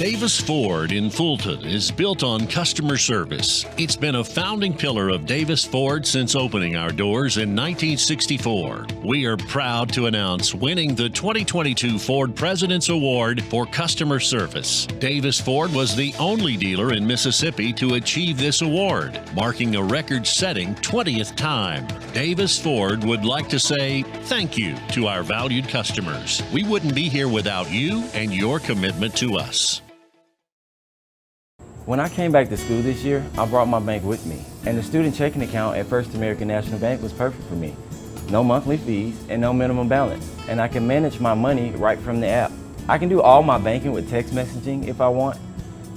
Davis Ford in Fulton is built on customer service. It's been a founding pillar of Davis Ford since opening our doors in 1964. We are proud to announce winning the 2022 Ford President's Award for Customer Service. Davis Ford was the only dealer in Mississippi to achieve this award, marking a record-setting 20th time. Davis Ford would like to say thank you to our valued customers. We wouldn't be here without you and your commitment to us. When I came back to school this year, I brought my bank with me, and the student checking account at First American National Bank was perfect for me. No monthly fees and no minimum balance, and I can manage my money right from the app. I can do all my banking with text messaging if I want,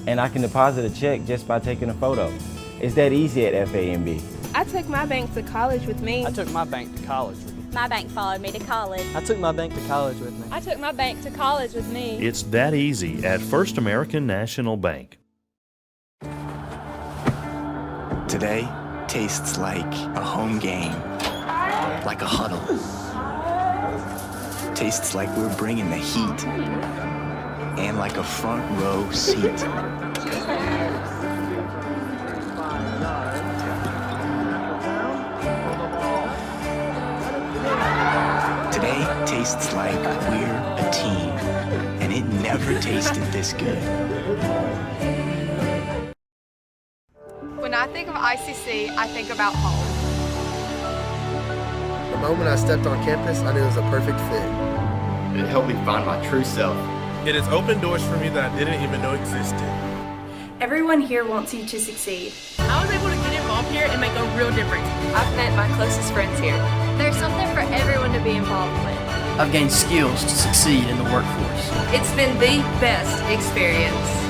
and I can deposit a check just by taking a photo. It's that easy at FAMB. I took my bank to college with me. I took my bank to college with me. My bank followed me to college. I took my bank to college with me. I took my bank to college with me. It's that easy at First American National Bank. Today tastes like a home game, like a huddle. Tastes like we're bringing the heat, and like a front row seat. Today tastes like we're a team, and it never tasted this good. When I think of ICC, I think about home. The moment I stepped on campus, I knew it was a perfect fit. It helped me find my true self. It has opened doors for me that I didn't even know existed. Everyone here wants you to succeed. I was able to get involved here and make a real difference. I've met my closest friends here. There's something for everyone to be involved with. I've gained skills to succeed in the workforce. It's been the best experience.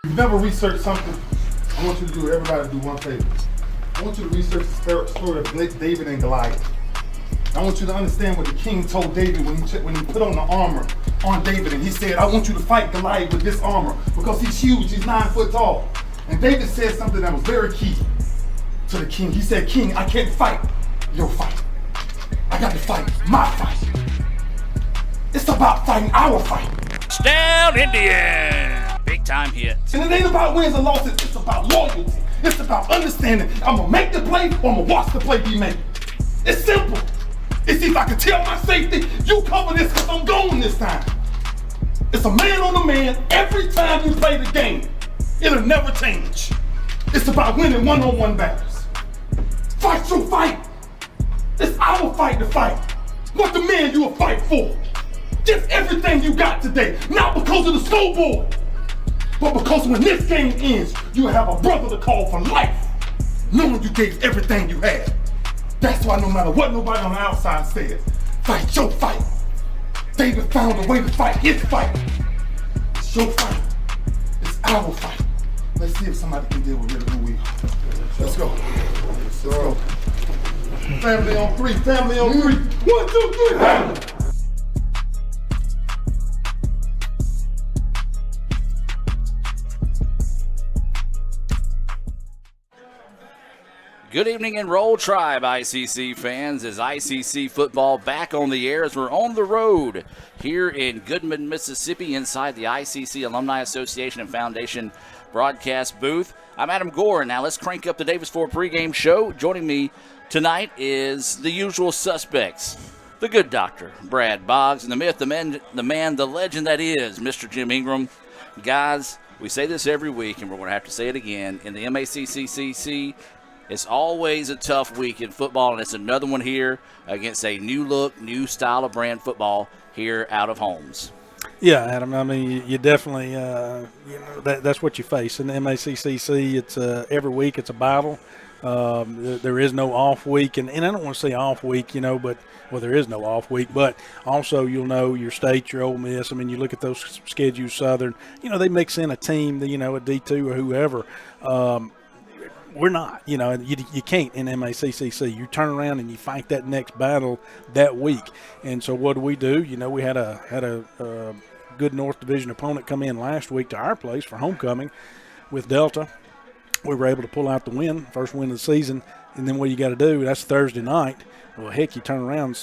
If you've never researched something, I want you to do, everybody do one favor. I want you to research the story of David and Goliath. I want you to understand what the king told David when he put on the armor on David, and he said, I want you to fight Goliath with this armor because he's huge, he's 9 foot tall. And David said something that was very key to the king. He said, King, I can't fight your fight. I got to fight my fight. It's about fighting our fight. Touchdown, Indian! Big time hit. And it ain't about wins and losses, it's about loyalty. It's about understanding I'm gonna make the play or I'm gonna watch the play be made. It's simple. It's if I can tell my safety, you cover this because I'm going this time. It's a man on a man every time you play the game. It'll never change. It's about winning one-on-one battles. Fight your fight. It's our fight to fight. What the man you will fight for. Give everything you got today, not because of the scoreboard, but because when this game ends, you have a brother to call for life, knowing you gave everything you had. That's why no matter what nobody on the outside says, fight your fight. David found a way to fight his fight. It's your fight. It's our fight. Let's see if somebody can deal with really who we are. Let's go. Let's go. Family on three. Family on three. 1, 2, 3. Family. Good evening and Roll Tribe, ICC fans, as ICC football back on the air as we're on the road here in Goodman, Mississippi, inside the ICC Alumni Association and Foundation broadcast booth. I'm Adam Gore. Now let's crank up the Davis Ford pregame show. Joining me tonight is the usual suspects, the good doctor, Brad Boggs, and the myth, the man, the legend that is Mr. Jim Ingram. Guys, we say this every week, and we're going to have to say it again. In the MACCCC, it's always a tough week in football, and it's another one here against a new look, new style of brand football here out of Holmes. Yeah, Adam. I mean, you definitely, that's what you face in the MACCC. It's every week it's a battle. There is no off week, and I don't want to say off week, but there is no off week. But also, you'll know your State, your Ole Miss. I mean, you look at those schedules, Southern. They mix in a team, a D2 or whoever. We're not, you can't in MACCC. You turn around and you fight that next battle that week. And so what do? We had a good North Division opponent come in last week to our place for homecoming with Delta. We were able to pull out the win, first win of the season. and then what you got to do, that's Thursday night. Well, heck, you turn around,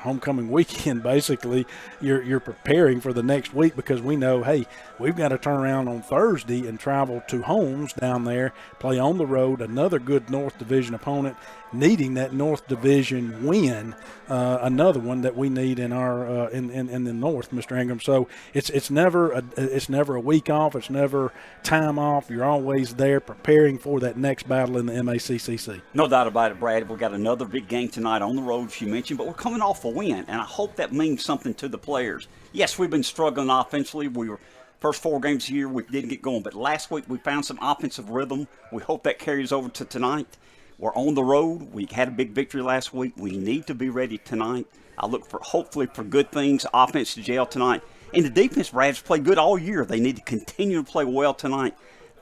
homecoming weekend, basically, you're preparing for the next week because we know, hey, we've got to turn around on Thursday and travel to Holmes down there, play on the road, another good North Division opponent, needing that North Division win, another one that we need in our in the North, Mr. Ingram. So it's never a week off, it's never time off. You're always there preparing for that next battle in the MACCC. No doubt about it, Brad. We've got another big game tonight on the road, as you mentioned, but we're coming off a win, and I hope that means something to the players. Yes, we've been struggling offensively. We were first 4 games of the year, we didn't get going, but last week we found some offensive rhythm. We hope that carries over to tonight. We're on the road. We had a big victory last week. We need to be ready tonight. I look for hopefully for good things. Offense to jail tonight. And the defense, Brad's played good all year. They need to continue to play well tonight.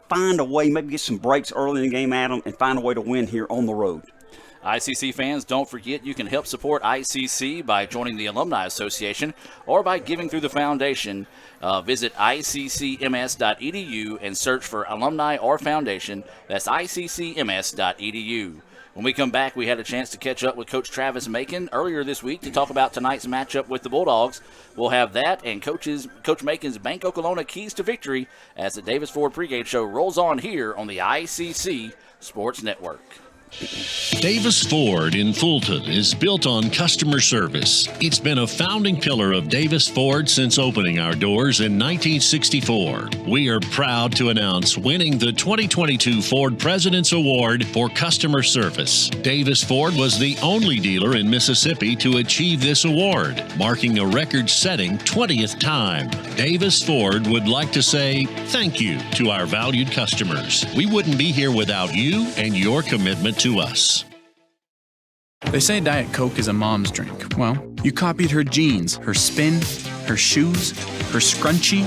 Find a way, maybe get some breaks early in the game at them, and find a way to win here on the road. ICC fans, don't forget you can help support ICC by joining the Alumni Association or by giving through the foundation. Visit iccms.edu and search for alumni or foundation. That's iccms.edu. When we come back, we had a chance to catch up with Coach Travis Macon earlier this week to talk about tonight's matchup with the Bulldogs. We'll have that and Coach Macon's Bank Okolona keys to victory as the Davis Ford pregame show rolls on here on the ICC Sports Network. Davis Ford in Fulton is built on customer service. It's been a founding pillar of Davis Ford since opening our doors in 1964. We are proud to announce winning the 2022 Ford President's Award for Customer Service. Davis Ford was the only dealer in Mississippi to achieve this award, marking a record-setting 20th time. Davis Ford would like to say thank you to our valued customers. We wouldn't be here without you and your commitment to us. They say Diet Coke is a mom's drink. Well, you copied her jeans, her spin, her shoes, her scrunchie,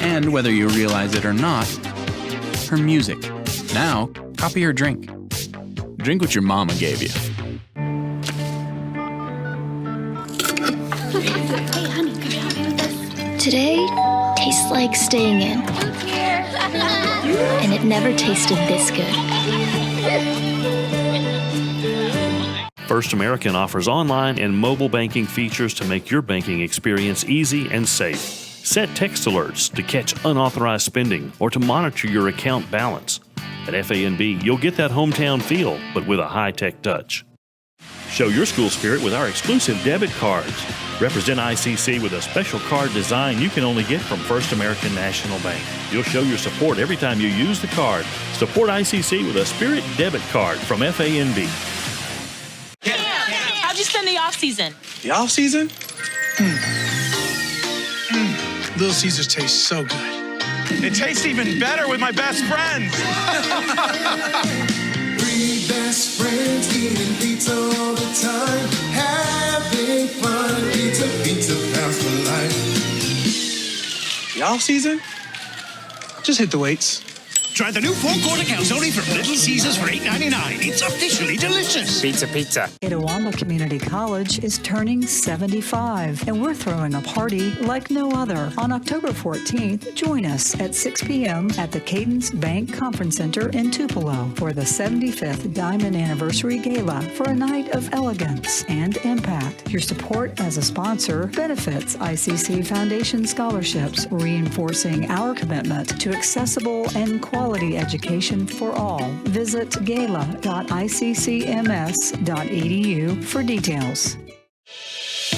and whether you realize it or not, her music. Now, copy her drink. Drink what your mama gave you. Hey, honey, can you help me with this? Today tastes like staying in. And it never tasted this good. First American offers online and mobile banking features to make your banking experience easy and safe. Set text alerts to catch unauthorized spending or to monitor your account balance. At FANB, you'll get that hometown feel, but with a high-tech touch. Show your school spirit with our exclusive debit cards. Represent ICC with a special card design you can only get from First American National Bank. You'll show your support every time you use the card. Support ICC with a Spirit debit card from FANB. How'd you spend the off-season? The off-season? Little Caesars tastes so good. It tastes even better with my best friends. 3 best friends eating pizza all the time, having fun. Pizza pounds for life. The off-season? Just hit the weights. Try the new 4-quarter calzone from Little Caesars for $8.99. It's officially delicious. Pizza. Itawamba Community College is turning 75, and we're throwing a party like no other. On October 14th, join us at 6 p.m. at the Cadence Bank Conference Center in Tupelo for the 75th Diamond Anniversary Gala for a night of elegance and impact. Your support as a sponsor benefits ICC Foundation scholarships, reinforcing our commitment to accessible and quality education for all. Visit gala.iccms.edu for details.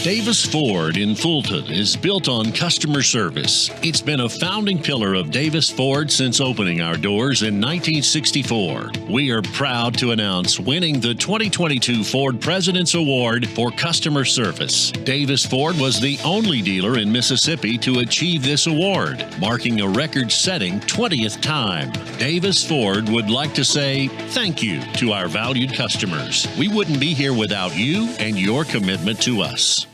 Davis Ford in Fulton is built on customer service. It's been a founding pillar of Davis Ford since opening our doors in 1964. We are proud to announce winning the 2022 Ford President's Award for Customer Service. Davis Ford was the only dealer in Mississippi to achieve this award, marking a record-setting 20th time. Davis Ford would like to say thank you to our valued customers. We wouldn't be here without you and your commitment to us.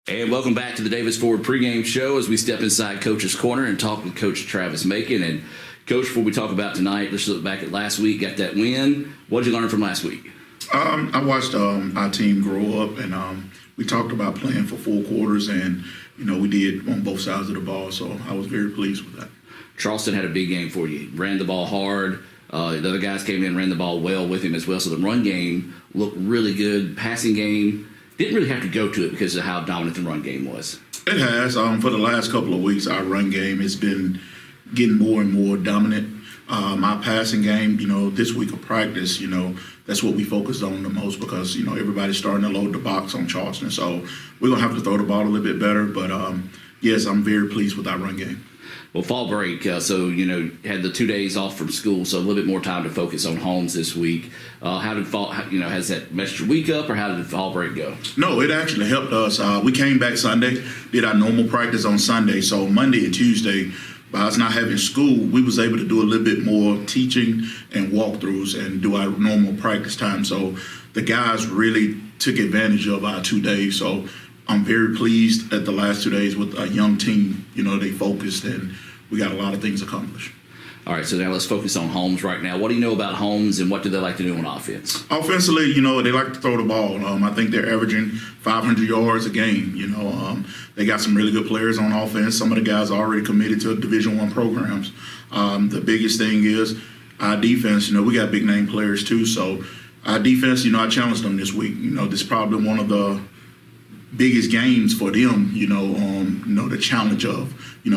And welcome back to the Davis Ford pregame show as we step inside Coach's Corner and talk with Coach Travis Macon. And Coach, before we talk about tonight, let's look back at last week, got that win. What did you learn from last week? I watched our team grow up, and we talked about playing for 4 quarters, and we did on both sides of the ball, so I was very pleased with that. Charleston had a big game for you. Ran the ball hard. The other guys came in and ran the ball well with him as well. So the run game looked really good. Passing game didn't really have to go to it because of how dominant the run game was. It has. For the last couple of weeks, our run game has been getting more and more dominant. Our passing game, this week of practice, that's what we focused on the most because, everybody's starting to load the box on Charleston. So we're going to have to throw the ball a little bit better. But, yes, I'm very pleased with our run game. Well, fall break, so, had the 2 days off from school, so a little bit more time to focus on Holmes this week. How did fall, has that messed your week up, or how did fall break go? No, it actually helped us. We came back Sunday, did our normal practice on Sunday. So Monday and Tuesday, by us not having school, we was able to do a little bit more teaching and walkthroughs and do our normal practice time. So the guys really took advantage of our 2 days. So I'm very pleased at the last 2 days with a young team. They focused and we got a lot of things accomplished. All right, so now let's focus on Holmes right now. What do you know about Holmes, and what do they like to do on offense? Offensively, they like to throw the ball. I think they're averaging 500 yards a game. They got some really good players on offense. Some of the guys are already committed to Division I programs. The biggest thing is our defense. We got big name players too. So our defense, I challenged them this week. This is probably one of the biggest games for them, the challenge of,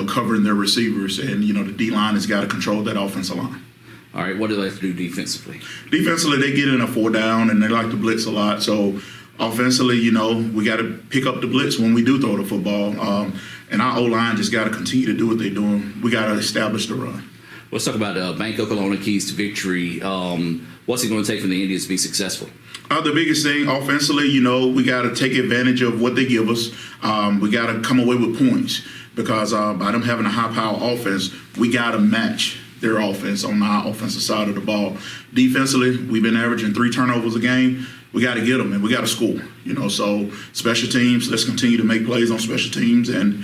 covering their receivers, and, the D-line has got to control that offensive line. All right, what do they like to do defensively? Defensively, they get in a 4 down, and they like to blitz a lot. So offensively, we got to pick up the blitz when we do throw the football. And our O-line just got to continue to do what they're doing. We got to establish the run. Let's talk about Bank Oklahoma keys to victory. What's it going to take for the Indians to be successful? The biggest thing offensively, we got to take advantage of what they give us. We got to come away with points because by them having a high-power offense, we got to match their offense on our offensive side of the ball. Defensively, we've been averaging 3 turnovers a game. We got to get them, and we got to score. So special teams, let's continue to make plays on special teams and,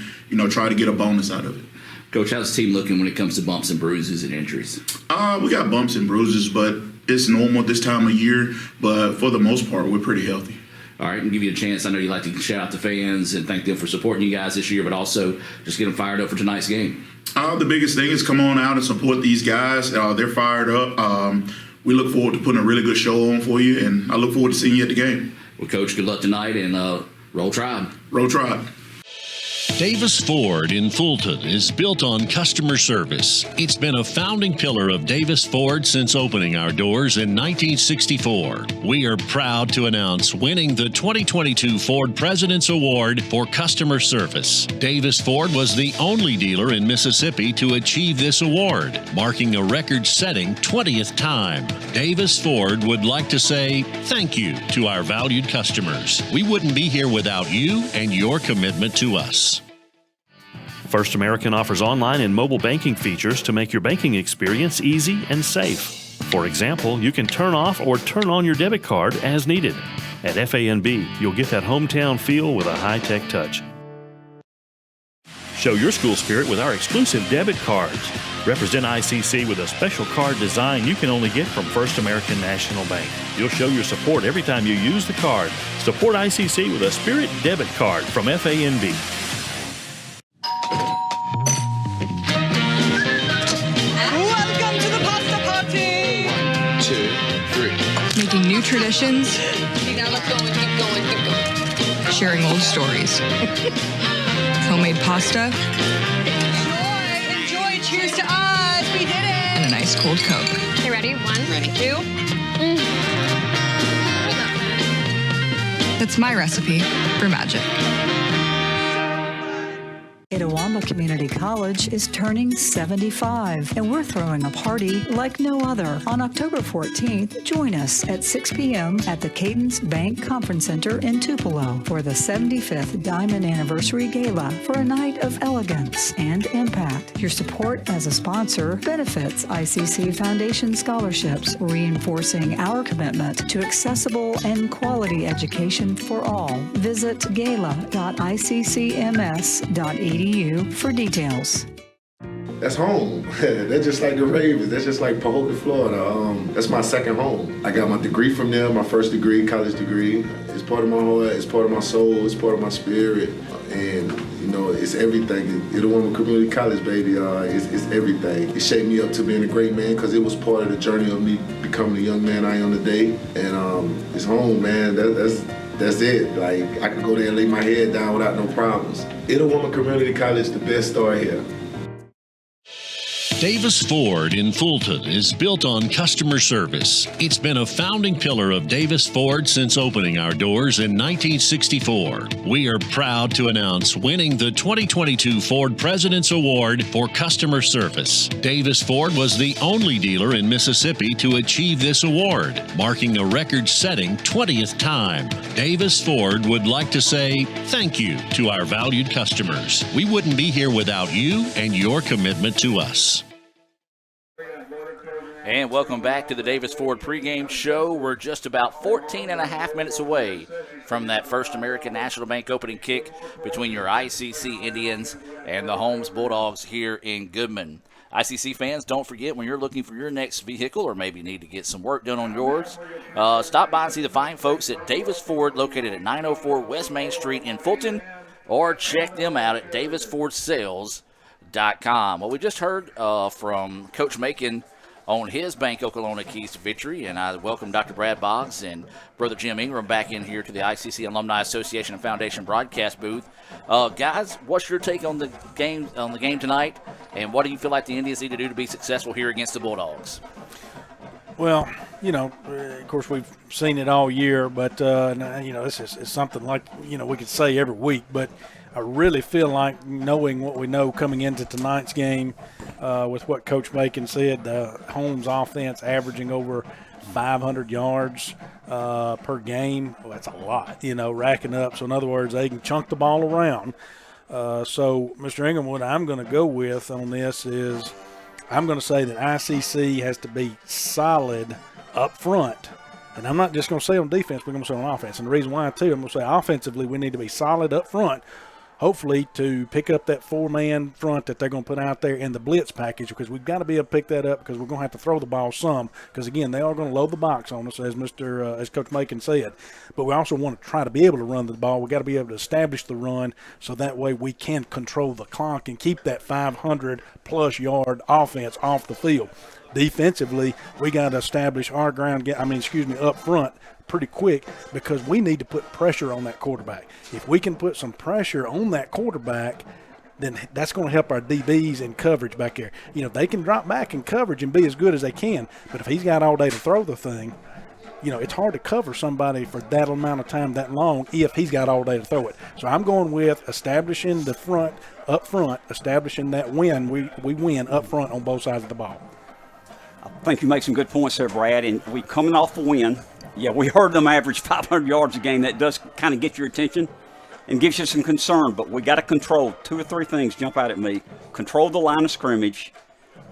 try to get a bonus out of it. Coach, how's the team looking when it comes to bumps and bruises and injuries? We got bumps and bruises, but it's normal this time of year. But for the most part, we're pretty healthy. All right, and give you a chance. I know you like to shout out the fans and thank them for supporting you guys this year, but also just get them fired up for tonight's game. The biggest thing is come on out and support these guys. They're fired up. We look forward to putting a really good show on for you, and I look forward to seeing you at the game. Well, Coach, good luck tonight, and roll Tribe. Roll Tribe. Davis Ford in Fulton is built on customer service. It's been a founding pillar of Davis Ford since opening our doors in 1964. We are proud to announce winning the 2022 Ford President's Award for Customer Service. Davis Ford was the only dealer in Mississippi to achieve this award, marking a record-setting 20th time. Davis Ford would like to say thank you to our valued customers. We wouldn't be here without you and your commitment to us. First American offers online and mobile banking features to make your banking experience easy and safe. For example, you can turn off or turn on your debit card as needed. At FANB, you'll get that hometown feel with a high-tech touch. Show your school spirit with our exclusive debit cards. Represent ICC with a special card design you can only get from First American National Bank. You'll show your support every time you use the card. Support ICC with a Spirit debit card from FANB. Welcome to the pasta party! 1, 2, 3. Making new traditions. Now let's go and keep going. Sharing old stories. Homemade pasta. Enjoy! Cheers to us! We did it! And a nice cold Coke. Okay, ready? 1, 2. That's my recipe for magic. Itawamba Community College is turning 75, and we're throwing a party like no other. On October 14th, join us at 6 p.m. at the Cadence Bank Conference Center in Tupelo for the 75th Diamond Anniversary Gala for a night of elegance and impact. Your support as a sponsor benefits ICC Foundation scholarships, reinforcing our commitment to accessible and quality education for all. Visit gala.iccms.edu for details. That's home. That's just like the Ravens. That's just like Pahokee, Florida. That's my second home. I got my degree from there, my first degree, college degree. It's part of my heart, it's part of my soul, it's part of my spirit. And, you know, it's everything. Itawamba Community College, baby, it's everything. It shaped me up to being a great man because it was part of the journey of me becoming the young man I am today. And it's home, man. That's it. Like, I can go there and lay my head down without no problems. Itawamba Community College, the best story here. Davis Ford in Fulton is built on customer service. It's been a founding pillar of Davis Ford since opening our doors in 1964. We are proud to announce winning the 2022 Ford President's Award for Customer Service. Davis Ford was the only dealer in Mississippi to achieve this award, marking a record-setting 20th time. Davis Ford would like to say thank you to our valued customers. We wouldn't be here without you and your commitment to us. And welcome back to the Davis Ford pregame show. We're just about 14 and a half minutes away from that First American National Bank opening kick between your ICC Indians and the Holmes Bulldogs here in Goodman. ICC fans, don't forget, when you're looking for your next vehicle or maybe need to get some work done on yours, stop by and see the fine folks at Davis Ford, located at 904 West Main Street in Fulton, or check them out at davisfordsales.com. Well, we just heard from Coach Macon on his Bank Okolona keys to victory, and I welcome Dr. Brad Boggs and Brother Jim Ingram back in here to the ICC Alumni Association and Foundation broadcast booth. Guys, what's your take on the game tonight, and what do you feel like the Indians need to do to be successful here against the Bulldogs? Well, you know, of course, we've seen it all year, but, you know, it's something like, you know, we could say every week, but I really feel like, knowing what we know coming into tonight's game, with what Coach Macon said, the Holmes offense averaging over 500 yards per game. Well, that's a lot, you know, racking up. So, in other words, they can chunk the ball around. So, Mr. Ingram, what I'm going to go with on this is I'm going to say that ICC has to be solid up front. And I'm not just going to say on defense, we're going to say on offense. And the reason why, too, I'm going to say offensively we need to be solid up front, hopefully to pick up that four-man front that they're going to put out there in the blitz package, because we've got to be able to pick that up, because we're going to have to throw the ball some, because, again, they are going to load the box on us, as Coach Macon said. But we also want to try to be able to run the ball. We've got to be able to establish the run so that way we can control the clock and keep that 500-plus yard offense off the field. Defensively, we got to establish our up front pretty quick, because we need to put pressure on that quarterback. If we can put some pressure on that quarterback, then that's going to help our DBs in coverage back there. You know, they can drop back in coverage and be as good as they can, but if he's got all day to throw the thing, you know, it's hard to cover somebody for that amount of time that long if he's got all day to throw it. So I'm going with establishing the front, up front, establishing that win. We win up front on both sides of the ball. I think you make some good points there, Brad, and we coming off a win. Yeah, we heard them average 500 yards a game. That does kind of get your attention and gives you some concern, but we got to control two or three things jump out at me. Control the line of scrimmage,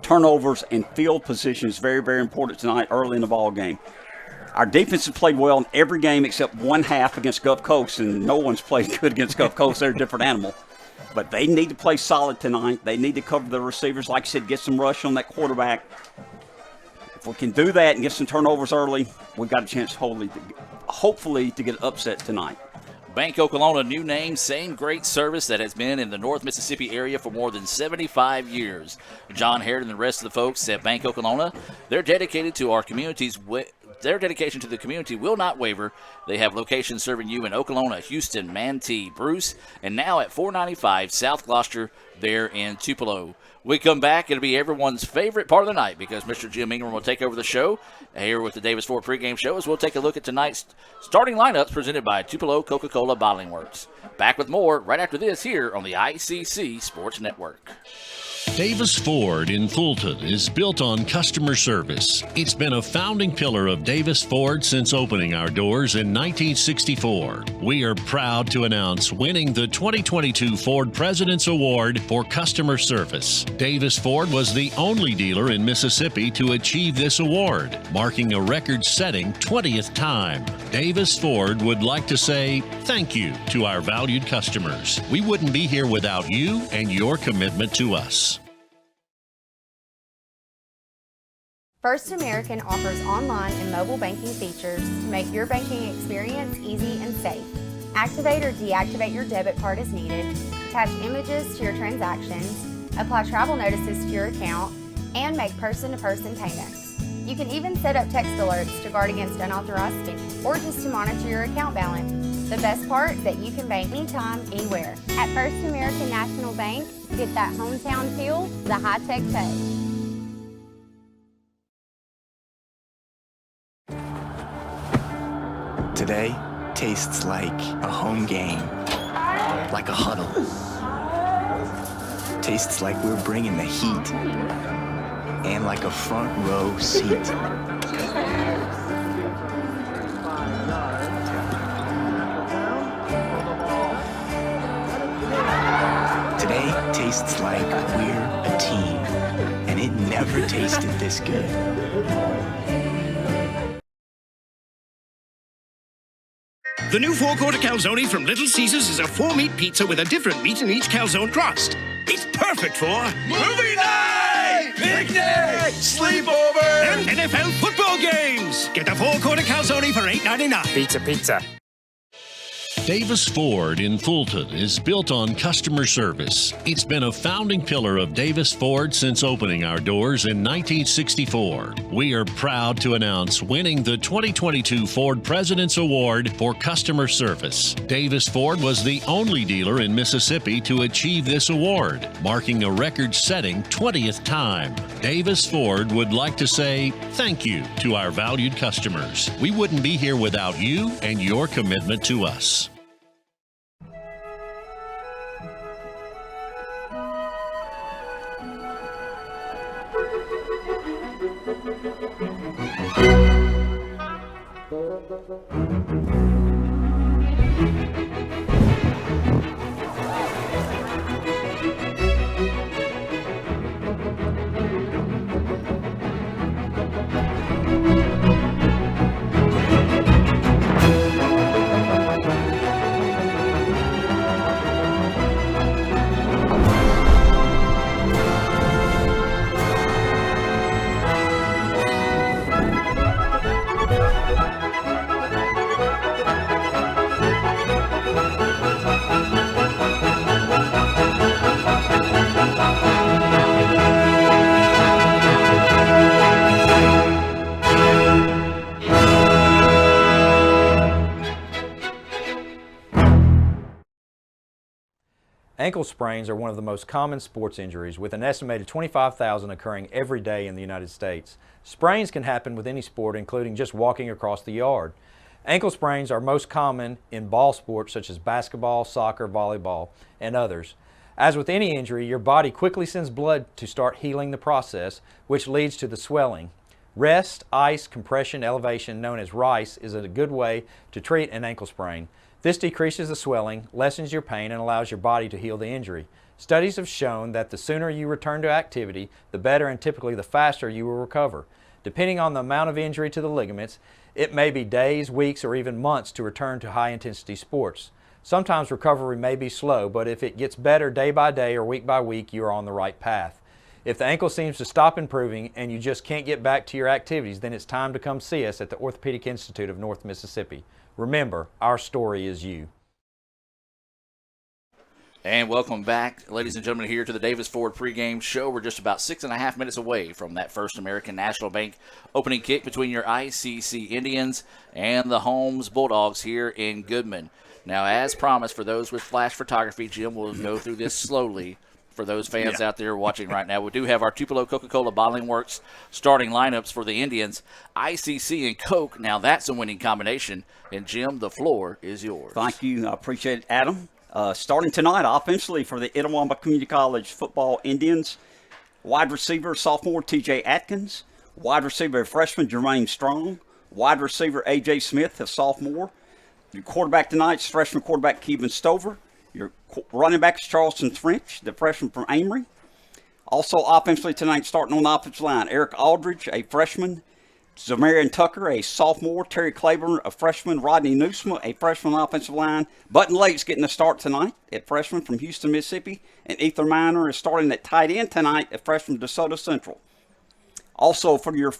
turnovers, and field position is very, very important tonight early in the ball game. Our defense has played well in every game except one half against Gulf Coast, and no one's played good against Gulf Coast. They're a different animal. But they need to play solid tonight. They need to cover the receivers. Like I said, get some rush on that quarterback. If we can do that and get some turnovers early, we've got a chance hopefully to get an upset tonight. Bank Okolona, new name, same great service that has been in the North Mississippi area for more than 75 years. John Harrod and the rest of the folks at Bank Okolona, they're dedicated to our communities. Their dedication to the community will not waver. They have locations serving you in Okolona, Houston, Manatee, Bruce, and now at 495 South Gloucester there in Tupelo. We come back, it'll be everyone's favorite part of the night, because Mr. Jim Ingram will take over the show here with the Davis Ford pregame show, as we'll take a look at tonight's starting lineups presented by Tupelo Coca-Cola Bottling Works. Back with more right after this here on the ICC Sports Network. Davis Ford in Fulton is built on customer service. It's been a founding pillar of Davis Ford since opening our doors in 1964. We are proud to announce winning the 2022 Ford President's Award for Customer Service. Davis Ford was the only dealer in Mississippi to achieve this award, marking a record-setting 20th time. Davis Ford would like to say thank you to our valued customers. We wouldn't be here without you and your commitment to us. First American offers online and mobile banking features to make your banking experience easy and safe. Activate or deactivate your debit card as needed, attach images to your transactions, apply travel notices to your account, and make person-to-person payments. You can even set up text alerts to guard against unauthorized spending or just to monitor your account balance. The best part is that you can bank anytime, anywhere. At First American National Bank, get that hometown feel the high-tech touch. Today tastes like a home game, like a huddle. Tastes like we're bringing the heat, and like a front row seat. Today tastes like we're a team, and it never tasted this good. The new four-quarter calzone from Little Caesars is a 4-meat pizza with a different meat in each calzone crust. It's perfect for Movie night! Picnic! Sleepover! and NFL football games. Get the four-quarter calzone for $8.99. Pizza. Davis Ford in Fulton is built on customer service. It's been a founding pillar of Davis Ford since opening our doors in 1964. We are proud to announce winning the 2022 Ford President's Award for Customer Service. Davis Ford was the only dealer in Mississippi to achieve this award, marking a record-setting 20th time. Davis Ford would like to say thank you to our valued customers. We wouldn't be here without you and your commitment to us. Ankle sprains are one of the most common sports injuries, with an estimated 25,000 occurring every day in the United States. Sprains can happen with any sport, including just walking across the yard. Ankle sprains are most common in ball sports such as basketball, soccer, volleyball, and others. As with any injury, your body quickly sends blood to start healing the process, which leads to the swelling. Rest, ice, compression, elevation, known as RICE, is a good way to treat an ankle sprain. This decreases the swelling, lessens your pain, and allows your body to heal the injury. Studies have shown that the sooner you return to activity, the better and typically the faster you will recover. Depending on the amount of injury to the ligaments, it may be days, weeks, or even months to return to high-intensity sports. Sometimes recovery may be slow, but if it gets better day by day or week by week, you are on the right path. If the ankle seems to stop improving and you just can't get back to your activities, then it's time to come see us at the Orthopedic Institute of North Mississippi. Remember, our story is you. And welcome back, ladies and gentlemen, here to the Davis Ford pregame show. We're just about 6.5 minutes away from that First American National Bank opening kick between your ICC Indians and the Holmes Bulldogs here in Goodman. Now, as promised, for those with flash photography, Jim will go through this slowly. For those fans out there watching right now, we do have our Tupelo Coca-Cola Bottling Works starting lineups for the Indians. ICC and Coke, now that's a winning combination. And, Jim, the floor is yours. Thank you. I appreciate it, Adam. Starting tonight, offensively for the Itawamba Community College football Indians, wide receiver, sophomore T.J. Atkins, wide receiver, freshman Jermaine Strong, wide receiver A.J. Smith, a sophomore. Your quarterback tonight's freshman quarterback Kevin Stover. Your running back is Charleston French, the freshman from Amory. Also offensively tonight, starting on the offensive line, Eric Aldridge, a freshman. Zamarian Tucker, a sophomore. Terry Claiborne, a freshman. Rodney Newsma, a freshman offensive line. Button Lake's getting a start tonight at freshman from Houston, Mississippi. And Ether Miner is starting at tight end tonight at freshman DeSoto Central. Also for your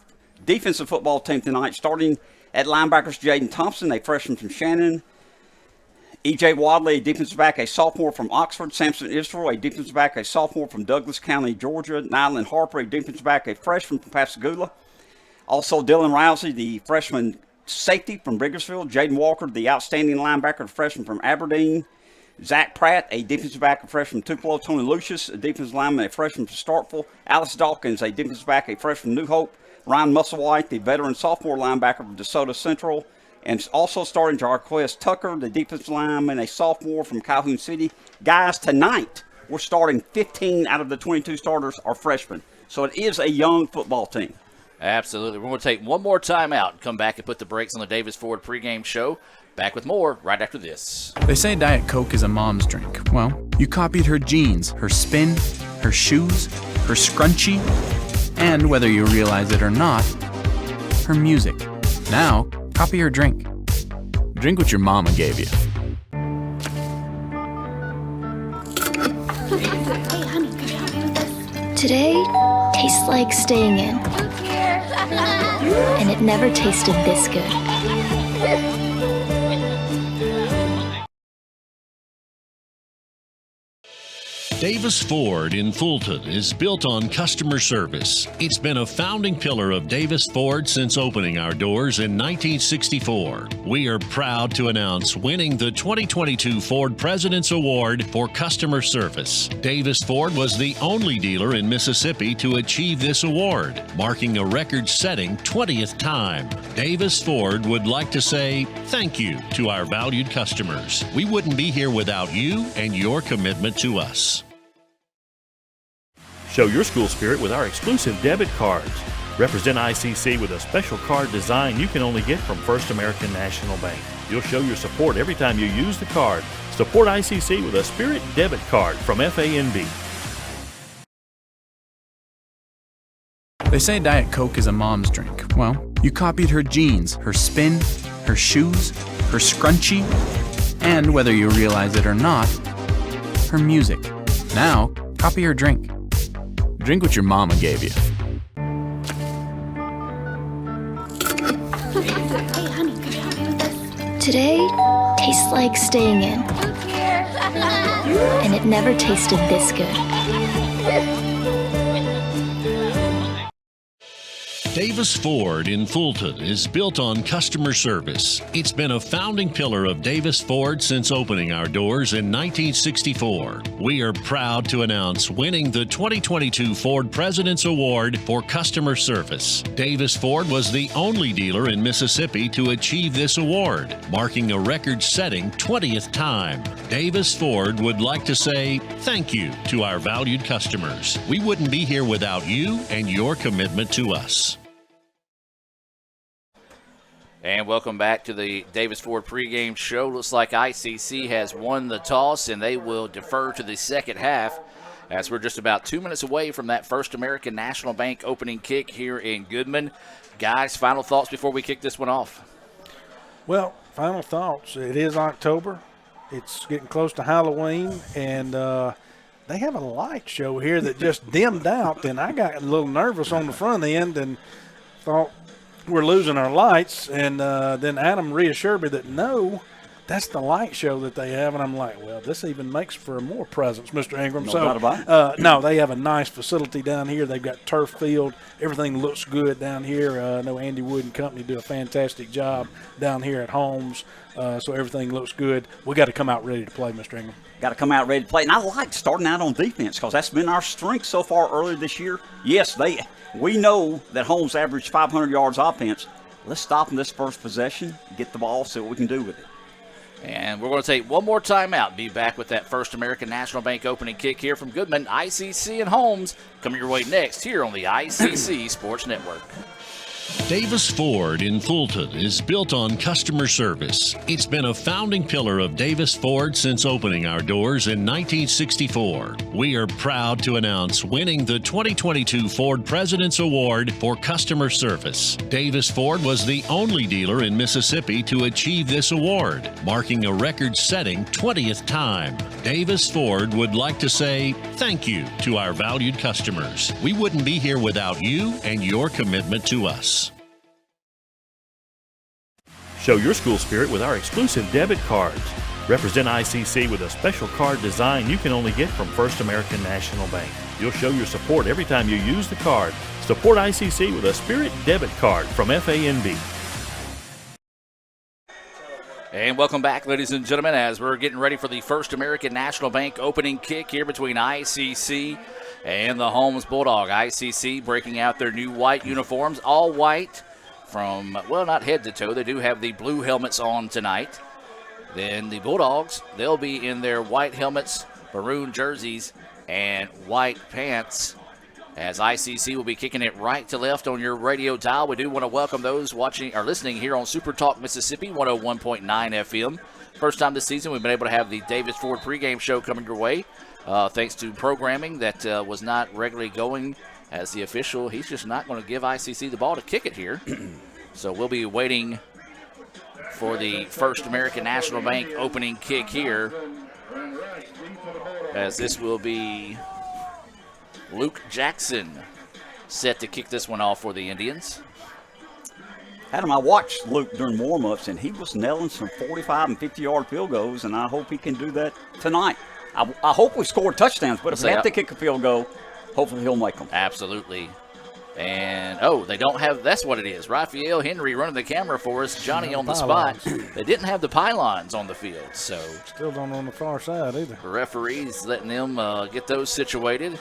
defensive football team tonight, starting at linebackers Jaden Thompson, a freshman from Shannon. E.J. Wadley, a defensive back, a sophomore from Oxford. Samson Israel, a defensive back, a sophomore from Douglas County, Georgia. Nyland Harper, a defensive back, a freshman from Pascagoula. Also, Dylan Rousey, the freshman safety from Bakersfield. Jaden Walker, the outstanding linebacker, a freshman from Aberdeen. Zach Pratt, a defensive back, a freshman from Tupelo. Tony Lucius, a defensive lineman, a freshman from Starkville. Alice Dawkins, a defensive back, a freshman from New Hope. Ryan Musselwhite, the veteran sophomore linebacker from DeSoto Central. And also starting Jarquez Tucker, the defensive lineman, a sophomore from Calhoun City. Guys, tonight we're starting 15 out of the 22 starters are freshmen. So it is a young football team. Absolutely. We're going to take one more time out and come back and put the brakes on the Davis Ford pregame show. Back with more right after this. They say Diet Coke is a mom's drink. Well, you copied her jeans, her spin, her shoes, her scrunchie, and whether you realize it or not, her music. Now, copy her drink. Drink what your mama gave you. Hey, honey, could you help me with this? Today tastes like staying in. And it never tasted this good. Davis Ford in Fulton is built on customer service. It's been a founding pillar of Davis Ford since opening our doors in 1964. We are proud to announce winning the 2022 Ford President's Award for customer service. Davis Ford was the only dealer in Mississippi to achieve this award, marking a record-setting 20th time. Davis Ford would like to say thank you to our valued customers. We wouldn't be here without you and your commitment to us. Show your school spirit with our exclusive debit cards. Represent ICC with a special card design you can only get from First American National Bank. You'll show your support every time you use the card. Support ICC with a Spirit debit card from FANB. They say Diet Coke is a mom's drink. Well, you copied her jeans, her spin, her shoes, her scrunchie, and whether you realize it or not, her music. Now, copy her drink. Drink what your mama gave you. Hey, honey, could you help me with this? Today tastes like staying in. And it never tasted this good. Davis Ford in Fulton is built on customer service. It's been a founding pillar of Davis Ford since opening our doors in 1964. We are proud to announce winning the 2022 Ford President's Award for customer service. Davis Ford was the only dealer in Mississippi to achieve this award, marking a record-setting 20th time. Davis Ford would like to say thank you to our valued customers. We wouldn't be here without you and your commitment to us. And welcome back to the Davis Ford pregame show. Looks like ICC has won the toss, and they will defer to the second half as we're just about 2 minutes away from that First American National Bank opening kick here in Goodman. Guys, final thoughts before we kick this one off? Well, final thoughts. It is October. It's getting close to Halloween, and they have a light show here that just dimmed out, and I got a little nervous on the front end and thought, we're losing our lights, and then Adam reassured me that no, that's the light show that they have, and I'm like, well, this even makes for more presence, Mr. Ingram. No doubt about it. No, they have a nice facility down here. They've got turf field. Everything looks good down here. I know Andy Wood and company do a fantastic job down here at Holmes, so everything looks good. We got to come out ready to play, Mr. Ingram. Got to come out ready to play. And I like starting out on defense because that's been our strength so far earlier this year. Yes, we know that Holmes averaged 500 yards offense. Let's stop in this first possession, get the ball, see what we can do with it. And we're going to take one more timeout and be back with that First American National Bank opening kick here from Goodman. ICC and Holmes coming your way next here on the ICC Sports Network. Davis Ford in Fulton is built on customer service. It's been a founding pillar of Davis Ford since opening our doors in 1964. We are proud to announce winning the 2022 Ford President's Award for customer service. Davis Ford was the only dealer in Mississippi to achieve this award, marking a record-setting 20th time. Davis Ford would like to say thank you to our valued customers. We wouldn't be here without you and your commitment to us. Show your school spirit with our exclusive debit cards. Represent ICC with a special card design you can only get from First American National Bank. You'll show your support every time you use the card. Support ICC with a Spirit debit card from FANB. And welcome back, ladies and gentlemen, as we're getting ready for the First American National Bank opening kick here between ICC and the Holmes Bulldog. ICC breaking out their new white uniforms, all white from, well, not head to toe. They do have the blue helmets on tonight. Then the Bulldogs, they'll be in their white helmets, maroon jerseys, and white pants, as ICC will be kicking it right to left on your radio dial. We do want to welcome those watching or listening here on Super Talk Mississippi 101.9 FM. First time this season we've been able to have the Davis Ford pregame show coming your way, thanks to programming that was not regularly going, as the official, he's just not going to give ICC the ball to kick it here. So we'll be waiting for the First American National Bank opening kick here, as this will be Luke Jackson set to kick this one off for the Indians. Adam, I watched Luke during warm-ups, and he was nailing some 45 and 50-yard field goals, and I hope he can do that tonight. I hope we score touchdowns, but if we have to kick a field goal, hopefully he'll make them. Absolutely. And, they don't have, that's what it is. Raphael Henry running the camera for us, Johnny on the spot. They didn't have the pylons on the field, so. Still don't on the far side either. The referees letting them get those situated.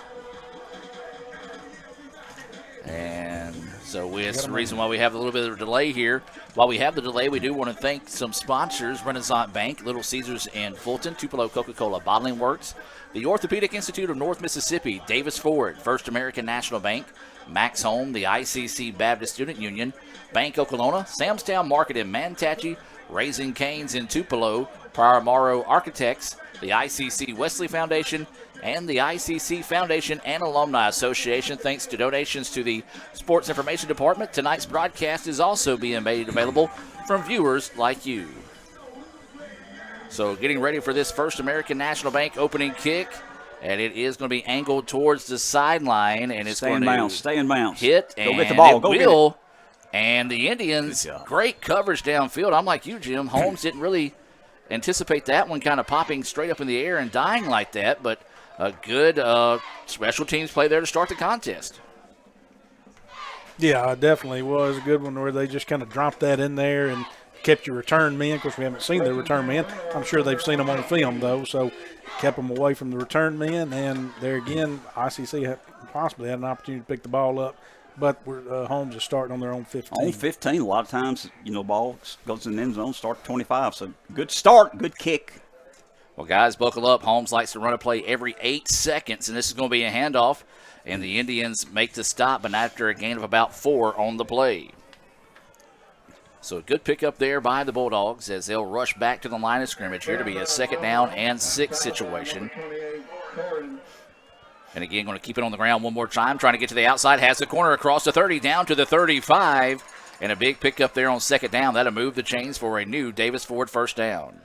And so that's the reason why we have a little bit of a delay here. While we have the delay, we do want to thank some sponsors: Renaissance Bank, Little Caesars in Fulton, Tupelo Coca-Cola Bottling Works, the Orthopedic Institute of North Mississippi, Davis Ford, First American National Bank, Max Home, the ICC Baptist Student Union, Bank Oklahoma, Samstown Market in Manatee, Raising Cane's in Tupelo, Paramaro Architects, the ICC Wesley Foundation, and the ICC Foundation and Alumni Association. Thanks to donations to the Sports Information Department, tonight's broadcast is also being made available from viewers like you. So getting ready for this First American National Bank opening kick, and it is going to be angled towards the sideline, and it's going to stay in bounds. Hit, and go get the ball. Go get it. And the Indians, great coverage downfield. I'm like you, Jim. Holmes didn't really anticipate that one kind of popping straight up in the air and dying like that, but a good special teams play there to start the contest. Yeah, it definitely was a good one where they just kind of dropped that in there and kept your return men. Of course, we haven't seen their return men. I'm sure they've seen them on film, though, so kept them away from the return men. And there again, ICC possibly had an opportunity to pick the ball up, but Holmes is starting on their own 15. On 15, a lot of times, ball goes in the end zone, start at 25. So good start, good kick. Well, guys, buckle up. Holmes likes to run a play every 8 seconds, and this is going to be a handoff. And the Indians make the stop, but after a gain of about 4 on the play. So a good pickup there by the Bulldogs as they'll rush back to the line of scrimmage here to be a 2nd down and 6 situation. And again, going to keep it on the ground one more time, trying to get to the outside. Has the corner across the 30, down to the 35. And a big pickup there on 2nd down. That'll move the chains for a new Davis Ford 1st down.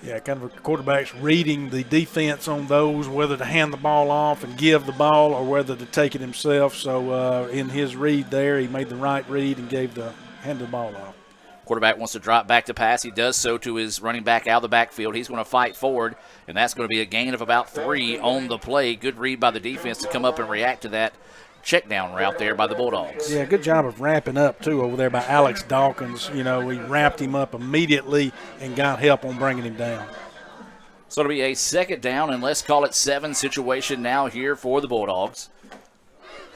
Yeah, kind of a quarterback's reading the defense on those, whether to hand the ball off and give the ball or whether to take it himself. So in his read there, he made the right read and handed the ball off. Quarterback wants to drop back to pass. He does so to his running back out of the backfield. He's going to fight forward, and that's going to be a gain of about 3 on the play. Good read by the defense to come up and react to that check down route there by the Bulldogs. Yeah, good job of ramping up, too, over there by Alex Dawkins. He ramped him up immediately and got help on bringing him down. So it'll be a 2nd down and let's call it 7 situation now here for the Bulldogs.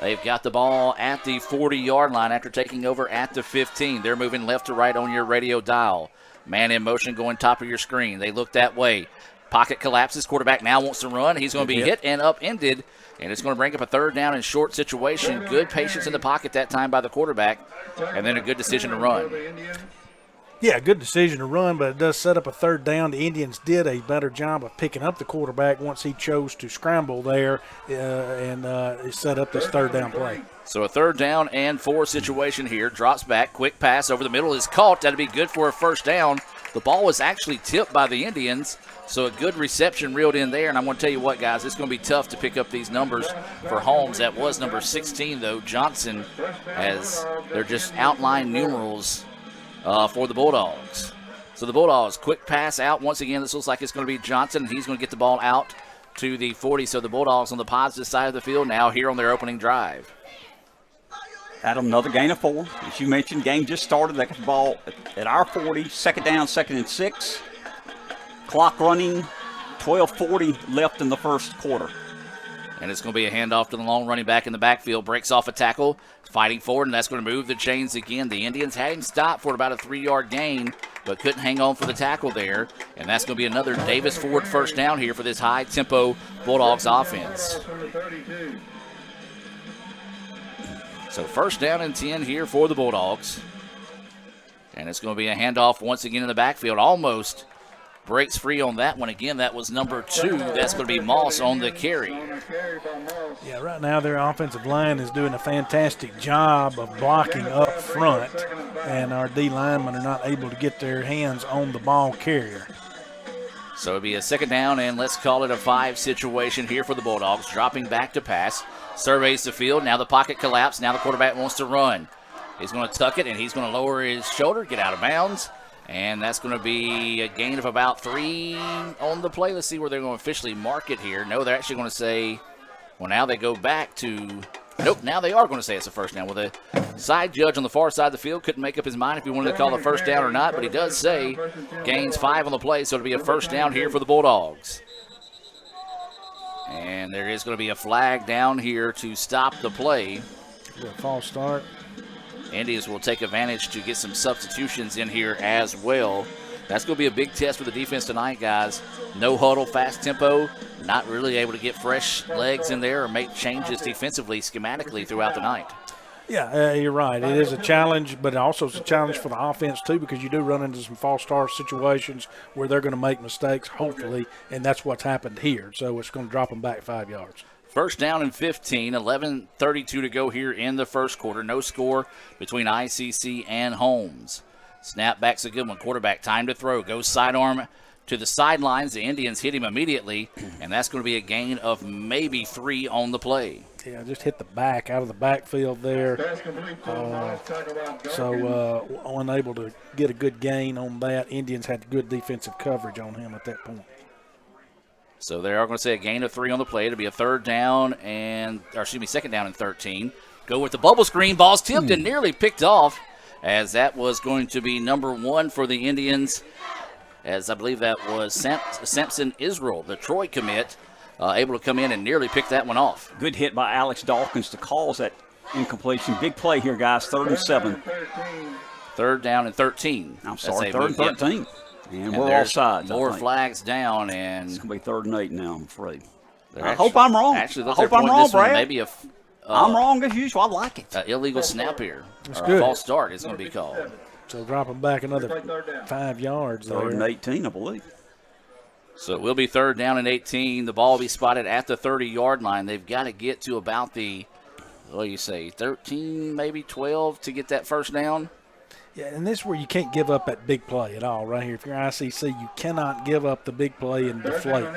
They've got the ball at the 40-yard line after taking over at the 15. They're moving left to right on your radio dial. Man in motion going top of your screen. They look that way. Pocket collapses. Quarterback now wants to run. He's going to be hit and upended, and it's going to bring up a 3rd down and short situation. Good patience in the pocket that time by the quarterback, and then a good decision to run. Yeah, good decision to run, but it does set up a 3rd down. The Indians did a better job of picking up the quarterback once he chose to scramble there and set up this 3rd down play. So a 3rd down and 4 situation here. Drops back, quick pass over the middle is caught. That'll be good for a 1st down. The ball was actually tipped by the Indians, so a good reception reeled in there. And I'm going to tell you what, guys, it's going to be tough to pick up these numbers for Holmes. That was number 16, though, Johnson, as they're just outline numerals for the Bulldogs. So the Bulldogs, quick pass out. Once again, this looks like it's going to be Johnson. He's going to get the ball out to the 40. So the Bulldogs on the positive side of the field now here on their opening drive. Adam, another gain of 4. As you mentioned, game just started. They got the ball at our 40. Second down, 2nd and 6. Clock running, 12:40 left in the first quarter. And it's going to be a handoff to the long running back in the backfield. Breaks off a tackle, fighting forward, and that's going to move the chains again. The Indians had him stopped for about a 3-yard gain, but couldn't hang on for the tackle there. And that's going to be another Davis Ford first down here for this high-tempo Bulldogs offense. So first down and 10 here for the Bulldogs. And it's going to be a handoff once again in the backfield. Almost breaks free on that one. Again, that was number 2. That's going to be Moss on the carry. Yeah, right now their offensive line is doing a fantastic job of blocking up front, and our D linemen are not able to get their hands on the ball carrier. So it'll be a second down, and let's call it a 5 situation here for the Bulldogs. Dropping back to pass. Surveys the field. Now the pocket collapsed. Now the quarterback wants to run. He's going to tuck it, and he's going to lower his shoulder, get out of bounds. And that's going to be a gain of about 3 on the play. Let's see where they're going to officially mark it here. No, they're actually going to say, well, now they go back to, nope, now they are going to say it's a first down. Well, the side judge on the far side of the field couldn't make up his mind if he wanted to call a first down or not, but he does say gains 5 on the play, so it'll be a first down here for the Bulldogs. And there is going to be a flag down here to stop the play. A false start. Indians will take advantage to get some substitutions in here as well. That's going to be a big test for the defense tonight, guys. No huddle, fast tempo, not really able to get fresh legs in there or make changes defensively, schematically throughout the night. Yeah, you're right. It is a challenge, but also it's a challenge for the offense too, because you do run into some false start situations where they're going to make mistakes, hopefully, and that's what's happened here. So it's going to drop them back 5 yards. First down and 15, 11:32 to go here in the first quarter. No score between ICC and Holmes. Snapback's a good one. Quarterback, time to throw. Goes sidearm to the sidelines. The Indians hit him immediately, and that's going to be a gain of maybe 3 on the play. Yeah, just hit the back out of the backfield there. Unable to get a good gain on that. Indians had good defensive coverage on him at that point. So they are going to say a gain of 3 on the play. It'll be a second down and 13. Go with the bubble screen. Ball's tipped and nearly picked off, as that was going to be number 1 for the Indians, as I believe that was Samson Israel, the Troy commit, able to come in and nearly pick that one off. Good hit by Alex Dawkins to cause that incompletion. Big play here, guys. 3rd and 7. Third down and 13. I'm sorry, 3rd and 13. And we're all sides. More flags down, and it's going to be 3rd and 8 now, I'm afraid. I hope I'm wrong. Actually, I hope I'm wrong, Brad. Maybe I'm wrong as usual. I like it. Illegal snap here. That's or good. A false start is going to be called. So drop them back another 5 yards there. 3rd and 18, I believe. So it will be 3rd down and 18. The ball will be spotted at the 30-yard line. They've got to get to about the, 13, maybe 12 to get that first down. Yeah, and this is where you can't give up that big play at all right here. If you're ICC, you cannot give up the big play and deflate.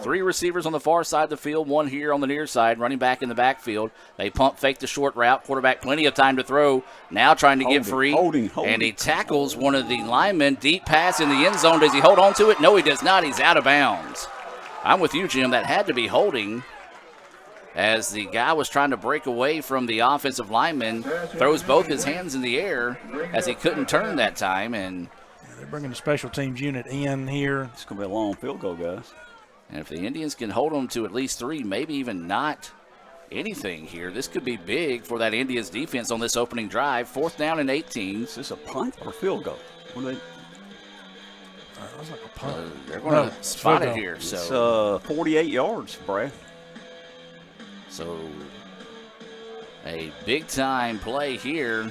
3 receivers on the far side of the field, 1 here on the near side, running back in the backfield. They pump fake the short route. Quarterback plenty of time to throw. Now trying to get free. And he tackles one of the linemen. Deep pass in the end zone. Does he hold on to it? No, he does not. He's out of bounds. I'm with you, Jim. That had to be holding, as the guy was trying to break away from the offensive lineman, throws both his hands in the air as he couldn't turn that time. And they're bringing the special teams unit in here. It's going to be a long field goal, guys. And if the Indians can hold them to at least 3, maybe even not anything here, this could be big for that Indians defense on this opening drive. 4th down and 18. Is this a punt or field goal? What are they? Looks like a punt. They're going to spot it here. So it's 48 yards, Brad. So a big-time play here.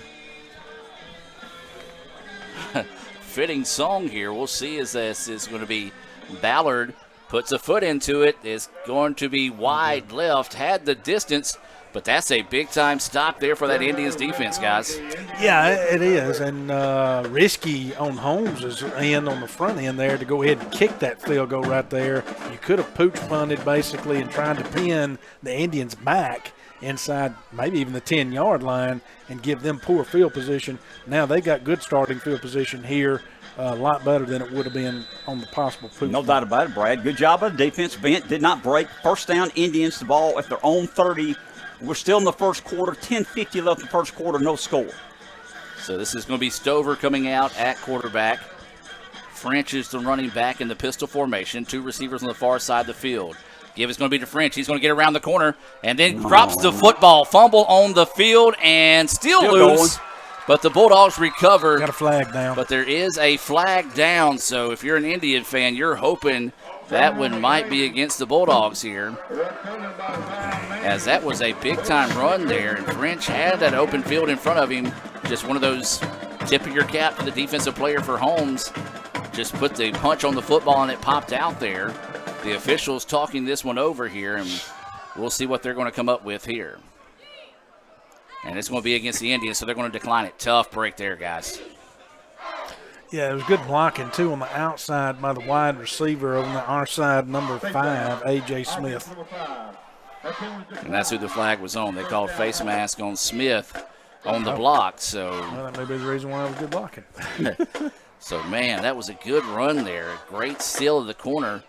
Fitting song here. We'll see as this is going to be Ballard. Puts a foot into it. Is going to be wide left. Had the distance, but that's a big-time stop there for that Indians defense, guys. Yeah, it is. And risky on Holmes' end on the front end there to go ahead and kick that field goal right there. You could have pooch punted basically and tried to pin the Indians back inside maybe even the 10-yard line and give them poor field position. Now they got good starting field position here a lot better than it would have been on the possible proof. No doubt about it, Brad. Good job of the defense. Bent did not break. First down, Indians, the ball at their own 30. We're still in the first quarter. 10:50 left in the first quarter, no score. So this is going to be Stover coming out at quarterback. French is the running back in the pistol formation. 2 receivers on the far side of the field. Give is going to be to French. He's going to get around the corner and then drops the football. Fumble on the field and still loose. Going. But the Bulldogs recover. Got a flag down. But there is a flag down. So if you're an Indian fan, you're hoping that one might be against the Bulldogs here. As that was a big-time run there, and French had that open field in front of him. Just one of those tip of your cap to the defensive player for Holmes. Just put the punch on the football and it popped out there. The officials talking this one over here, and we'll see what they're going to come up with here. And it's going to be against the Indians, so they're going to decline it. Tough break there, guys. Yeah, it was good blocking, too, on the outside by the wide receiver on our side, number 5, A.J. Smith. And that's who the flag was on. They called face mask on Smith on the block. So well, that may be the reason why it was good blocking. So, man, that was a good run there. A great steal of the corner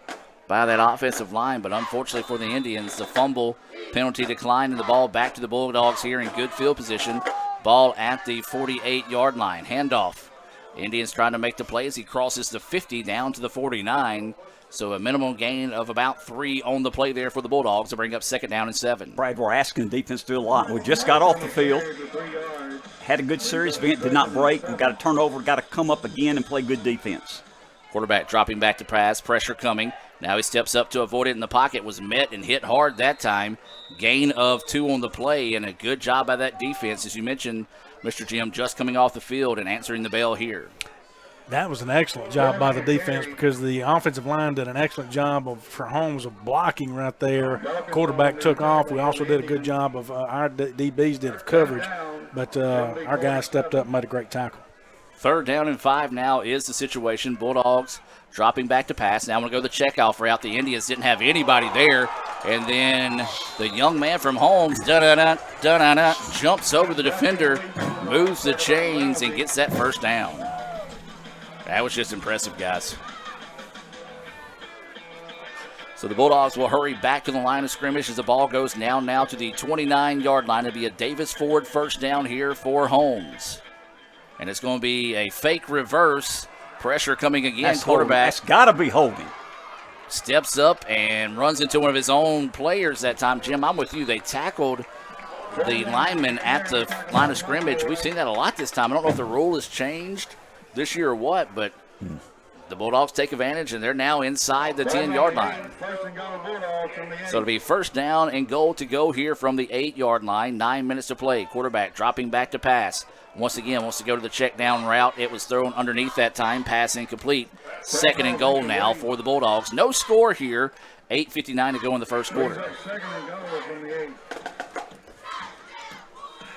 by that offensive line. But unfortunately for the Indians, the fumble penalty decline and the ball back to the Bulldogs here in good field position. Ball at the 48-yard line. Handoff. Indians trying to make the play as he crosses the 50 down to the 49. So a minimum gain of about 3 on the play there for the Bulldogs to bring up 2nd down and 7. Brad, we're asking the defense to do a lot. We just got off the field. Had a good series. Vent did not break. We got to turn over, got to come up again and play good defense. Quarterback dropping back to pass. Pressure coming. Now he steps up to avoid it in the pocket. Was met and hit hard that time. Gain of 2 on the play, and a good job by that defense. As you mentioned, Mr. Jim, just coming off the field and answering the bell here. That was an excellent job by the defense because the offensive line did an excellent job for Holmes of blocking right there. Quarterback took off. We also did a good job of our DBs did of coverage, but our guys stepped up and made a great tackle. 3rd down and 5 now is the situation. Bulldogs dropping back to pass. Now I'm going to go the checkout route. The Indians didn't have anybody there. And then the young man from Holmes, jumps over the defender, moves the chains, and gets that 1st down. That was just impressive, guys. So the Bulldogs will hurry back to the line of scrimmage as the ball goes now to the 29-yard line. It'll be a Davis Ford 1st down here for Holmes. And it's going to be a fake reverse. Pressure coming again. That's quarterback. That's got to be holding. Steps up and runs into one of his own players that time. Jim, I'm with you. They tackled the lineman at the line of scrimmage. We've seen that a lot this time. I don't know if the rule has changed this year or what, but the Bulldogs take advantage, and they're now inside the 10-yard line. So it'll be 1st down and goal to go here from the 8-yard line. 9 minutes to play. Quarterback dropping back to pass. Once again, wants to go to the check down route. It was thrown underneath that time. Pass incomplete. 2nd and goal now for the Bulldogs. No score here. 8:59 to go in the first quarter.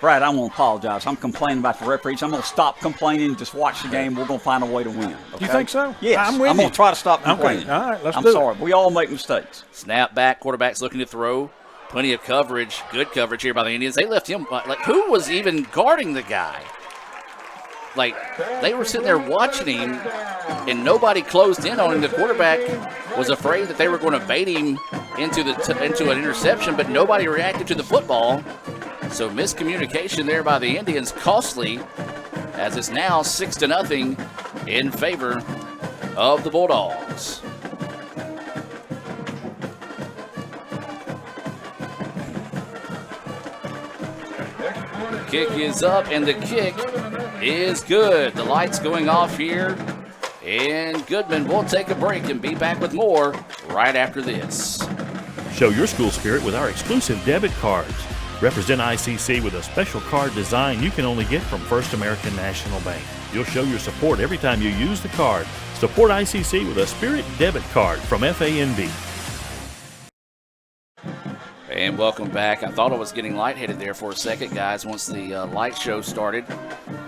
Brad, I want to apologize. I'm complaining about the referees. I'm going to stop complaining. Just watch the game. We're going to find a way to win. Okay? You think so? Yes. I'm with you. I'm going to try to stop complaining. Okay. All right, let's I'm do sorry. it. We all make mistakes. Snap back. Quarterback's looking to throw. Plenty of coverage. Good coverage here by the Indians. They left him. Like, who was even guarding the guy? Like, they were sitting there watching him, and nobody closed in on him. The quarterback was afraid that they were going to bait him into an interception, but nobody reacted to the football. So miscommunication there by the Indians, costly, as it's now 6-0 in favor of the Bulldogs. Kick is up, and the kick is good. The lights going off here, and Goodman will take a break and be back with more right after this. Show your school spirit with our exclusive debit cards. Represent ICC with a special card design you can only get from First American National Bank. You'll show your support every time you use the card. Support ICC with a Spirit debit card from FANB. And welcome back. I thought I was getting lightheaded there for a second, guys, once the light show started.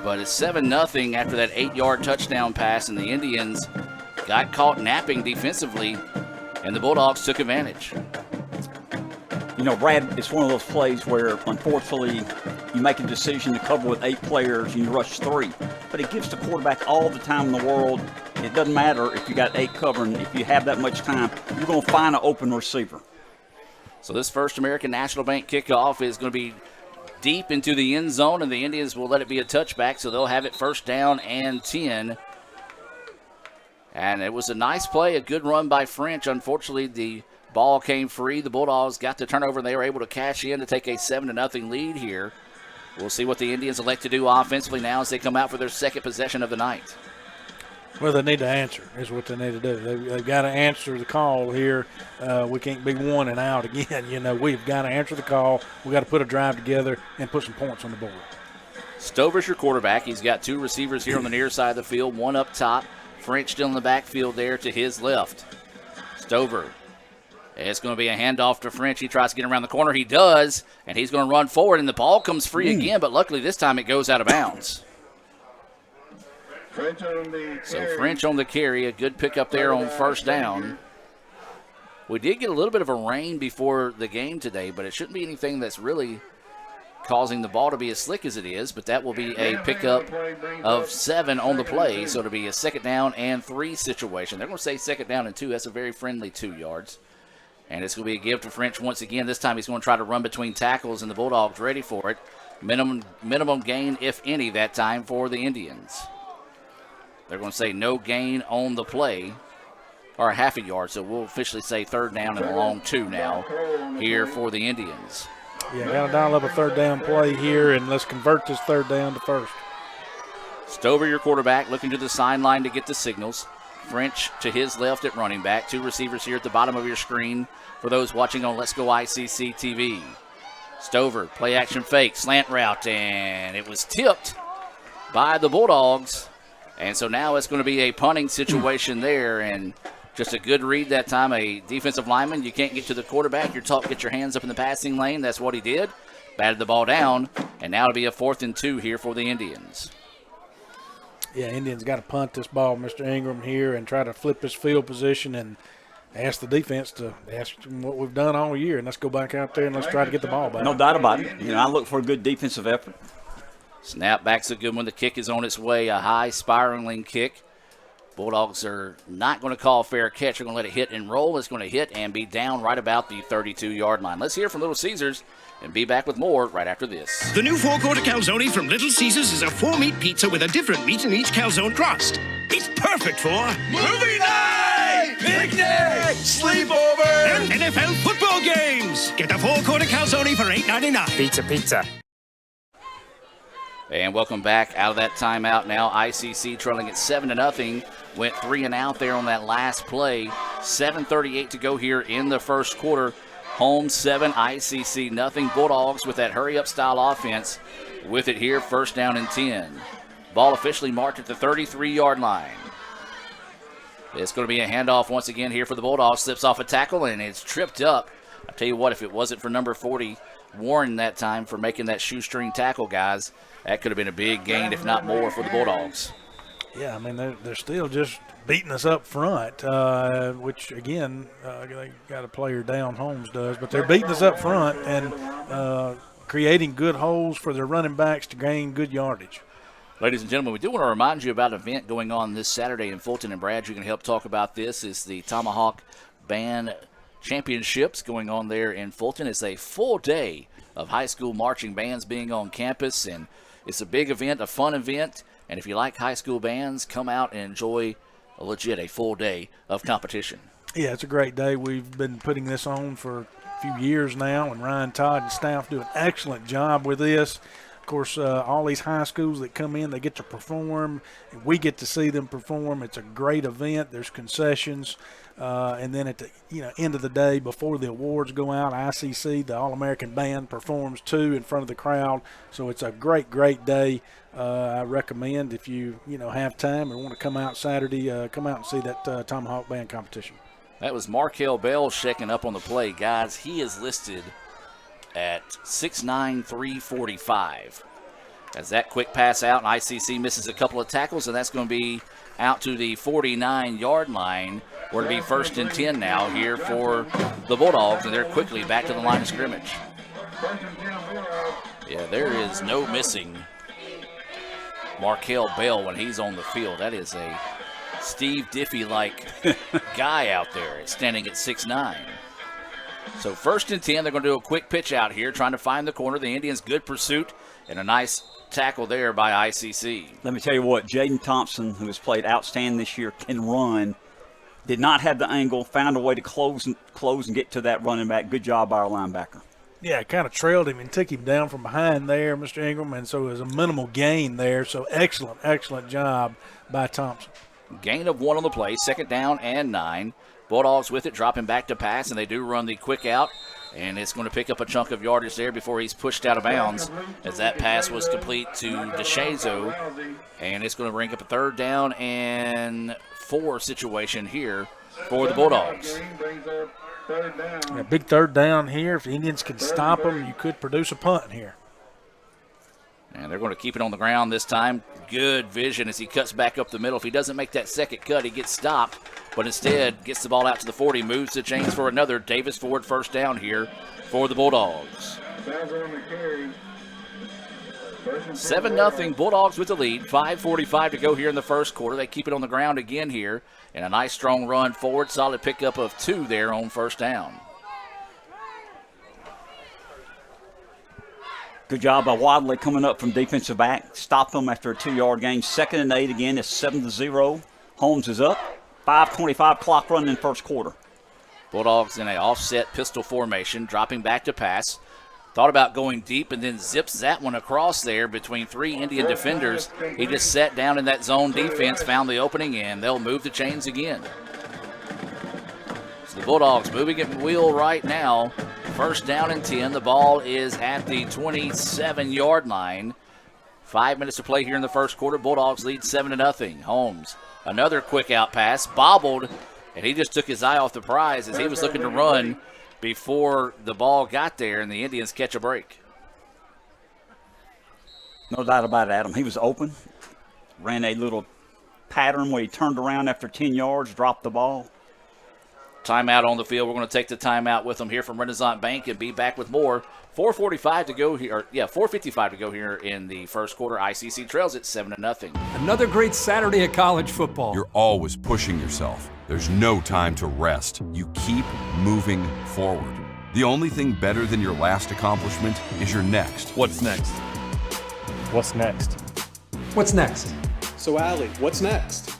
But it's 7-0 after that 8-yard touchdown pass, and the Indians got caught napping defensively, and the Bulldogs took advantage. You know, Brad, it's one of those plays where, unfortunately, you make a decision to cover with 8 players and you rush 3. but it gives the quarterback all the time in the world. It doesn't matter if you got 8 covering. If you have that much time, you're going to find an open receiver. So this First American National Bank kickoff is going to be deep into the end zone, and the Indians will let it be a touchback, so they'll have it first down and 10. And it was a nice play, a good run by French. Unfortunately, the ball came free. The Bulldogs got the turnover, and they were able to cash in to take a 7-0 lead here. We'll see what the Indians elect to do offensively now as they come out for their second possession of the night. Well, they need to answer is what they need to do. They've got to answer the call here. We can't be 1 and out again. You know, we've got to answer the call. We've got to put a drive together and put some points on the board. Stover's your quarterback. He's got 2 receivers here on the near side of the field, 1 up top. French still in the backfield there to his left. Stover. It's going to be a handoff to French. He tries to get around the corner. He does, and he's going to run forward, and the ball comes free again, but luckily this time it goes out of bounds. So French on the carry, a good pickup there on first down. We did get a little bit of a rain before the game today, but it shouldn't be anything that's really causing the ball to be as slick as it is, but that will be a pickup of 7 on the play, so it'll be a 2nd down and 3 situation. They're going to say 2nd down and 2. That's a very friendly 2 yards. And it's going to be a give to French once again. This time he's going to try to run between tackles, and the Bulldogs ready for it. Minimum gain, if any, that time for the Indians. They're going to say no gain on the play, or a half a yard, so we'll officially say 3rd down and a long 2 now here for the Indians. Yeah, got to dial up a 3rd down play here, and let's convert this 3rd down to 1st. Stover, your quarterback, looking to the sideline to get the signals. French to his left at running back. 2 receivers here at the bottom of your screen for those watching on Let's Go ICC TV. Stover, play action fake, slant route, and it was tipped by the Bulldogs. And so now it's going to be a punting situation there, and just a good read that time. A defensive lineman, you can't get to the quarterback. You're taught to get your hands up in the passing lane. That's what he did. Batted the ball down, and now it'll be a 4th and 2 here for the Indians. Yeah, Indians got to punt this ball, Mr. Ingram, here and try to flip his field position and ask the defense to ask what we've done all year, and let's go back out there and let's try to get the ball back. No doubt about it. You know, I look for a good defensive effort. Snap back's a good one. The kick is on its way, a high spiraling kick. Bulldogs are not going to call fair catch. They're going to let it hit and roll. It's going to hit and be down right about the 32-yard line. Let's hear from Little Caesars and be back with more right after this. The new 4-quarter calzone from Little Caesars is a 4-meat pizza with a different meat in each calzone crust. It's perfect for movie night, picnic, sleepover, and NFL football games. Get the 4-quarter calzone for $8.99. Pizza. And welcome back out of that timeout now. ICC trailing at 7-0. Went 3 and out there on that last play. 7:38 to go here in the first quarter. Holmes 7, ICC nothing. Bulldogs with that hurry-up style offense with it here, 1st down and 10. Ball officially marked at the 33-yard line. It's going to be a handoff once again here for the Bulldogs. Slips off a tackle, and it's tripped up. I tell you what, if it wasn't for number 40, Warren that time for making that shoestring tackle, guys, that could have been a big gain, if not more, for the Bulldogs. Yeah, I mean, they're still just beating us up front, which, again, they got a player down, Holmes does, but they're beating us up front and creating good holes for their running backs to gain good yardage. Ladies and gentlemen, we do want to remind you about an event going on this Saturday in Fulton, and Brad, you can help talk about this. It's the Tomahawk Band Championships going on there in Fulton. It's a full day of high school marching bands being on campus, and it's a big event, a fun event, and if you like high school bands, come out and enjoy a full day of competition. Yeah, it's a great day. We've been putting this on for a few years now, and Ryan Todd and staff do an excellent job with this. Of course, all these high schools that come in, they get to perform. We get to see them perform. It's a great event. There's concessions. And then at the end of the day, before the awards go out, ICC, the All-American Band, performs too in front of the crowd. So it's a great, great day. I recommend if you have time and want to come out Saturday, come out and see that Tomahawk Band competition. That was Markel Bell checking up on the play. Guys, he is listed at 6'9", 345. As that quick pass out, and ICC misses a couple of tackles, and that's going to be out to the 49-yard line. We're going to be 1st and 10 now here for the Bulldogs, and they're quickly back to the line of scrimmage. Yeah, there is no missing Markel Bell when he's on the field. That is a Steve Diffie-like guy out there, standing at 6'9". So 1st and 10, they're going to do a quick pitch out here, trying to find the corner. The Indians, good pursuit, and a nice tackle there by ICC. Let me tell you what, Jaden Thompson, who has played outstanding this year, can run. Did not have the angle, found a way to close and get to that running back. Good job by our linebacker. Yeah, kind of trailed him and took him down from behind there, Mr. Ingram, and so it was a minimal gain there. So excellent job by Thompson. Gain of 1 on the play, 2nd down and 9. Bulldogs with it, dropping back to pass, and they do run the quick out. And it's going to pick up a chunk of yardage there before he's pushed out of bounds, as that pass was complete to DeShazo. And it's going to bring up a 3rd down and 4 situation here for the Bulldogs. A big 3rd down here. If the Indians can stop them, you could produce a punt here. And they're going to keep it on the ground this time. Good vision as he cuts back up the middle. If he doesn't make that second cut, he gets stopped, but instead gets the ball out to the 40, moves the chains for another Davis Ford 1st down here for the Bulldogs. 7-0 Bulldogs with the lead. 5:45 to go here in the 1st quarter. They keep it on the ground again here, and a nice strong run forward. Solid pickup of 2 there on 1st down. Good job by Wadley coming up from defensive back. Stopped them after a 2-yard gain. 2nd and 8 again. It's 7-0. Holmes is up. 5:25 clock running in 1st quarter. Bulldogs in an offset pistol formation, dropping back to pass. Thought about going deep and then zips that one across there between 3 Indian defenders. He just sat down in that zone defense, found the opening, and they'll move the chains again. So the Bulldogs moving it wheel right now. 1st down and 10. The ball is at the 27-yard line. 5 minutes to play here in the 1st quarter. Bulldogs lead 7-0. Holmes, another quick out pass, bobbled, and he just took his eye off the prize as he was looking to run before the ball got there, and the Indians catch a break. No doubt about it, Adam. He was open, ran a little pattern where he turned around after 10 yards, dropped the ball. Timeout on the field. We're going to take the timeout with them here from Renaissance Bank and be back with more. 4:45 to go here. 4:55 to go here in the 1st quarter. ICC trails at 7-0. Another great Saturday of college football. You're always pushing yourself. There's no time to rest. You keep moving forward. The only thing better than your last accomplishment is your next. What's next? What's next? What's next? So, Allie, what's next?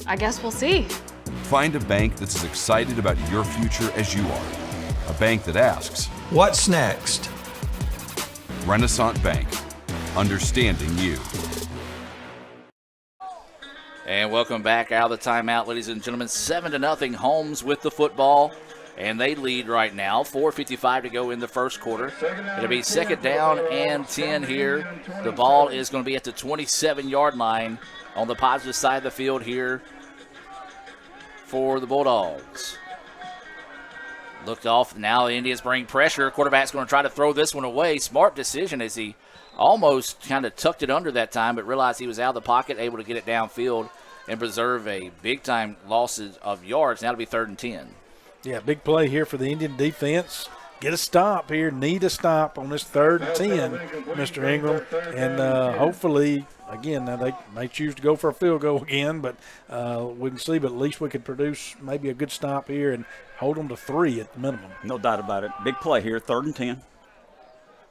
I guess we'll see. Find a bank that's as excited about your future as you are. A bank that asks, what's next? Renaissance Bank. Understanding you. And welcome back out of the timeout, ladies and gentlemen. 7-0 Holmes with the football, and they lead right now. 4:55 to go in the 1st quarter. It'll be 2nd down and 10 here. The ball is going to be at the 27-yard line on the positive side of the field here for the Bulldogs. Looked off. Now the Indians bring pressure. Quarterback's going to try to throw this one away. Smart decision as he almost kind of tucked it under that time, but realized he was out of the pocket, able to get it downfield and preserve a big-time losses of yards. Now it'll be 3rd and 10. Yeah, big play here for the Indian defense. Get a stop here. Need a stop on this 3rd and 10, Mr. Ingram. And hopefully, again, now they may choose to go for a field goal again, but we can see, but at least we could produce maybe a good stop here and hold them to 3 at the minimum. No doubt about it. Big play here, 3rd and 10.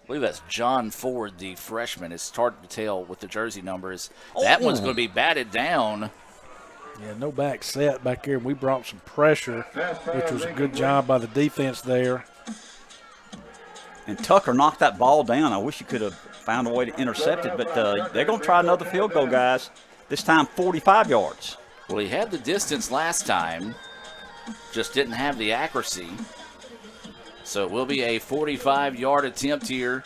I believe that's John Ford, the freshman. It's hard to tell with the jersey numbers. That one's going to be batted down. Yeah, no back set back here. We brought some pressure, which was a good job by the defense there. And Tucker knocked that ball down. I wish he could have found a way to intercept it, but they're going to try another field goal, guys. This time 45 yards. Well, he had the distance last time, just didn't have the accuracy. So it will be a 45-yard attempt here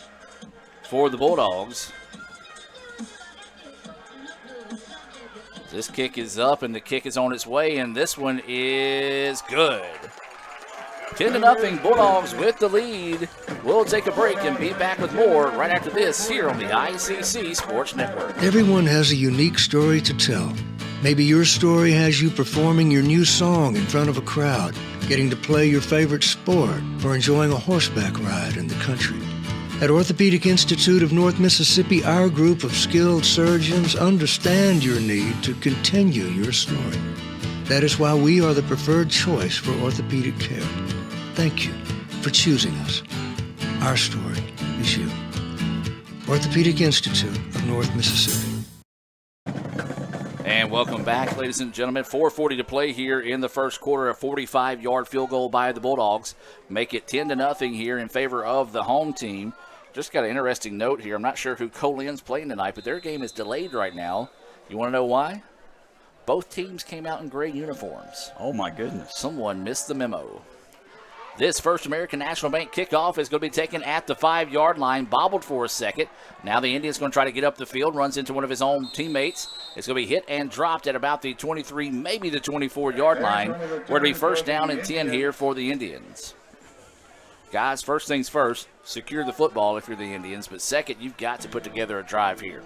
for the Bulldogs. This kick is up, and the kick is on its way, and this one is good. 10-0 Bulldogs with the lead. We'll take a break and be back with more right after this here on the ICC Sports Network. Everyone has a unique story to tell. Maybe your story has you performing your new song in front of a crowd, getting to play your favorite sport, or enjoying a horseback ride in the country. At Orthopedic Institute of North Mississippi, our group of skilled surgeons understand your need to continue your story. That is why we are the preferred choice for orthopedic care. Thank you for choosing us. Our story is you. Orthopedic Institute of North Mississippi. And welcome back, ladies and gentlemen. 4:40 to play here in the first quarter. A 45-yard field goal by the Bulldogs. Make it 10-0 here in favor of the home team. Just got an interesting note here. I'm not sure who Colin's playing tonight, but their game is delayed right now. You want to know why? Both teams came out in gray uniforms. Oh, my goodness. Someone missed the memo. This First American National Bank kickoff is going to be taken at the 5-yard line, bobbled for a second. Now the Indian's going to try to get up the field, runs into one of his own teammates. It's going to be hit and dropped at about the 23, maybe the 24-yard line. We're going to be first down and 10 here for the Indians. Guys, first things first, secure the football if you're the Indians, but second, you've got to put together a drive here.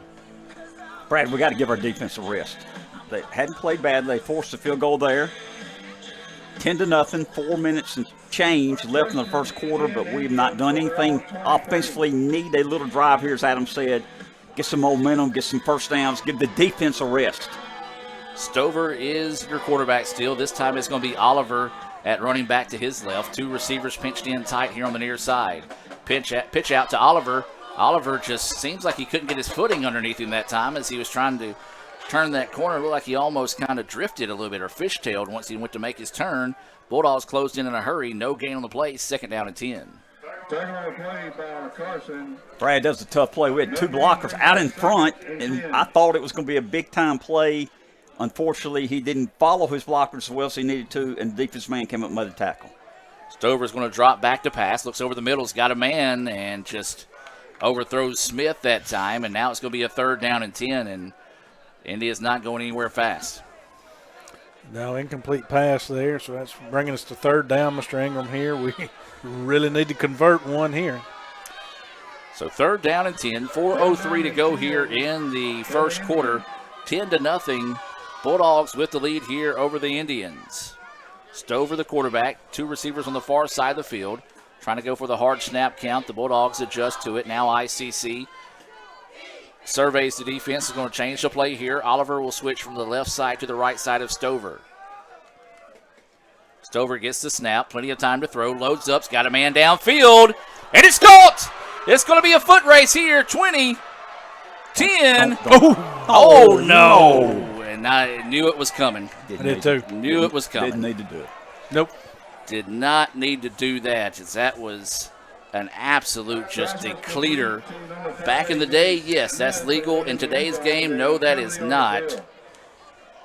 Brad, we got to give our defense a rest. They hadn't played bad. They forced a field goal there. 10-0, 4 minutes and change left in the first quarter, but we have not done anything offensively. Need a little drive here, as Adam said. Get some momentum, get some first downs, give the defense a rest. Stover is your quarterback still. This time it's going to be Oliver at running back to his left. Two receivers pinched in tight here on the near side. Pitch out to Oliver. Oliver just seems like he couldn't get his footing underneath him that time as he was trying to turn that corner. It looked like he almost kind of drifted a little bit or fishtailed once he went to make his turn. Bulldogs closed in a hurry. No gain on the play. Second down and 10. Brad does a tough play. We had two blockers out in front, and I thought it was going to be a big-time play. Unfortunately, he didn't follow his blockers as well as he needed to, and the defensive man came up and made a tackle. Stover's going to drop back to pass. Looks over the middle. He's got a man and just overthrows Smith that time, and now it's going to be a third down and 10, and India's not going anywhere fast. No, incomplete pass there, so that's bringing us to third down, Mr. Ingram here. We really need to convert one here. So third down and 10, 4:03 to go here in the first quarter. 10-0, Bulldogs with the lead here over the Indians. Stover, the quarterback, two receivers on the far side of the field, trying to go for the hard snap count. The Bulldogs adjust to it. Now ICC surveys the defense. Is going to change the play here. Oliver will switch from the left side to the right side of Stover. Stover gets the snap. Plenty of time to throw. Loads up. He's got a man downfield. And it's caught. It's going to be a foot race here. 20, 10. Oh, no. And I knew it was coming. I did too. Knew it was coming. Didn't need to do it. Nope. Did not need to do that, as that was an absolute just decleater. Back in the day, yes, that's legal. In today's game, no, that is not.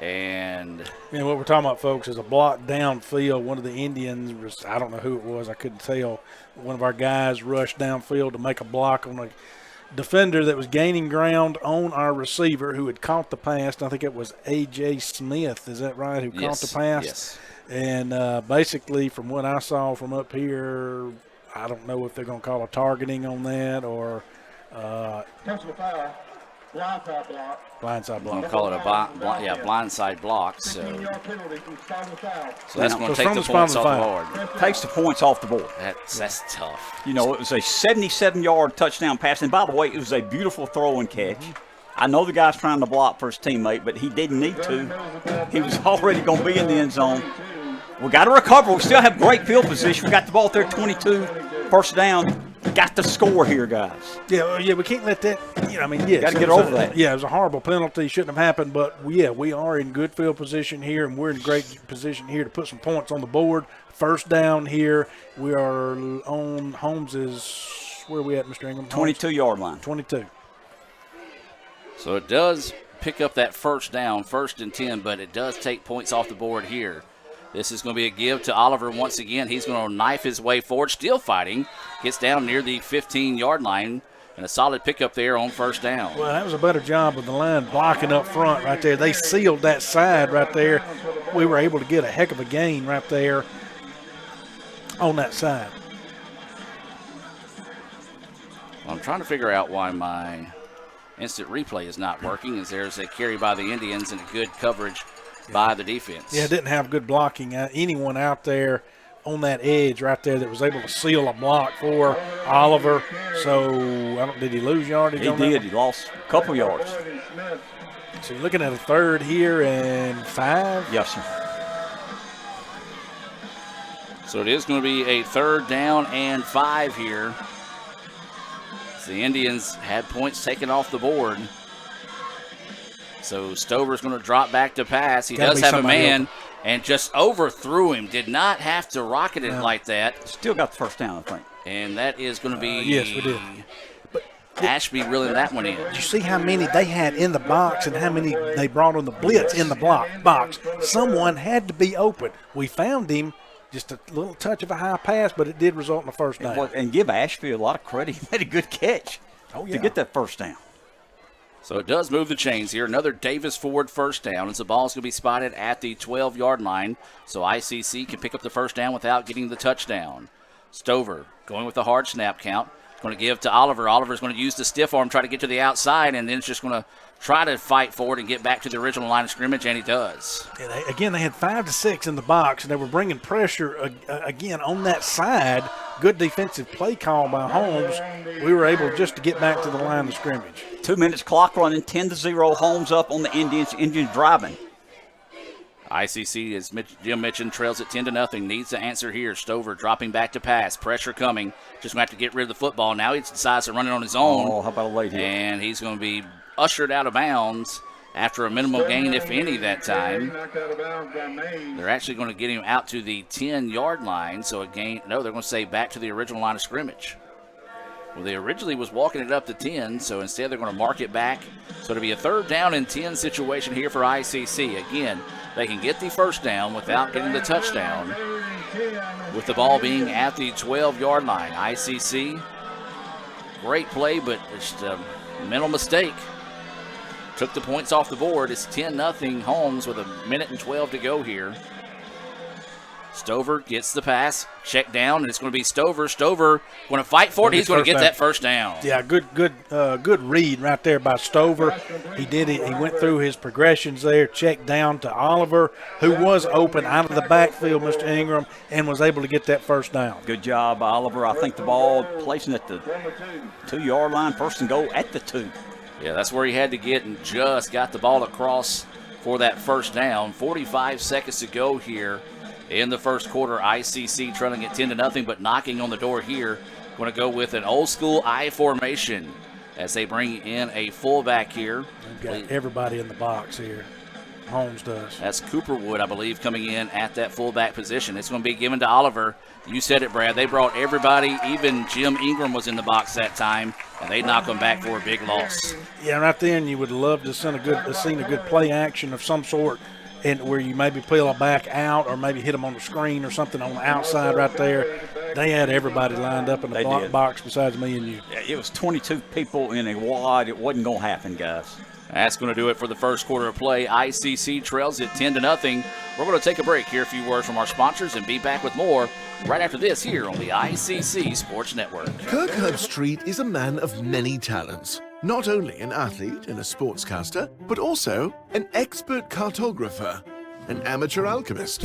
And what we're talking about, folks, is a block downfield. One of the Indians, I don't know who it was, I couldn't tell. One of our guys rushed downfield to make a block on a defender that was gaining ground on our receiver who had caught the pass. I think it was A.J. Smith, is that right, who caught the pass? Yes. And basically, from what I saw from up here, I don't know if they're going to call a targeting on that or Personal foul, blindside block. Blindside block. We'll call it a blindside block. So that's going to take the points off the board. Takes the points off the board. That's tough. You know, it was a 77-yard touchdown pass. And by the way, it was a beautiful throw and catch. I know the guy's trying to block for his teammate, but he didn't need to. He was already going to be in the end zone. We got to recover. We still have great field position. We got the ball there, 22, first down. Got to score here, guys. Yeah, we can't let that. Yes, got to get over that. Yeah, it was a horrible penalty. Shouldn't have happened, but we are in good field position here, and we're in great position here to put some points on the board. First down here. We are on Holmes' where are we at, Mr. Ingram? 22-yard line. 22. So it does pick up that first down, 1st and 10, but it does take points off the board here. This is going to be a give to Oliver once again. He's going to knife his way forward, still fighting. Gets down near the 15-yard line, and a solid pickup there on first down. Well, that was a better job of the line blocking up front right there. They sealed that side right there. We were able to get a heck of a gain right there on that side. Well, I'm trying to figure out why my instant replay is not working, as there's a carry by the Indians and a good coverage by the defense. Yeah, didn't have good blocking. Anyone out there on that edge right there that was able to seal a block for Oliver. So, did he lose yardage He on that did. one? He lost a couple yards. So, you're looking at a 3rd here and 5? Yes, sir. So it is going to be a 3rd down and 5 here. The Indians had points taken off the board. So Stover's going to drop back to pass. He does have a man and just overthrew him. Did not have to rocket it like that. Still got the first down, I think. And that is going to be yes, we did. Ashby reeling that one in. Did you see how many they had in the box and how many they brought on the blitz in the box? Someone had to be open. We found him. Just a little touch of a high pass, but it did result in a first down. And give Ashby a lot of credit. He made a good catch to get that first down. So it does move the chains here. Another Davis Ford first down as the ball's going to be spotted at the 12-yard line. So ICC can pick up the first down without getting the touchdown. Stover going with the hard snap count. Going to give to Oliver. Oliver's going to use the stiff arm, try to get to the outside, and then it's just going to try to fight forward and get back to the original line of scrimmage, and he does. And they had 5 to 6 in the box, and they were bringing pressure again on that side. Good defensive play call by Holmes. We were able just to get back to the line of scrimmage. 2 minutes clock running, 10-0. Holmes up on the Indians. Indians driving. ICC, as Jim mentioned, trails at 10-0. Needs to answer here. Stover dropping back to pass. Pressure coming. Just going to have to get rid of the football. Now he decides to run it on his own. Oh, how about a late hit? And he's going to be ushered out of bounds after a minimum gain, if any, that time. They're actually going to get him out to the 10-yard line. So they're going to say back to the original line of scrimmage. Well, they originally was walking it up to 10, so instead they're going to mark it back. So it'll be a 3rd down and 10 situation here for ICC. Again, they can get the first down without getting the touchdown with the ball being at the 12-yard line. ICC, great play, but just a mental mistake. Took the points off the board. It's 10-0 Holmes with 1:12 to go here. Stover gets the pass, check down, and it's going to be Stover. Stover going to fight for it. He's going to get that first down. Yeah, good read right there by Stover. He did it. He went through his progressions there, checked down to Oliver, who was open out of the backfield, Mr. Ingram, and was able to get that first down. Good job, Oliver. I think the ball placing at the 2-yard line, 1st and goal at the 2. Yeah, that's where he had to get and just got the ball across for that first down. 45 seconds to go here in the first quarter. ICC trailing at 10-0, but knocking on the door here. Going to go with an old school I formation as they bring in a fullback here. They've got everybody in the box here. Holmes does. That's Cooperwood, I believe, coming in at that fullback position. It's going to be given to Oliver. You said it, Brad. They brought everybody. Even Jim Ingram was in the box that time, and they knock him back for a big loss. Yeah, right then you would love to seen a good play action of some sort, and where you maybe peel a back out or maybe hit them on the screen or something on the outside right there. They had everybody lined up in the box besides me and you. Yeah, it was 22 people in a wad. It wasn't going to happen, guys. That's going to do it for the first quarter of play. ICC trails at 10-0. We're going to take a break, hear a few words from our sponsors, and be back with more right after this here on the ICC Sports Network. Kirk Herbstreit is a man of many talents. Not only an athlete and a sportscaster, but also an expert cartographer, an amateur alchemist,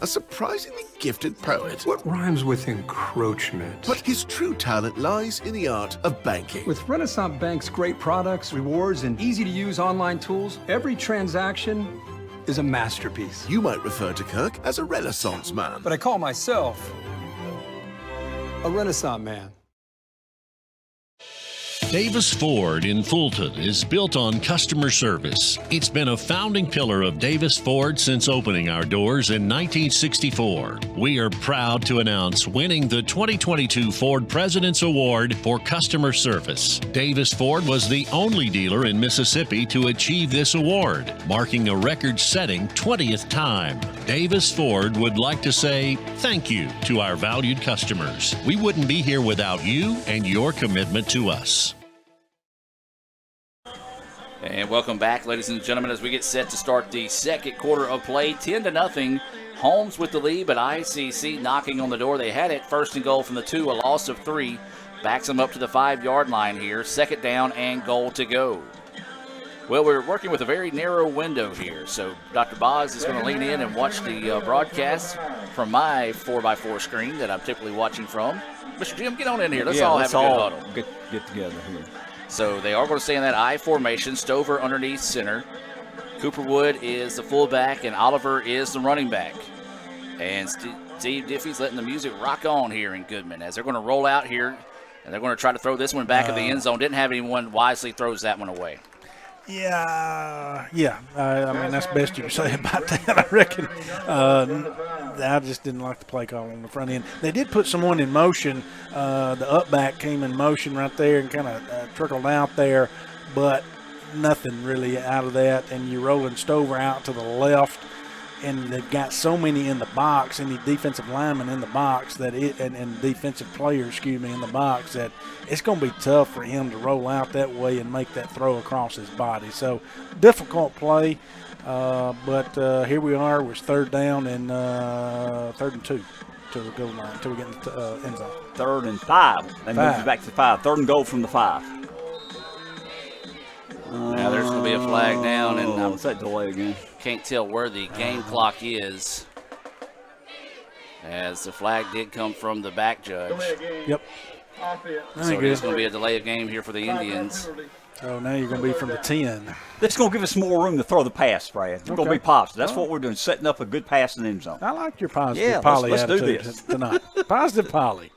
a surprisingly gifted poet. What rhymes with encroachment? But his true talent lies in the art of banking. With Renaissance Bank's great products, rewards, and easy-to-use online tools, every transaction is a masterpiece. You might refer to Kirk as a Renaissance man. But I call myself a Renaissance man. Davis Ford in Fulton is built on customer service. It's been a founding pillar of Davis Ford since opening our doors in 1964. We are proud to announce winning the 2022 Ford President's Award for Customer Service. Davis Ford was the only dealer in Mississippi to achieve this award, marking a record-setting 20th time. Davis Ford would like to say thank you to our valued customers. We wouldn't be here without you and your commitment to us. And welcome back, ladies and gentlemen, as we get set to start the second quarter of play. 10-0. Holmes with the lead, but ICC knocking on the door. They had it 1st and goal from the 2, a loss of 3. Backs them up to the 5-yard line here. 2nd down and goal to go. Well, we're working with a very narrow window here, so Dr. Boz is going to lean in and watch the broadcast from my 4x4 screen that I'm typically watching from. Mr. Jim, get on in here. Let's all have a good huddle. Get together here. So they are going to stay in that I formation. Stover underneath center. Cooperwood is the fullback, and Oliver is the running back. And Steve Diffie's letting the music rock on here in Goodman as they're going to roll out here, and they're going to try to throw this one back in the end zone. Didn't have anyone wisely throws that one away. Yeah. I mean, that's the best you can say about that, I reckon. I just didn't like the play call on the front end. They did put someone in motion. The up back came in motion right there and kind of trickled out there, but nothing really out of that. And you're rolling Stover out to the left, and they've got so many in the box, any defensive linemen in the box and defensive players, in the box, that it's going to be tough for him to roll out that way and make that throw across his body. So difficult play, but here we are. We're third down and 3rd and 2 to the goal line until we get in the end zone. 3rd and 5. They moved it back to 5. 3rd and goal from the 5. Now there's going to be a flag down, and what's that delay again? Can't tell where the game clock is, as the flag did come from the back judge. Yep. So there's going to be a delay of game here for the Indians. So now you're going to be from the 10. This is going to give us more room to throw the pass, Brad. We're going to be positive. That's what we're doing, setting up a good pass in the end zone. I like your positive Polly let's attitude do this. tonight. Positive Polly.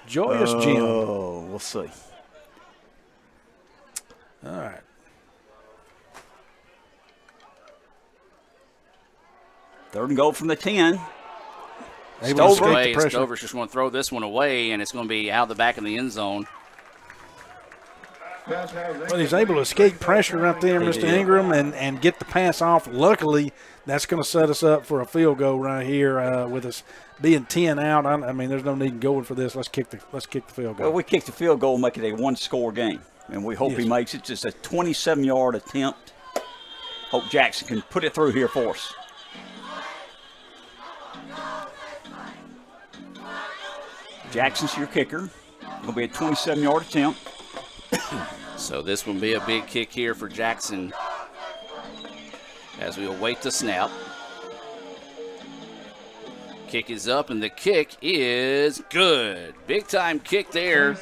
Joyous Jim. Oh, we'll see. All right. Third and goal from the 10. Stover's just going to throw this one away, and it's going to be out the back of the end zone. Well, he's able to escape pressure right there, Mr. Ingram, and get the pass off. Luckily, that's going to set us up for a field goal right here with us being 10 out. I mean, there's no need in going for this. Let's kick the field goal. Well, we kick the field goal, make it a one-score game, and we hope he makes it. Just a 27-yard attempt. Hope Jackson can put it through here for us. Jackson's your kicker. It'll be a 27-yard attempt. So this will be a big kick here for Jackson as we await the snap. Kick is up, and the kick is good. Big-time kick there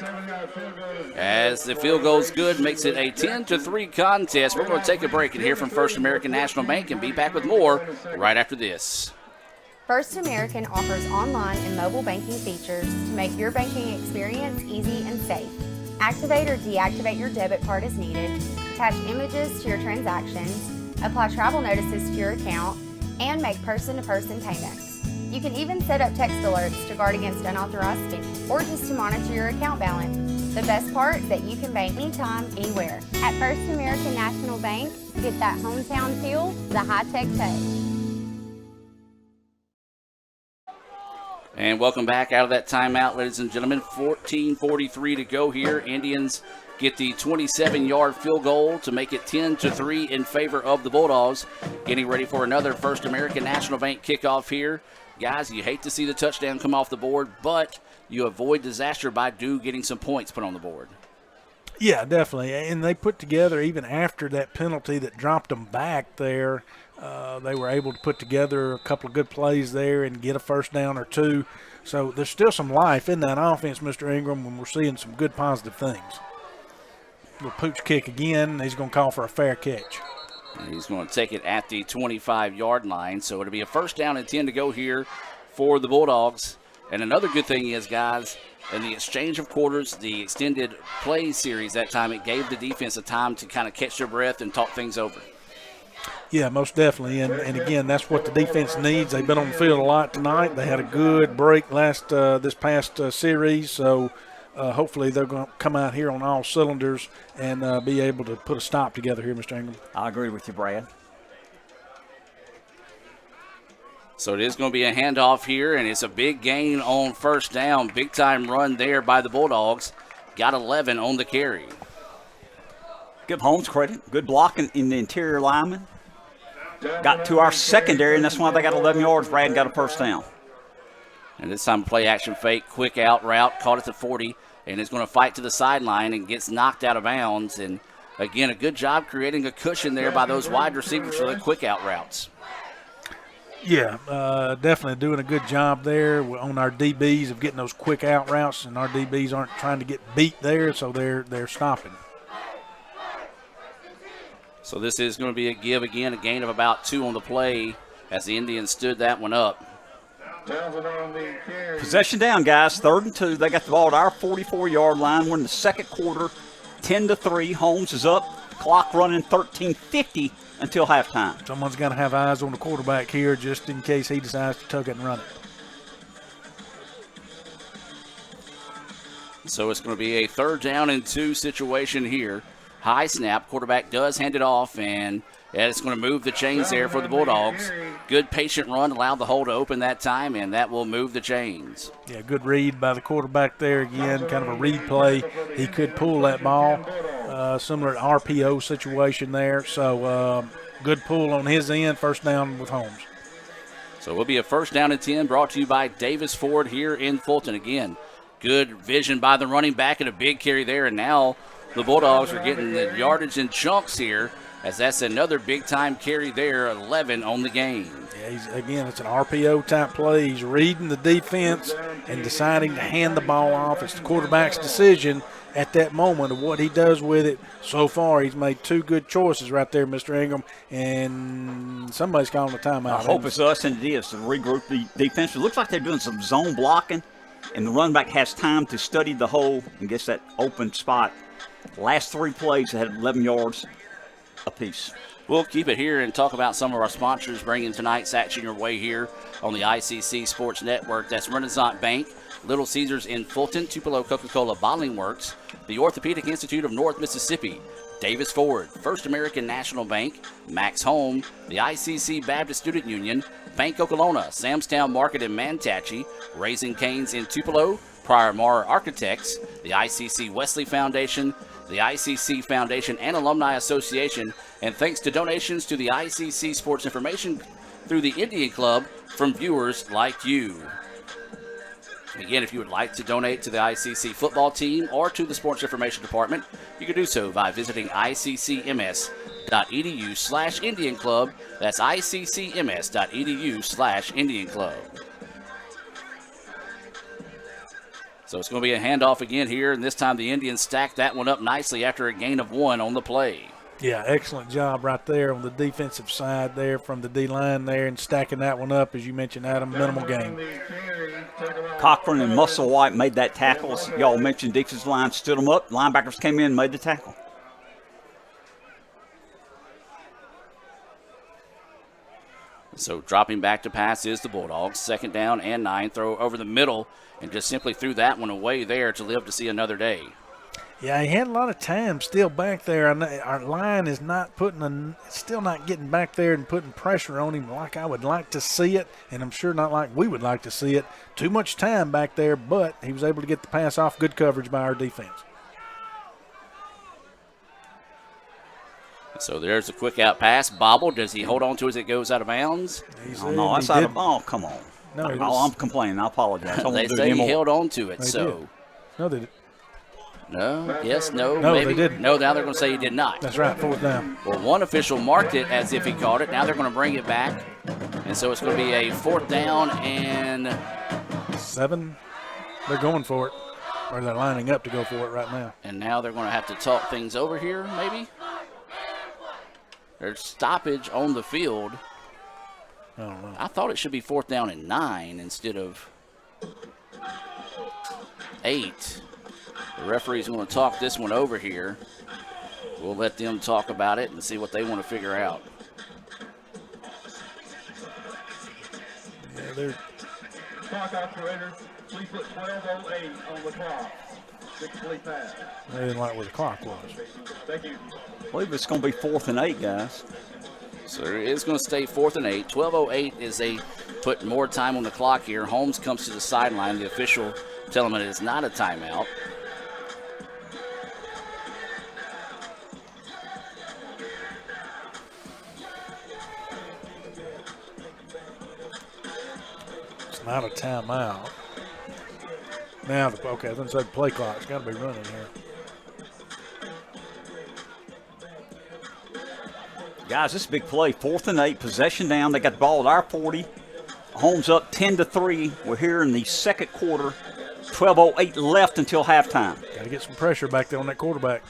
as the field goal is good, makes it a 10-3 contest. We're going to take a break and hear from First American National Bank and be back with more right after this. First American offers online and mobile banking features to make your banking experience easy and safe. Activate or deactivate your debit card as needed, attach images to your transactions, apply travel notices to your account, and make person-to-person payments. You can even set up text alerts to guard against unauthorized spending or just to monitor your account balance. The best part is that you can bank anytime, anywhere. At First American National Bank, get that hometown feel the high-tech pay. And welcome back out of that timeout, ladies and gentlemen. 14:43 to go here. Indians get the 27-yard field goal to make it 10-3 in favor of the Bulldogs. Getting ready for another First American National Bank kickoff here. Guys, you hate to see the touchdown come off the board, but you avoid disaster by getting some points put on the board. Yeah, definitely. And they put together, even after that penalty that dropped them back there, they were able to put together a couple of good plays there and get a first down or two. So there's still some life in that offense, Mr. Ingram, when we're seeing some good positive things. Little pooch kick again. He's going to call for a fair catch. And he's going to take it at the 25-yard line. So it'll be a first down and 10 to go here for the Bulldogs. And another good thing is, guys, in the exchange of quarters, the extended play series that time, it gave the defense a time to kind of catch their breath and talk things over. Yeah, most definitely. And again, that's what the defense needs. They've been on the field a lot tonight. They had a good break this past series. So hopefully they're going to come out here on all cylinders and be able to put a stop together here, Mr. Ingram. I agree with you, Brad. So it is going to be a handoff here, and it's a big gain on first down. Big-time run there by the Bulldogs. Got 11 on the carry. Give Holmes credit. Good blocking in the interior lineman. Got to our secondary, and that's why they got 11 yards. Brad and got a first down. And this time play action fake, quick out route, caught at the 40, and is going to fight to the sideline and gets knocked out of bounds. And Again, a good job creating a cushion there by those wide receivers for the quick out routes. Yeah, definitely doing a good job there on our DBs of getting those quick out routes, and our DBs aren't trying to get beat there, so they're stopping. So this is going to be a give again, a gain of about 2 on the play as the Indians stood that one up. Possession down, guys. 3rd and 2. They got the ball at our 44-yard line. We're in the second quarter, 10-3. Holmes is up. Clock running 13:50 until halftime. Someone's got to have eyes on the quarterback here just in case he decides to tuck it and run it. So it's going to be a 3rd down and 2 situation here. High snap. Quarterback does hand it off, and it's going to move the chains there for the Bulldogs. Good patient run. Allowed the hole to open that time, and that will move the chains. Yeah, good read by the quarterback there again. Kind of a read play. He could pull that ball. Similar to RPO situation there. So good pull on his end. 1st down with Holmes. So it will be a 1st down and 10 brought to you by Davis Ford here in Fulton. Again, good vision by the running back and a big carry there. And now the Bulldogs are getting the yardage in chunks here, as that's another big-time carry there, 11 on the game. Yeah, again, it's an RPO-type play. He's reading the defense and deciding to hand the ball off. It's the quarterback's decision at that moment of what he does with it. So far, he's made 2 good choices right there, Mr. Ingram, and somebody's calling a timeout. I hope it's us, and it is, to regroup the defense. It looks like they're doing some zone blocking, and the running back has time to study the hole and gets that open spot. Last 3 plays had 11 yards apiece. We'll keep it here and talk about some of our sponsors bringing tonight's action your way here on the ICC Sports Network. That's Renaissance Bank, Little Caesars in Fulton, Tupelo Coca-Cola Bottling Works, the Orthopedic Institute of North Mississippi, Davis Ford, First American National Bank, Max Home, the ICC Baptist Student Union, Bank Okolona, Samstown Market in Manatee, Raising Cane's in Tupelo, Prior Mara Architects, the ICC Wesley Foundation, the ICC Foundation and Alumni Association, and thanks to donations to the ICC Sports Information through the Indian Club from viewers like you. Again, if you would like to donate to the ICC football team or to the Sports Information Department, you can do so by visiting iccms.edu/Indian Club. That's iccms.edu/Indian Club. So it's going to be a handoff again here, and this time the Indians stacked that one up nicely after a gain of 1 on the play. Yeah, excellent job right there on the defensive side there from the D-line there and stacking that one up, as you mentioned, Adam, minimal gain. Cochran and Musselwhite made that tackle. Y'all mentioned defensive line stood them up. Linebackers came in and made the tackle. So dropping back to pass is the Bulldogs. 2nd down and 9. Throw over the middle and just simply threw that one away there to live to see another day. Yeah, he had a lot of time still back there. Our line is not still not getting back there and putting pressure on him like I would like to see it, and I'm sure not like we would like to see it. Too much time back there, but he was able to get the pass off. Good coverage by our defense. So there's a quick out pass. Bobble. Does he hold on to it as it goes out of bounds? No, that's out of bounds. Oh, come on. No, I'm complaining. I apologize. They say he held on to it. They so did. No, they did. No, yes, no, no, maybe. They didn't. No, now they're going to say he did not. That's right, 4th down. Well, one official marked it as if he caught it. Now they're going to bring it back. And so it's going to be a 4th down and 7. They're going for it. Or they're lining up to go for it right now. And now they're going to have to talk things over here, maybe. There's stoppage on the field. I don't know. I thought it should be 4th down and 9 instead of 8. The referee's going to talk this one over here. We'll let them talk about it and see what they want to figure out. Yeah, they're. Clock operator, please put 12:08 on the clock. 6-play pass. They didn't like where the clock was. Thank you. I believe it's going to be 4th and 8, guys. So it is going to stay 4th and 8. 12:08 is a put more time on the clock here. Holmes comes to the sideline. The official telling him it is not a timeout. It's not a timeout. Now, okay, I was going to say play clock. It's got to be running here. Guys, this is a big play. 4th and 8, possession down. They got the ball at our 40. Holmes up 10-3. We're here in the second quarter. 12:08 left until halftime. Got to get some pressure back there on that quarterback.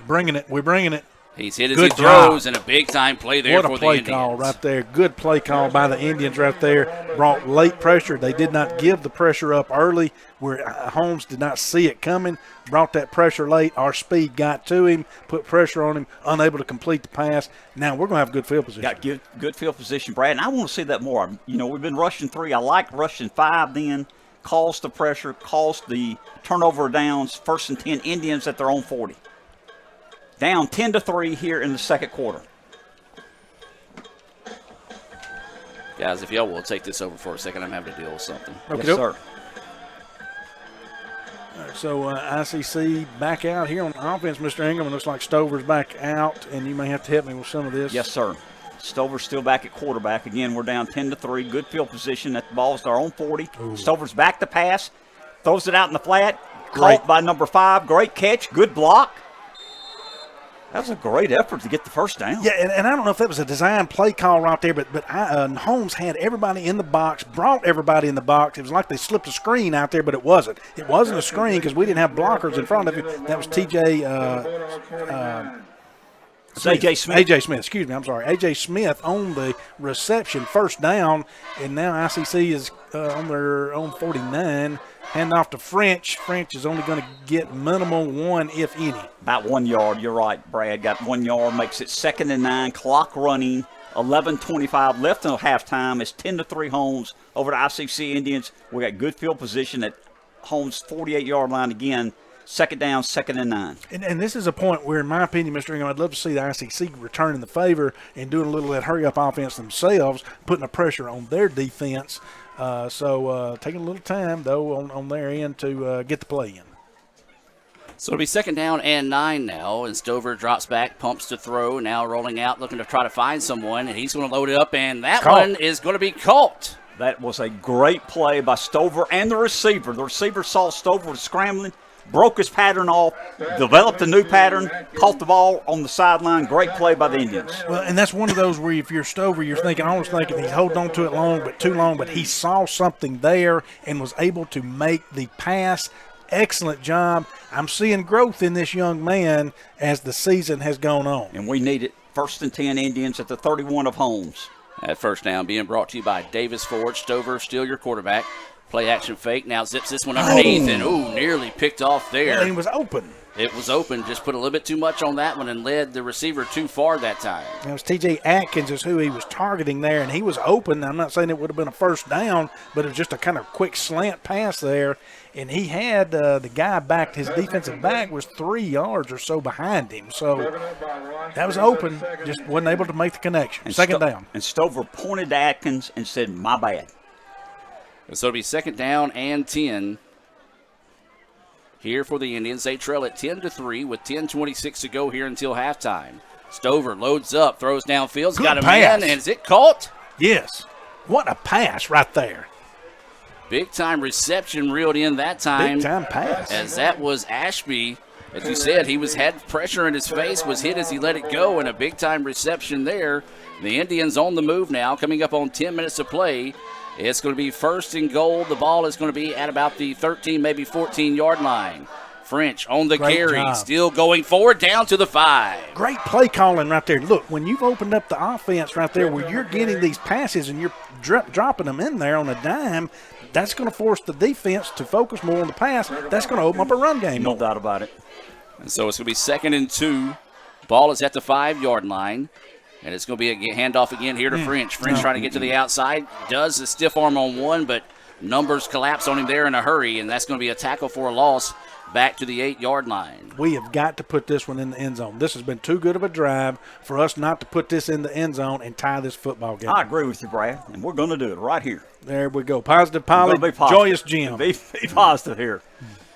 Bringing it. We're bringing it. He's hit as he throws, and a big-time play there for the Indians. What a play call right there. Good play call by the Indians right there. Brought late pressure. They did not give the pressure up early where Holmes did not see it coming. Brought that pressure late. Our speed got to him, put pressure on him, unable to complete the pass. Now we're going to have good field position. Got good field position, Brad, and I want to see that more. You know, we've been rushing 3. I like rushing 5 then. Caused the pressure, caused the turnover downs. 1st and 10, Indians at their own 40. Down 10-3 here in the second quarter. Guys, if y'all will take this over for a second, I'm having to deal with something. Okay, yes, sir. All right, so ICC back out here on offense, Mr. Ingram. It looks like Stover's back out, and you may have to help me with some of this. Yes, sir. Stover's still back at quarterback. Again, we're down 10-3. Good field position. That ball's to our own 40. Ooh. Stover's back to pass. Throws it out in the flat. Caught by number 5. Great catch. Good block. That was a great effort to get the first down. Yeah, and I don't know if that was a design play call right there, but Holmes had everybody in the box, brought everybody in the box. It was like they slipped a screen out there, but it wasn't. It wasn't a screen because we didn't have blockers in front of it. That was A.J. Smith, excuse me, I'm sorry. A.J. Smith on the reception, first down, and now ICC is on their own 49. Hand off to French. French is only going to get minimal 1, if any. About 1 yard. You're right, Brad. Got 1 yard. Makes it 2nd and 9. Clock running. 11:25 left until halftime. It's 10-3 Holmes over to ICC Indians. We got good field position at Holmes' 48-yard line again. 2nd down, 2nd and 9. And this is a point where, in my opinion, Mr. Ingram, I'd love to see the ICC returning the favor and doing a little of that hurry-up offense themselves, putting the pressure on their defense. So taking a little time, though, on their end to get the play in. So it'll be 2nd down and 9 now, and Stover drops back, pumps to throw, now rolling out, looking to try to find someone, and he's going to load it up, and that one is going to be caught. That was a great play by Stover and the receiver. The receiver saw Stover was scrambling, broke his pattern off, developed a new pattern, caught the ball on the sideline. Great play by the Indians. Well, and that's one of those where if you're Stover, you're almost thinking he's holding on to it too long, but he saw something there and was able to make the pass. Excellent job. I'm seeing growth in this young man as the season has gone on. And we need it. 1st and 10 Indians at the 31 of Holmes. That first down being brought to you by Davis Ford. Stover still your quarterback. Play action fake. Now zips this one underneath, and nearly picked off there. Yeah, it was open. It was open. Just put a little bit too much on that one and led the receiver too far that time. It was T.J. Atkins is who he was targeting there, and he was open. I'm not saying it would have been a first down, but it was just a kind of quick slant pass there. And he had the guy back, his defensive back was 3 yards or so behind him. So that was open, just wasn't able to make the connection. And 2nd down. And Stover pointed to Atkins and said, "My bad." So it'll be 2nd down and 10 here for the Indians. They trail at 10-3 with 10:26 to go here until halftime. Stover loads up, throws downfield, got a man, and is it caught? Yes. What a pass right there. Big-time reception reeled in that time. Big-time pass. As that was Ashby. As you said, he had pressure in his face, was hit as he let it go, and a big-time reception there. The Indians on the move now, coming up on 10 minutes to play. It's going to be 1st and goal. The ball is going to be at about the 13, maybe 14-yard line. French on the carry, still going forward, down to the 5. Great play calling right there. Look, when you've opened up the offense right there where you're getting these passes and you're dropping them in there on a dime, that's going to force the defense to focus more on the pass. That's going to open up a run game. No doubt about it. And so it's going to be 2nd and 2. Ball is at the 5-yard line. And it's going to be a handoff again here to French. French trying to get to the outside. Does a stiff arm on one, but numbers collapse on him there in a hurry, and that's going to be a tackle for a loss back to the 8-yard line. We have got to put this one in the end zone. This has been too good of a drive for us not to put this in the end zone and tie this football game. I agree with you, Brad, and we're going to do it right here. There we go. Positive Polly, joyous Jim. Be positive here.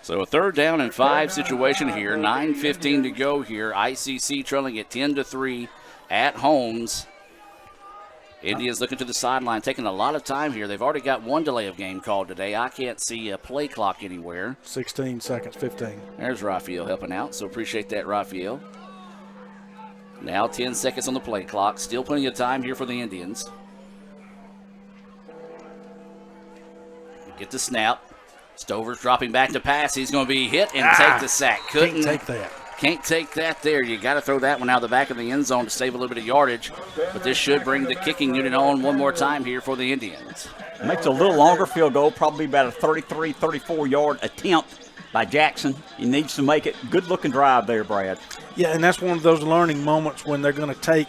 So a 3rd down and 5 situation here. 9:15 to go here. ICC trailing at 10-3. At Holmes. Indians looking to the sideline, taking a lot of time here. They've already got 1 delay of game called today. I can't see a play clock anywhere. 16 seconds, 15. There's Raphael helping out, so appreciate that, Raphael. Now 10 seconds on the play clock. Still plenty of time here for the Indians. Get the snap. Stover's dropping back to pass. He's going to be hit and take the sack. Can't take that. Can't take that there. You got to throw that one out the back of the end zone to save a little bit of yardage. But this should bring the kicking unit on one more time here for the Indians. Makes a little longer field goal, probably about a 33, 34-yard attempt by Jackson. He needs to make it. Good-looking drive there, Brad. Yeah, and that's one of those learning moments when they're going to take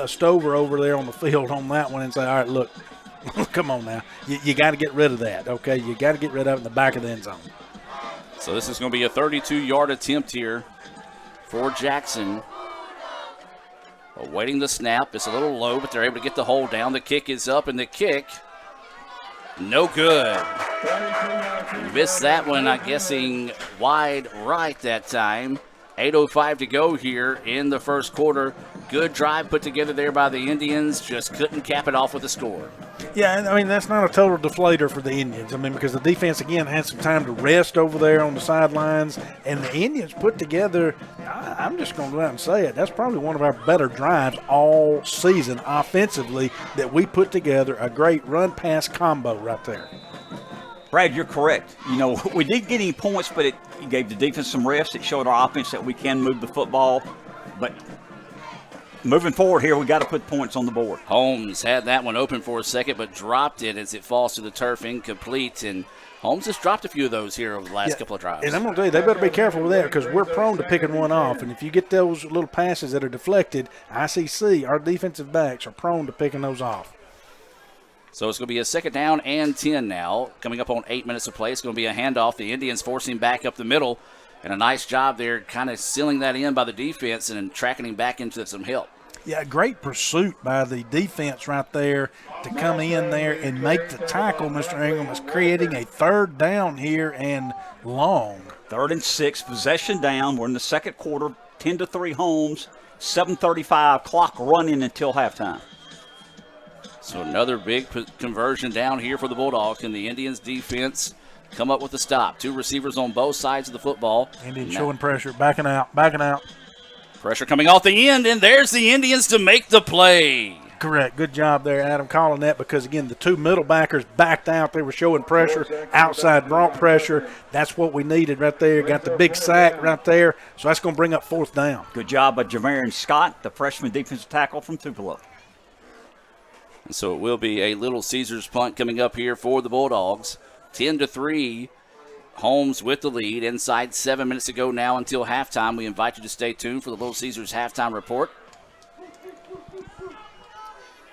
Stover over there on the field on that one and say, all right, look, come on now. You got to get rid of that, okay? You got to get rid of it in the back of the end zone. So this is going to be a 32-yard attempt here for Jackson. Awaiting the snap. It's a little low, but they're able to get the hold down. The kick is up, and the kick, no good. Missed that one, I'm guessing, wide right that time. 8:05 to go here in the first quarter. Good drive put together there by the Indians. Just couldn't cap it off with a score. Yeah, and I mean, that's not a total deflator for the Indians. I mean, because the defense, again, had some time to rest over there on the sidelines. And the Indians put together, I'm just going to go out and say it, that's probably one of our better drives all season offensively that we put together. A great run-pass combo right there. Brad, you're correct. You know, we didn't get any points, but it gave the defense some rest. It showed our offense that we can move the football. But moving forward here, we got to put points on the board. Holmes had that one open for a second, but dropped it as it falls to the turf, incomplete. And Holmes has dropped a few of those here over the last couple of drives. And I'm going to tell you, they better be careful with that because we're prone to picking one off. And if you get those little passes that are deflected, ICC, our defensive backs, are prone to picking those off. So it's going to be a second down and 10 now. Coming up on 8 minutes of play, it's going to be a handoff. The Indians forcing back up the middle. And a nice job there kind of sealing that in by the defense and tracking him back into some help. Yeah, great pursuit by the defense right there to come in there and make the tackle. Mr. Ingram is creating a third down here and long. 3rd and 6, possession down. We're in the second quarter, 10-3 Holmes, 7:35, clock running until halftime. So another big conversion down here for the Bulldogs, and the Indians defense come up with a stop. 2 receivers on both sides of the football. Indians showing pressure, backing out. Pressure coming off the end, and there's the Indians to make the play. Correct. Good job there, Adam, calling that because, again, the 2 middle backers backed out. They were showing pressure, outside brought pressure. That's what we needed right there. Got the big sack right there, so that's going to bring up 4th down. Good job by Javarian Scott, the freshman defensive tackle from Tupelo. And so it will be a Little Caesars punt coming up here for the Bulldogs. 10-3, Holmes with the lead. Inside 7 minutes to go now until halftime. We invite you to stay tuned for the Little Caesars halftime report.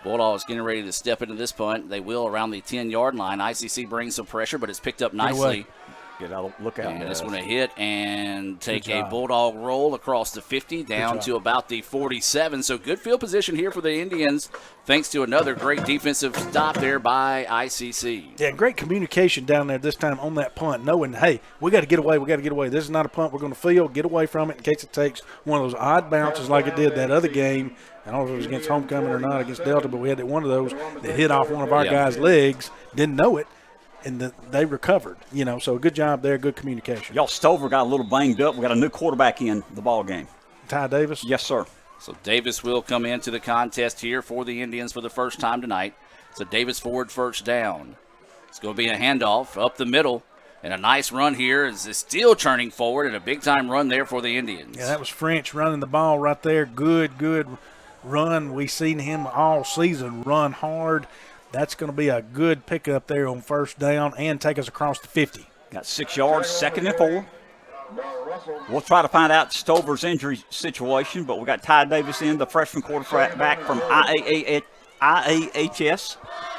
Bulldogs getting ready to step into this punt. They will around the 10-yard line. ICC brings some pressure, but it's picked up nicely. Get out, look out. And it's going to hit and take a Bulldog roll across the 50 down to about the 47. So good field position here for the Indians, thanks to another great defensive stop there by ICC. Yeah, great communication down there this time on that punt, knowing, hey, we got to get away. This is not a punt we're going to field. Get away from it in case it takes one of those odd bounces like it did that other game. I don't know if it was against Homecoming or not, against Delta, but we had one of those that hit off one of our guys' legs, didn't know it. And they recovered, so good job there, good communication. Y'all Stover got a little banged up. We got a new quarterback in the ball game. Ty Davis? Yes, sir. So Davis will come into the contest here for the Indians for the first time tonight. So Davis forward first down. It's going to be a handoff up the middle. And a nice run here is still turning forward and a big-time run there for the Indians. Yeah, that was French running the ball right there. Good run. We've seen him all season run hard. That's going to be a good pickup there on first down and take us across the 50. Got 6 yards, 2nd and 4. We'll try to find out Stover's injury situation, but we got Ty Davis in, the freshman quarterback from IAHS.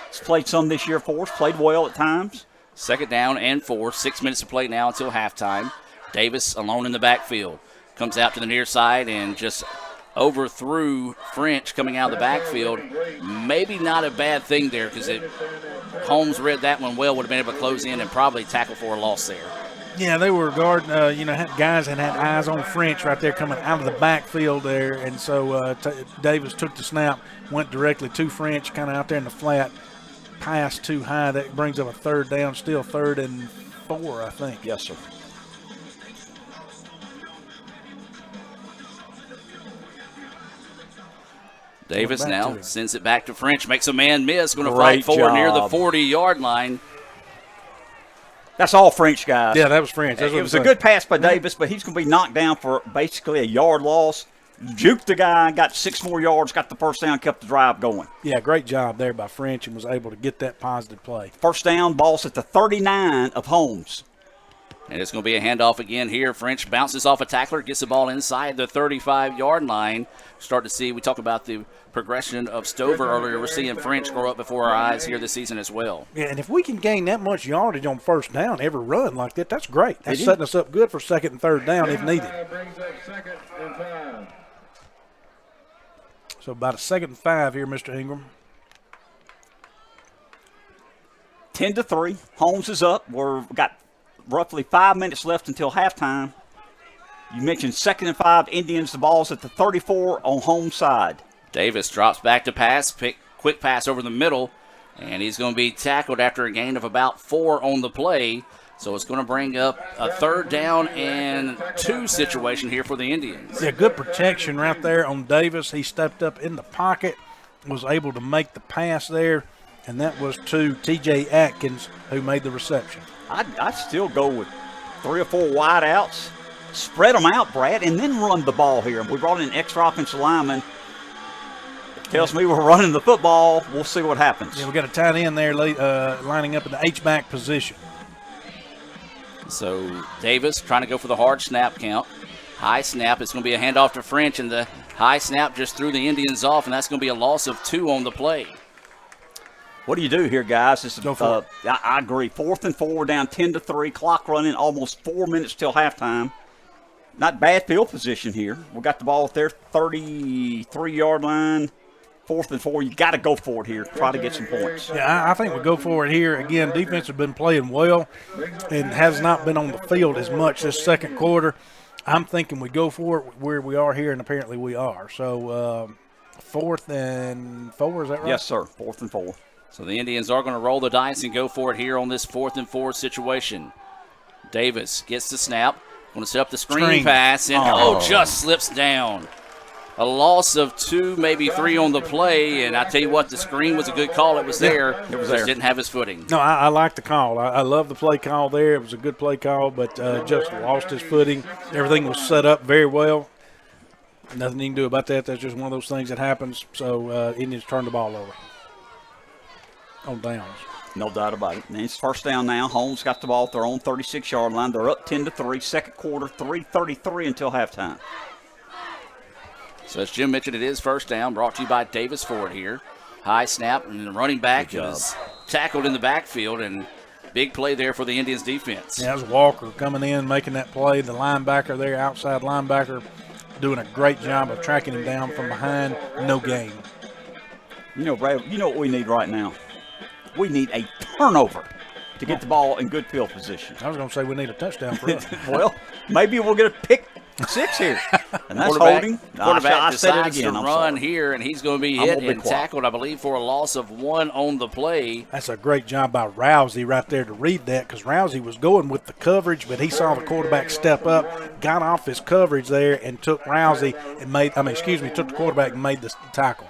He's played some this year for us, played well at times. 2nd down and 4, 6 minutes to play now until halftime. Davis alone in the backfield. Comes out to the near side and just overthrew French coming out of the backfield. Maybe not a bad thing there because Holmes read that one well, would have been able to close in and probably tackle for a loss there. Yeah, they were guarding, guys had eyes on French right there coming out of the backfield there. And so Davis took the snap, went directly to French, kind of out there in the flat, pass too high. That brings up a 3rd down, still 3rd and 4, I think. Yes, sir. Davis Going back to now him. sends it back to French, makes a man miss, going to Great fight forward near the job. 40-yard line. That's all French, guys. Yeah, that was French. That's what It was a good pass by Davis, but he's going to be knocked down for basically a yard loss. Juked the guy, got 6 more yards, got the first down, kept the drive going. Yeah, great job there by French and was able to get that positive play. First down, ball's at the 39 of Holmes. And it's going to be a handoff again here. French bounces off a tackler, gets the ball inside the 35-yard line. Start to see, we talked about the progression of Stover earlier. We're seeing French grow up before our eyes here this season as well. Yeah, and if we can gain that much yardage on first down, every run like that, that's great. That's Did he? setting us up good for second and third down if needed. Brings up 2nd and 5. So about a 2nd and 5 here, Mr. Ingram. 10-3. Holmes is up. We've got roughly 5 minutes left until halftime. You mentioned 2nd and 5. Indians, the ball's at the 34 on home side. Davis drops back to pass, quick pass over the middle, and he's going to be tackled after a gain of about 4 on the play. So it's going to bring up a 3rd down and 2 situation here for the Indians. Yeah, good protection right there on Davis. He stepped up in the pocket, was able to make the pass there, and that was to T.J. Atkins, who made the reception. I'd still go with 3 or 4 wide outs. Spread them out, Brad, and then run the ball here. We brought in an extra offensive lineman. Tells me we're running the football. We'll see what happens. Yeah, we got a tight end there lining up in the H-back position. So Davis trying to go for the hard snap count. High snap. It's going to be a handoff to French, and the high snap just threw the Indians off, and that's going to be a loss of 2 on the play. What do you do here, guys? Go for it. I agree. 4th and 4, down 10-3. Clock running, almost 4 minutes till halftime. Not bad field position here. We got the ball at their 33-yard line. 4th and 4. You got to go for it here. Try to get some points. Yeah, I think we go for it here. Again, defense has been playing well and has not been on the field as much this second quarter. I'm thinking we go for it where we are here, and apparently we are. So 4th and 4, is that right? Yes, sir. 4th and 4. So the Indians are going to roll the dice and go for it here on this 4th and 4 situation. Davis gets the snap. Going to set up the screen pass, and just slips down. A loss of 2, maybe 3 on the play, and I tell you what, the screen was a good call. It was there. It was Just there. didn't have his footing. No, I like the call. I love the play call there. It was a good play call, but just lost his footing. Everything was set up very well. Nothing you can do about that. That's just one of those things that happens. So Indians turned the ball over on downs. No doubt about it. And it's first down now. Holmes got the ball at their own 36-yard line. They're up 10-3. Second quarter, 3:33 until halftime. So as Jim mentioned, it is first down, brought to you by Davis Ford here. High snap, and the running back is tackled in the backfield, and big play there for the Indians defense. Yeah, that was Walker coming in, making that play. The linebacker there, outside linebacker, doing a great job of tracking him down from behind. No gain. You know, Brad, you know what we need right now? We need a turnover to get the ball in good field position. I was going to say we need a touchdown for us. Well, maybe we'll get a pick 6 here. And that's holding. Quarterback I said it decides again. to I'm run sorry. here, and he's going to be I'm hit gonna be and quiet. tackled, I believe, for a loss of 1 on the play. That's a great job by Rousey right there to read that, because Rousey was going with the coverage, but he saw the quarterback step up, got off his coverage there, and took Rousey and took the quarterback and made the tackle.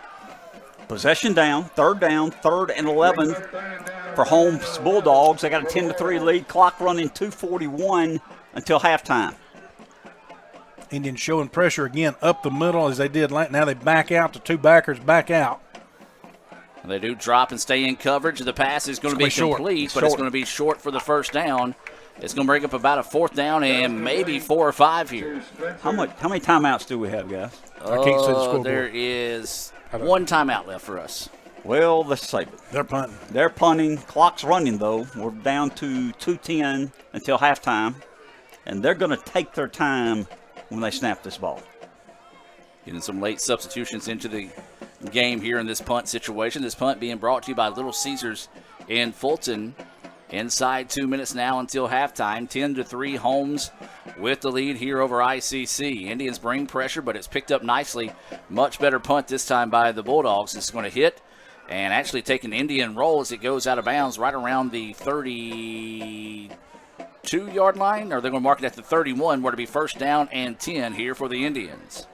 Possession down, 3rd and 11 for Holmes Bulldogs. They got a 10-3 lead. Clock running 2:41 until halftime. Indians showing pressure again up the middle as they did. Now they back out. The 2 backers back out. They do drop and stay in coverage. The pass is going to be complete, but it's going to be short for the first down. It's going to bring up about a 4th down and maybe 4 or 5 here. How many timeouts do we have, guys? I can't see the scoreboard. There is 1 timeout left for us. Well, let's save it. They're punting. They're punting. Clock's running, though. We're down to 2:10 until halftime. And they're going to take their time when they snap this ball. Getting some late substitutions into the game here in this punt situation. This punt being brought to you by Little Caesars in Fulton. Inside 2 minutes now until halftime. 10-3 Holmes with the lead here over ICC. Indians bring pressure, but it's picked up nicely. Much better punt this time by the Bulldogs. It's going to hit and actually take an Indian roll as it goes out of bounds right around the 32-yard line. Or they're going to mark it at the 31, where it'll be first down and 10 here for the Indians.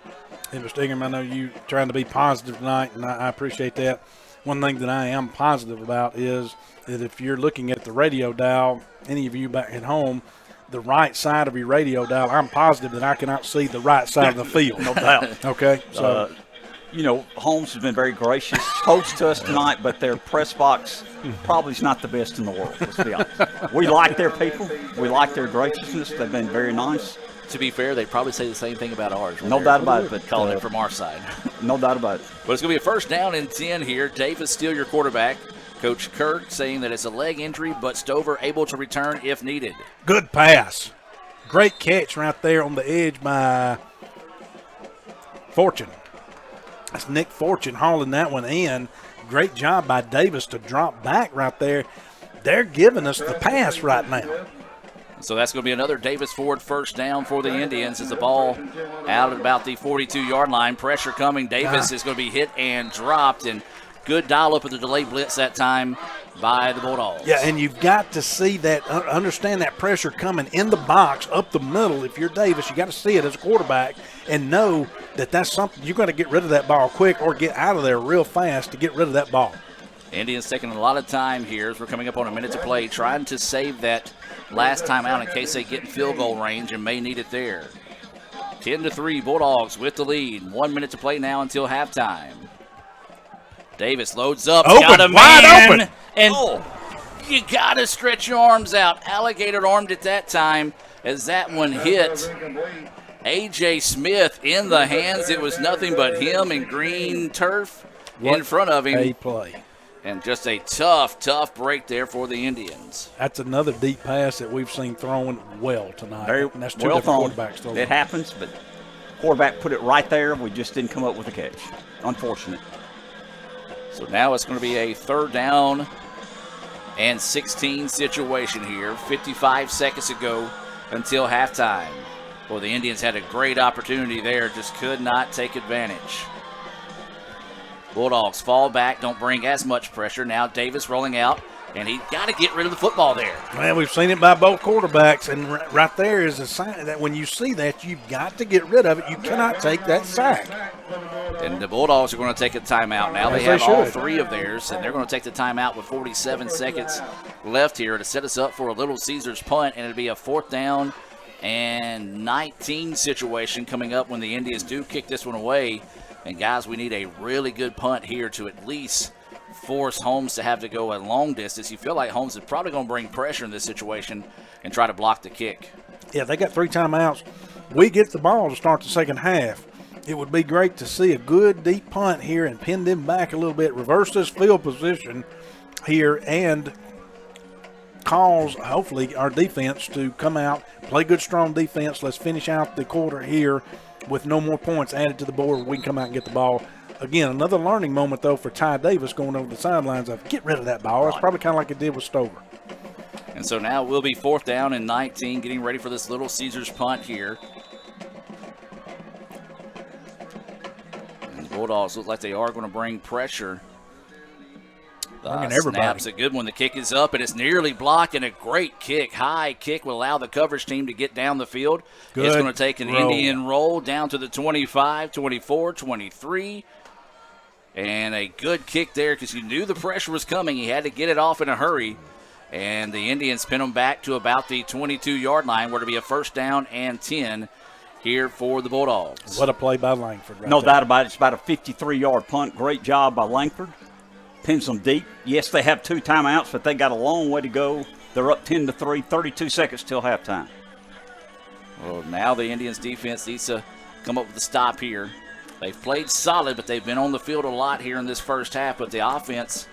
Hey, Mr. Ingram, I know you trying to be positive tonight, and I appreciate that. One thing that I am positive about is that if you're looking at the radio dial, any of you back at home, the right side of your radio dial, I'm positive that I cannot see the right side of the field. No doubt. Okay, so you know, Holmes has been very gracious host to us tonight, but their press box probably is not the best in the world, let's be honest. We like their people. We like their graciousness. They've been very nice. To be fair, they'd probably say the same thing about ours. No doubt about it. But calling it from our side. No doubt about it. But it's going to be a first down and 10 here. Davis still your quarterback. Coach Kirk saying that it's a leg injury, but Stover able to return if needed. good pass. Great catch right there on the edge by Fortune. That's Nick Fortune hauling that one in. Great job by Davis to drop back right there. They're giving us the pass right now. So that's going to be another Davis Ford first down for the Indians as the ball out at about the 42-yard line. Pressure coming. Davis is going to be hit and dropped, and good dial up of the delayed blitz that time by the Bulldogs. Yeah, and you've got to see that, understand that pressure coming in the box up the middle. If you're Davis, you got to see it as a quarterback and know that that's something you're going to get rid of that ball quick or get out of there real fast to get rid of that ball. Indians taking a lot of time here as we're coming up on a minute to play, trying to save that last time out in case they get in field goal range and may need it there. 10-3, Bulldogs with the lead. 1 minute to play now until halftime. Davis loads up, open, got a wide man, open. And you got to stretch your arms out. Alligator armed at that time as that one hit A.J. Smith in the hands. It was nothing but him and green turf in front of him. A play. And just a tough break there for the Indians. That's another deep pass that we've seen thrown well tonight. Very and that's two well different thrown. quarterbacks thrown. It happens, but quarterback put it right there. We just didn't come up with a catch. Unfortunate. So now it's going to be a third down and 16 situation here. 55 seconds ago until halftime. Well, the Indians had a great opportunity there, just could not take advantage. Bulldogs fall back, don't bring as much pressure. Now Davis rolling out, and he's got to get rid of the football there. Man, we've seen it by both quarterbacks, and right there is a sign that when you see that, you've got to get rid of it. You cannot take that sack. And the Bulldogs are going to take a timeout now. They have all three of theirs, and they're going to take the timeout with 47 seconds left here to set us up for a Little Caesars punt, and it'll be a fourth down and 19 situation coming up when the Indians do kick this one away. And, guys, we need a really good punt here to at least force Holmes to have to go a long distance. You feel like Holmes is probably going to bring pressure in this situation and try to block the kick. Yeah, they got 3 timeouts. We get the ball to start the second half. It would be great to see a good deep punt here and pin them back a little bit, reverse this field position here, and cause, hopefully, our defense to come out, play good, strong defense. Let's finish out the quarter here with no more points added to the board. We can come out and get the ball. Again, another learning moment, though, for Ty Davis going over the sidelines of get rid of that ball. It's probably kind of like it did with Stover. And so now we'll be fourth down and 19, getting ready for this Little Caesars punt here. And the Bulldogs look like they are going to bring pressure. Snap's a good one. The kick is up, and it's nearly blocked, and a great kick. High kick will allow the coverage team to get down the field. Good it's going to take an roll. Indian roll down to the 25, 24, 23. And a good kick there because you knew the pressure was coming. He had to get it off in a hurry. And the Indians pin them back to about the 22-yard line, where it'll be a first down and 10 here for the Bulldogs. What a play by Langford. No doubt about it. It's about a 53-yard punt. Great job by Langford. Pins them deep. Yes, they have 2 timeouts, but they got a long way to go. They're up 10-3, 32 seconds till halftime. Well, now the Indians defense needs to come up with a stop here. They've played solid, but they've been on the field a lot here in this first half, but the offense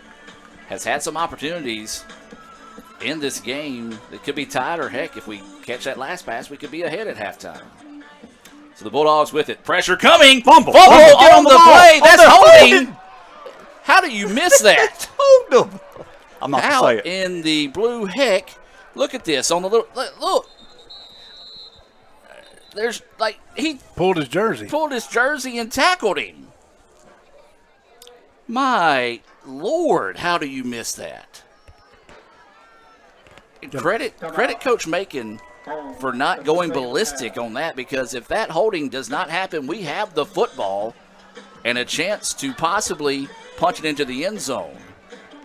has had some opportunities in this game that could be tied, or heck, if we catch that last pass, we could be ahead at halftime. So the Bulldogs with it. Pressure coming. Fumble on the play. That's holding. How do you miss that? Hold them. I'm not How going to say it. in the blue heck? Look at this on the little look. There's like he pulled his jersey and tackled him. My Lord, how do you miss that? Credit Coach Macon for not going ballistic on that, because if that holding does not happen, we have the football and a chance to possibly punch it into the end zone.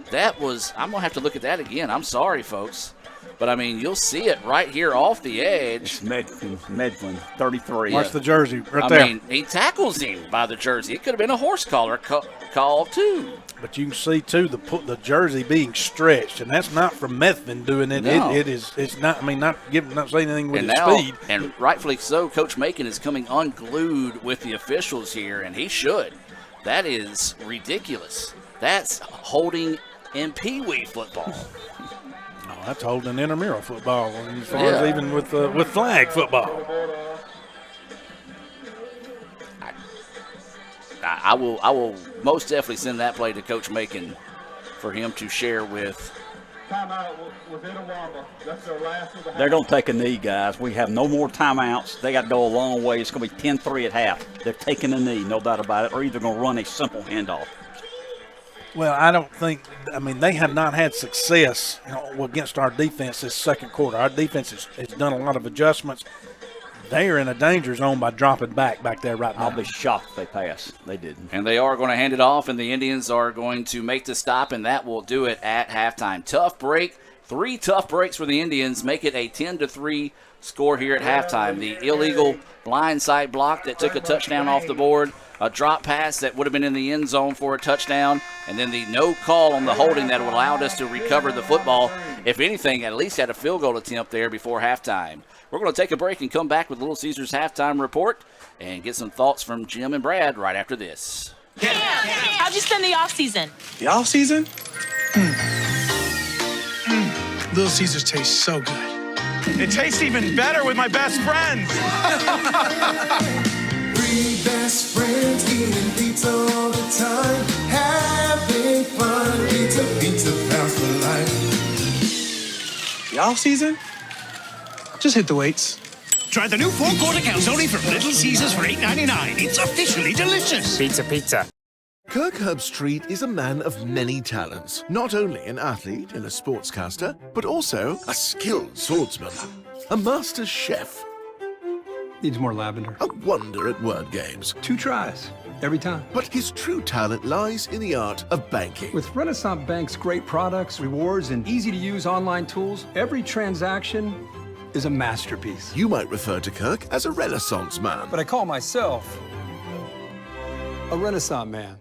That was, I'm going to have to look at that again. I'm sorry, folks. But, I mean, you'll see it right here off the edge. It's Medlin, 33. Watch the jersey right there. I mean, he tackles him by the jersey. It could have been a horse collar call, too. But you can see, too, the jersey being stretched, and that's not from Methvin doing it. No. It's not, I mean, not saying anything with And his now, speed. and rightfully so, Coach Macon is coming unglued with the officials here, and he should. That is ridiculous. That's holding in Pee Wee football. Oh, that's holding intramural football as far as even with flag football. I will most definitely send that play to Coach Macon for him to share with. They're going to take a knee, guys. We have no more timeouts. They got to go a long way. It's going to be 10-3 at half. They're taking a knee, no doubt about it, or either going to run a simple handoff. Well, I don't think – I mean, they have not had success against our defense this second quarter. Our defense has done a lot of adjustments. They are in a danger zone by dropping back there right now. I'll be shocked if they pass. They didn't. And they are going to hand it off, and the Indians are going to make the stop, and that will do it at halftime. Tough break. 3 tough breaks for the Indians. Make it a 10-3 score here at halftime. The illegal blindside block that took a touchdown off the board. A drop pass that would have been in the end zone for a touchdown, and then the no call on the holding that would allowed us to recover the football. If anything, at least had a field goal attempt there before halftime. We're going to take a break and come back with Little Caesars halftime report and get some thoughts from Jim and Brad right after this. How'd you spend the off season? The off season? Little Caesars tastes so good. It tastes even better with my best friends. 3 best friends eating pizza all the time, having fun. Pizza pals for life. The off season? Just hit the weights. Try the new 4-quarter calzone from Little Caesars for $8.99. It's officially delicious. Pizza. Kirk Herbstreit is a man of many talents. Not only an athlete and a sportscaster, but also a skilled swordsman, a master chef. Needs more lavender. A wonder at word games. 2 tries, every time. But his true talent lies in the art of banking. With Renaissance Bank's great products, rewards, and easy-to-use online tools, every transaction is a masterpiece. You might refer to Kirk as a Renaissance man. But I call myself a Renaissance man.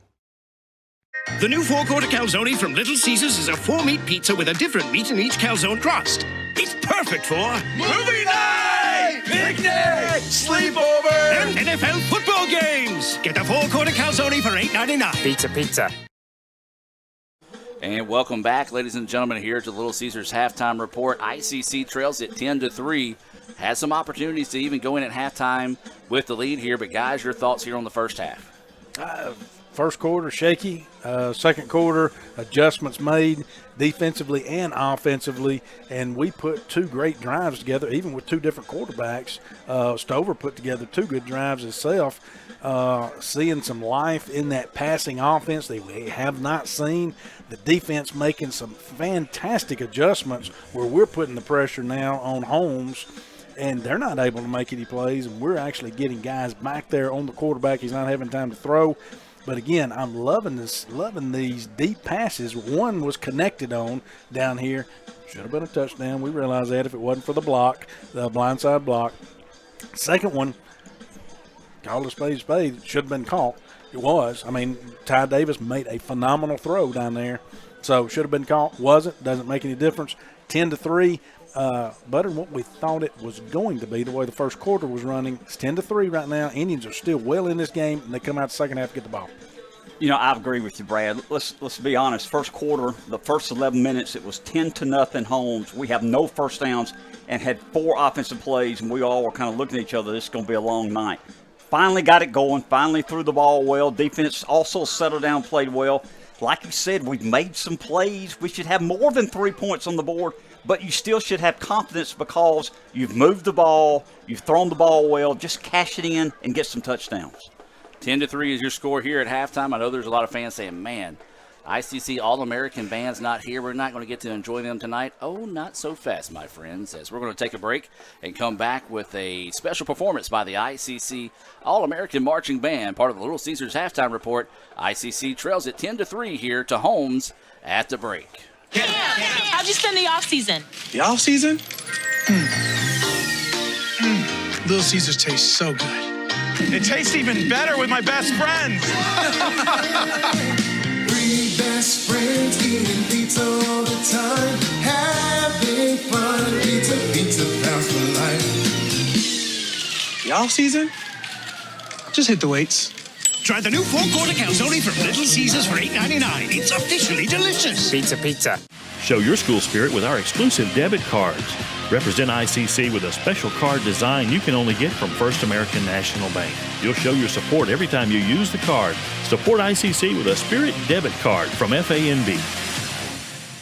The new 4-quarter calzone from Little Caesars is a 4-meat pizza with a different meat in each calzone crust. It's perfect for movie night, picnic, sleepover, and NFL football games. Get a 4-quarter calzone for $8.99. Pizza. And welcome back, ladies and gentlemen, here to Little Caesars halftime report. ICC trails at 10-3. Has some opportunities to even go in at halftime with the lead here. But, guys, your thoughts here on the first half? First quarter, shaky. Second quarter, adjustments made defensively and offensively. And we put 2 great drives together, even with 2 different quarterbacks. Stover put together 2 good drives himself. Seeing some life in that passing offense that we have not seen. The defense making some fantastic adjustments where we're putting the pressure now on Holmes, and they're not able to make any plays, and we're actually getting guys back there on the quarterback. He's not having time to throw. But again, I'm loving these deep passes. One was connected on down here. Should have been a touchdown. We realized that if it wasn't for the block, the blindside block. Second one, called a spade, should have been caught. It was. I mean, Ty Davis made a phenomenal throw down there. So should have been caught. Wasn't. Doesn't make any difference. 10-3. Better than what we thought it was going to be, the way the first quarter was running. It's 10-3 right now. Indians are still well in this game, and they come out the second half to get the ball. You know, I agree with you, Brad. Let's be honest. First quarter, the first 11 minutes, it was 10-0 Holmes. We have no first downs and had 4 offensive plays, and we all were kind of looking at each other. This is going to be a long night. Finally got it going. Finally threw the ball well. Defense also settled down, played well. Like you said, we've made some plays. We should have more than 3 points on the board, but you still should have confidence because you've moved the ball, you've thrown the ball well. Just cash it in and get some touchdowns. 10-3 is your score here at halftime. I know there's a lot of fans saying, man, ICC All-American band's not here. We're not going to get to enjoy them tonight. Oh, not so fast, my friends, as we're going to take a break and come back with a special performance by the ICC All-American Marching Band, part of the Little Caesars halftime report. ICC trails at 10-3 here to Holmes at the break. How'd you spend the off-season? The off-season? Little Caesars tastes so good. It tastes even better with my best friends. Three best friends eating pizza all the time, having fun. Pizza, pizza pals for life. The off-season? Just hit the weights. Try the new 4-quarter calzone from Little Caesars for $8.99. It's officially delicious. Pizza. Show your school spirit with our exclusive debit cards. Represent ICC with a special card design you can only get from First American National Bank. You'll show your support every time you use the card. Support ICC with a Spirit debit card from FANB.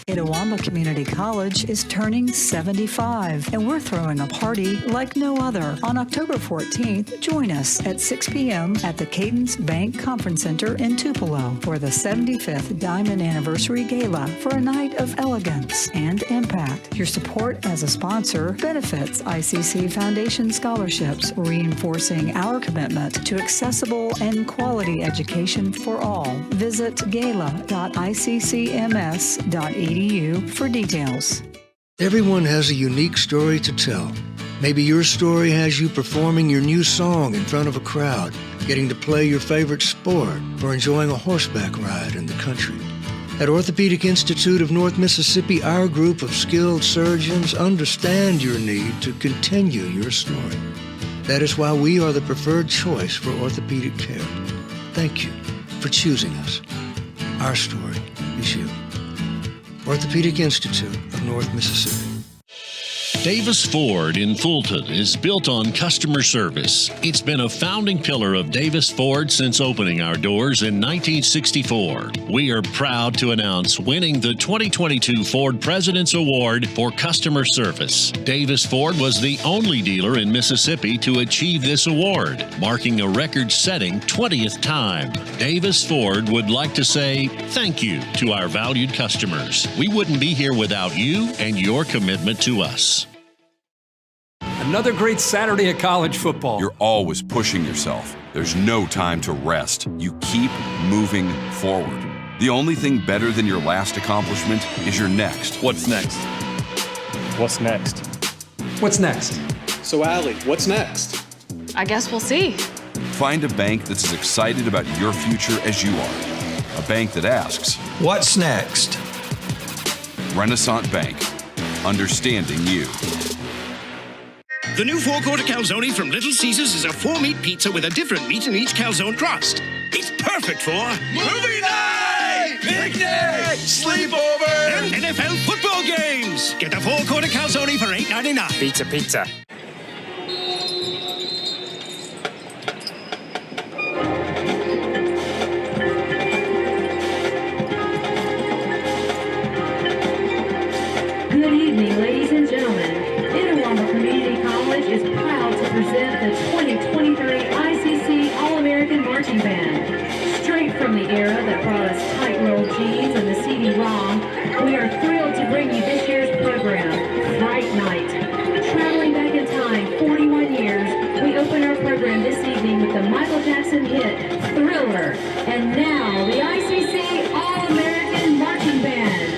Itawamba Community College is turning 75, and we're throwing a party like no other. On October 14th, join us at 6 p.m. at the Cadence Bank Conference Center in Tupelo for the 75th Diamond Anniversary Gala for a night of elegance and impact. Your support as a sponsor benefits ICC Foundation scholarships, reinforcing our commitment to accessible and quality education for all. Visit gala.iccms.edu for details. Everyone has a unique story to tell. Maybe your story has you performing your new song in front of a crowd, getting to play your favorite sport, or enjoying a horseback ride in the country. At Orthopedic Institute of North Mississippi, our group of skilled surgeons understand your need to continue your story. That is why we are the preferred choice for orthopedic care. Thank you for choosing us. Our story is you. Orthopedic Institute of North Mississippi. Davis Ford in Fulton is built on customer service. It's been a founding pillar of Davis Ford since opening our doors in 1964. We are proud to announce winning the 2022 Ford President's Award for Customer Service. Davis Ford was the only dealer in Mississippi to achieve this award, marking a record-setting 20th time. Davis Ford would like to say thank you to our valued customers. We wouldn't be here without you and your commitment to us. Another great Saturday of college football. You're always pushing yourself. There's no time to rest. You keep moving forward. The only thing better than your last accomplishment is your next. What's next? What's next? What's next? So, Allie, what's next? I guess we'll see. Find a bank that's as excited about your future as you are. A bank that asks, what's next? Renaissance Bank. Understanding you. The new 4-quarter calzone from Little Caesars is a 4-meat pizza with a different meat in each calzone crust. It's perfect for movie night, picnic, sleepover, and NFL football games. Get the 4-quarter calzone for $8.99. Pizza. Good evening, ladies and gentlemen. Itawamba Community College is proud to present the 2023 ICC All-American Marching Band. Straight from the era that brought us tight-rolled jeans and the CD-ROM, we are thrilled to bring you this year's program, Fright Night. Traveling back in time 41 years, we open our program this evening with the Michael Jackson hit, Thriller. And now, the ICC All-American Marching Band.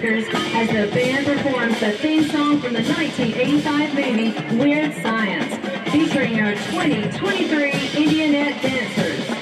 Dancers as the band performs the theme song from the 1985 movie Weird Science, featuring our 2023 Indianette dancers.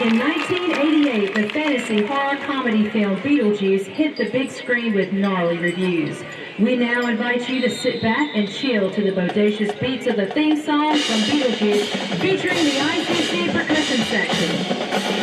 In 1988, the fantasy horror comedy film Beetlejuice hit the big screen with gnarly reviews. We now invite you to sit back and chill to the bodacious beats of the theme song from Beetlejuice, featuring the ICC percussion section.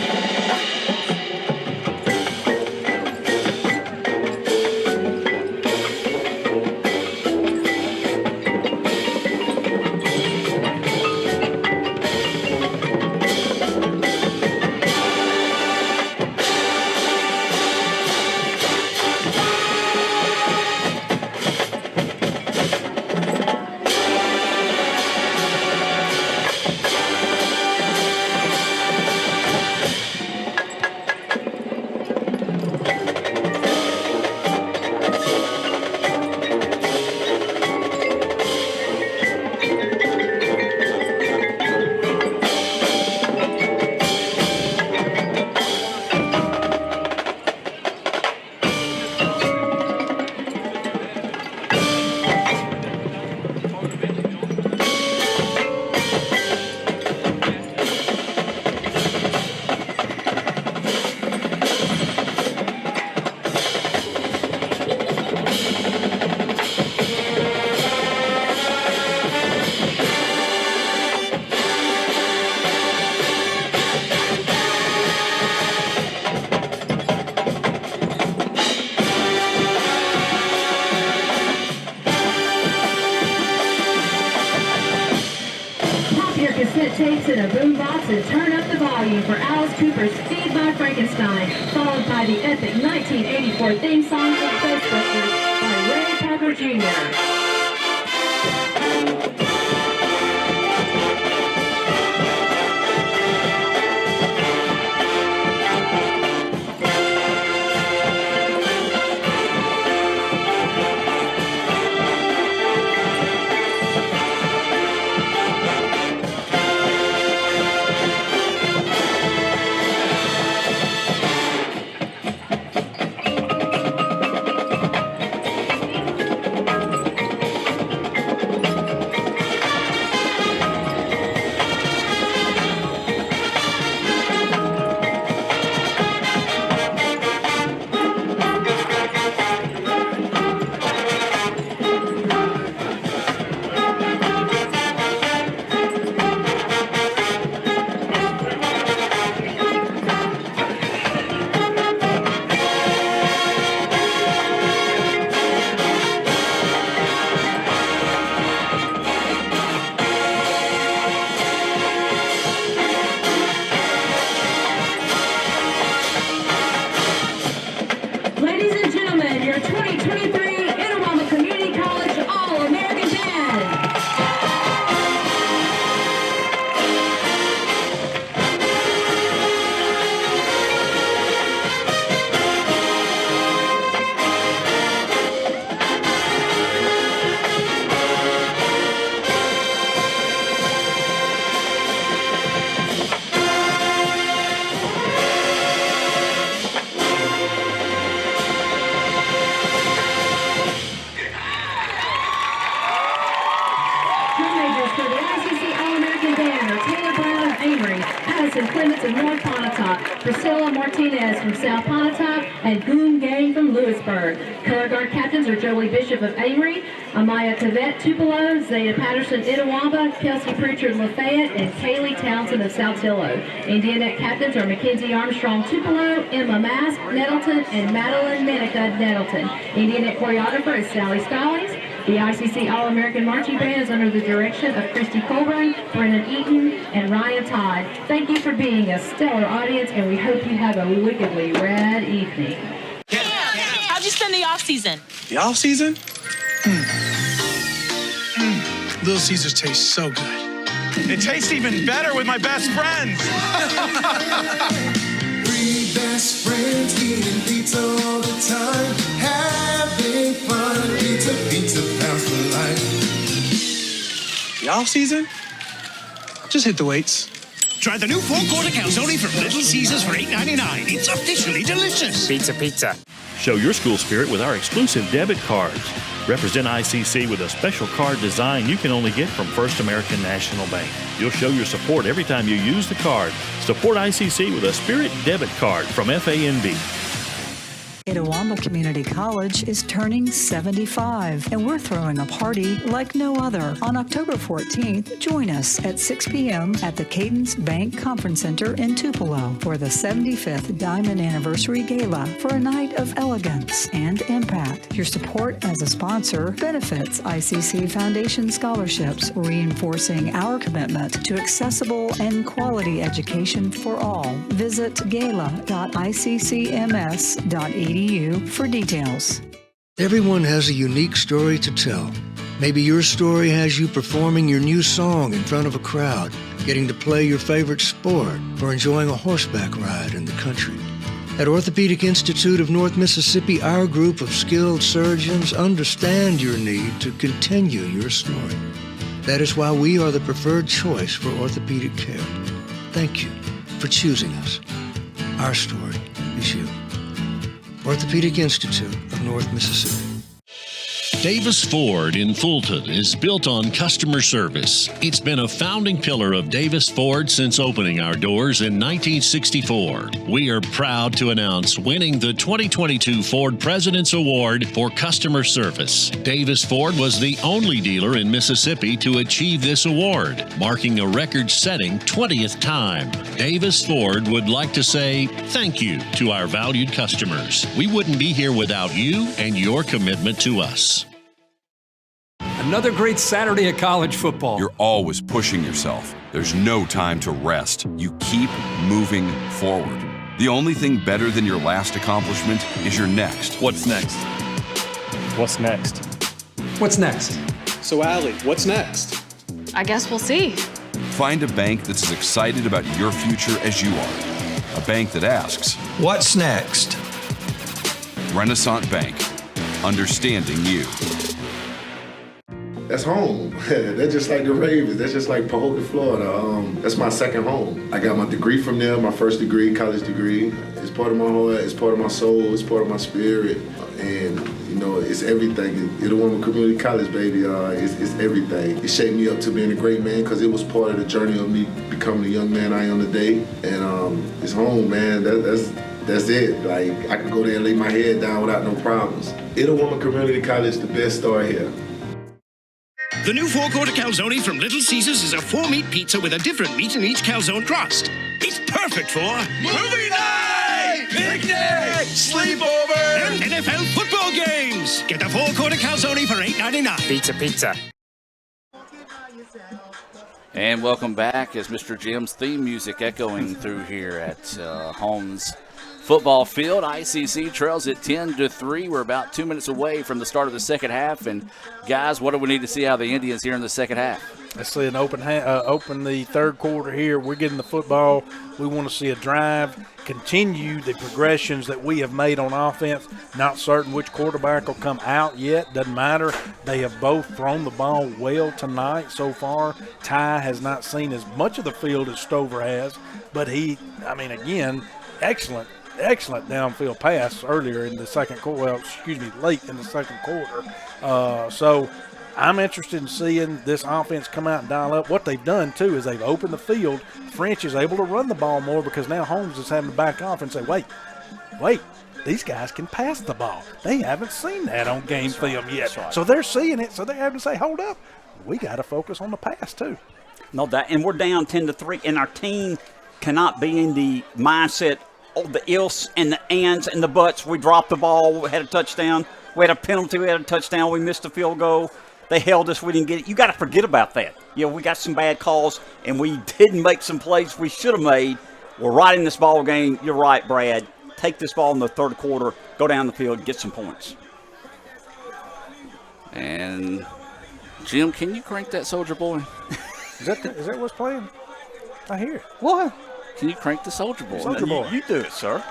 Cassette tapes in a boombox and turn up the volume for Alice Cooper's Feed My Frankenstein, followed by the epic 1984 theme song from Ghostbusters by Ray Parker Jr. Allison Clements of North Pontotoc, Priscilla Martinez from South Pontotoc, and Goon Gang from Lewisburg. Color guard captains are Jolie Bishop of Amory, Amaya Tavet Tupelo, Zeta Patterson Itawamba, Kelsey Pritchard Lafayette, and Kaylee Townsend of Saltillo. Indianette captains are Mackenzie Armstrong Tupelo, Emma Mask Nettleton, and Madeline Manica Nettleton. Indianette choreographer is Sally Stallings. The ICC All-American Marching Band is under the direction of Christy Colburn, Brennan Eaton, and Ryan Todd. Thank you for being a stellar audience, and we hope you have a wickedly rad evening. How'd you spend the off season? The off season? Little Caesars tastes so good. It tastes even better with my best friends. Three best friends eating pizza all the time, having fun. Pizza pounds for life. The off season? Just hit the weights. Try the new 4-quarter calzone from Little Caesars for $8.99. It's officially delicious. Pizza. Show your school spirit with our exclusive debit cards. Represent ICC with a special card design you can only get from First American National Bank. You'll show your support every time you use the card. Support ICC with a Spirit debit card from FANB. Itawamba Community College is turning 75, and we're throwing a party like no other. On October 14th, join us at 6 p.m. at the Cadence Bank Conference Center in Tupelo for the 75th Diamond Anniversary Gala for a night of elegance and impact. Your support as a sponsor benefits ICC Foundation scholarships, reinforcing our commitment to accessible and quality education for all. Visit gala.iccms.edu for details. Everyone has a unique story to tell. Maybe your story has you performing your new song in front of a crowd, getting to play your favorite sport, or enjoying a horseback ride in the country. At Orthopedic Institute of North Mississippi, our group of skilled surgeons understand your need to continue your story. That is why we are the preferred choice for orthopedic care. Thank you for choosing us. Our story is you. Orthopedic Institute of North Mississippi. Davis Ford in Fulton is built on customer service. It's been a founding pillar of Davis Ford since opening our doors in 1964. We are proud to announce winning the 2022 Ford President's Award for Customer Service. Davis Ford was the only dealer in Mississippi to achieve this award, marking a record-setting 20th time. Davis Ford would like to say thank you to our valued customers. We wouldn't be here without you and your commitment to us. Another great Saturday of college football. You're always pushing yourself. There's no time to rest. You keep moving forward. The only thing better than your last accomplishment is your next. What's next? What's next? What's next? So, Allie, what's next? I guess we'll see. Find a bank that's as excited about your future as you are. A bank that asks, what's next? Renaissance Bank. Understanding you. That's home. That's just like the Ravens. That's just like Pahokee, Florida. That's my second home. I got my degree from there, my first degree, college degree. It's part of my heart, it's part of my soul, it's part of my spirit. And, you know, it's everything. Itawamba Community College, baby, it's everything. It shaped me up to being a great man because it was part of the journey of me becoming the young man I am today. And it's home, man. That's it. Like, I can go there and lay my head down without no problems. Itawamba Community College, the best store here. The new 4-quarter calzone from Little Caesars is a 4-meat pizza with a different meat in each calzone crust. It's perfect for movie night, picnic, sleepover, and NFL football games. Get the 4-quarter calzone for $8.99. Pizza. And welcome back as Mr. Jim's theme music echoing through here at Holmes football field. ICC trails at 10-3. We're about 2 minutes away from the start of the second half. And guys, what do we need to see out of the Indians here in the second half? Let's see an open the third quarter here. We're getting the football. We want to see a drive, continue the progressions that we have made on offense. Not certain which quarterback will come out yet. Doesn't matter. They have both thrown the ball well tonight so far. Ty has not seen as much of the field as Stover has, but again, excellent downfield pass earlier in the second quarter. Late in the second quarter. So I'm interested in seeing this offense come out and dial up. What they've done, too, is they've opened the field. French is able to run the ball more because now Holmes is having to back off and say, wait, these guys can pass the ball. They haven't seen that on game film yet. Right. So they're seeing it, so they're having to say, hold up, we got to focus on the pass, too. No doubt. And we're down 10-3, and our team cannot be in the mindset of the ifs and the ands and the buts. We dropped the ball, we had a touchdown, we had a penalty, we had a touchdown, we missed a field goal. They held us, we didn't get it. You got to forget about that. We got some bad calls, and we didn't make some plays we should have made. We're right in this ball game. You're right, Brad. Take this ball in the third quarter, go down the field, get some points. And, Jim, can you crank that Soldier Boy? Is that what's playing? I hear it. What? Can you crank the Soldier Boy? Soldier Boy. You do it, sir.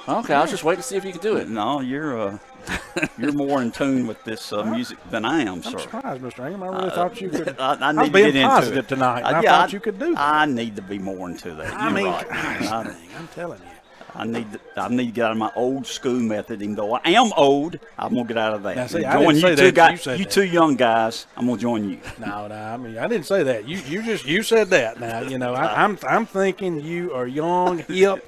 Okay, I was just waiting to see if you could do it. No, you're more in tune with this music than I am, sir. I'm surprised, Mr. Ingham. I really thought you could. I was being positive tonight. I thought you could do that. I need to be more into that. I'm telling you. I need to get out of my old school method. Even though I am old, I'm gonna get out of that. Now, see, I didn't say that. You two young guys, I'm gonna join you. No, I mean, I didn't say that. You said that. Now, I'm thinking you are young, hip.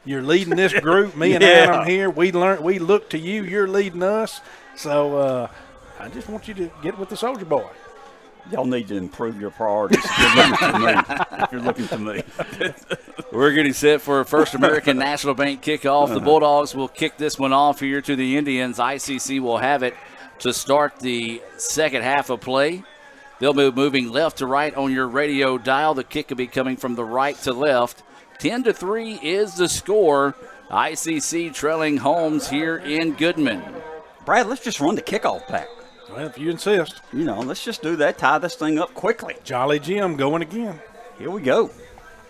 You're leading this group. Me and Adam here. We look to you. You're leading us. So I just want you to get with the Soldier Boy. Y'all need to improve your priorities if you're looking to me. We're getting set for a First American National Bank kickoff. The Bulldogs will kick this one off here to the Indians. ICC will have it to start the second half of play. They'll be moving left to right on your radio dial. The kick will be coming from the right to left. 10-3 is the score. ICC trailing Holmes here in Goodman. Brad, let's just run the kickoff back. Well, if you insist. Let's just do that. Tie this thing up quickly. Jolly Jim going again. Here we go.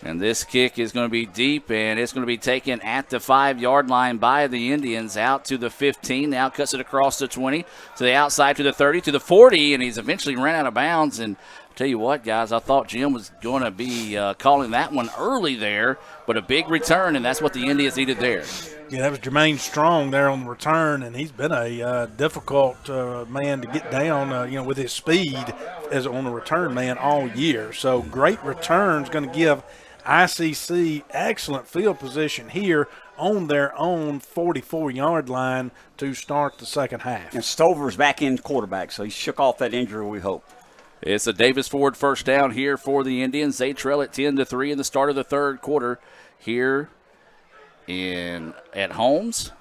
And this kick is going to be deep, and it's going to be taken at the 5-yard line by the Indians out to the 15. Now cuts it across the 20, to the outside, to the 30, to the 40, and he's eventually ran out of bounds. And I'll tell you what, guys, I thought Jim was going to be calling that one early there, but a big return, and that's what the Indians needed there. Yeah, that was Jermaine Strong there on the return, and he's been a difficult man to get down, with his speed as on the return man all year. So great returns going to give ICC excellent field position here on their own 44-yard line to start the second half. And Stover's back in quarterback, so he shook off that injury, we hope. It's a Davis Ford first down here for the Indians. They trail at 10-3 in the start of the third quarter here at Holmes.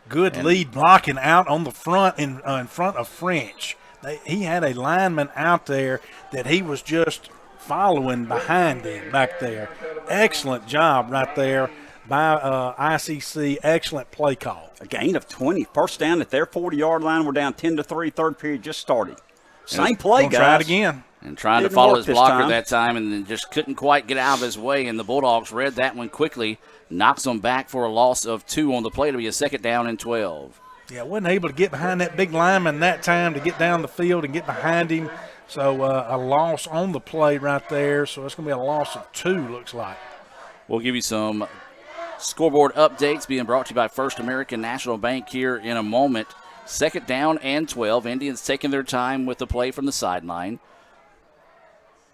Good lead blocking out on the front in front of French. He had a lineman out there that he was just following behind him back there. Excellent job right there by ICC. Excellent play call. A gain of 20. First down at their 40-yard line. We're down 10-3. Third period just started. Same play, guys. Try it again. And trying to follow his blocker that time, and then just couldn't quite get out of his way. And the Bulldogs read that one quickly. Knocks them back for a loss of 2 on the play to be a second down and 12. Yeah, wasn't able to get behind that big lineman that time to get down the field and get behind him. So a loss on the play right there. So it's going to be a loss of 2, looks like. We'll give you some scoreboard updates being brought to you by First American National Bank here in a moment. Second down and 12. Indians taking their time with the play from the sideline.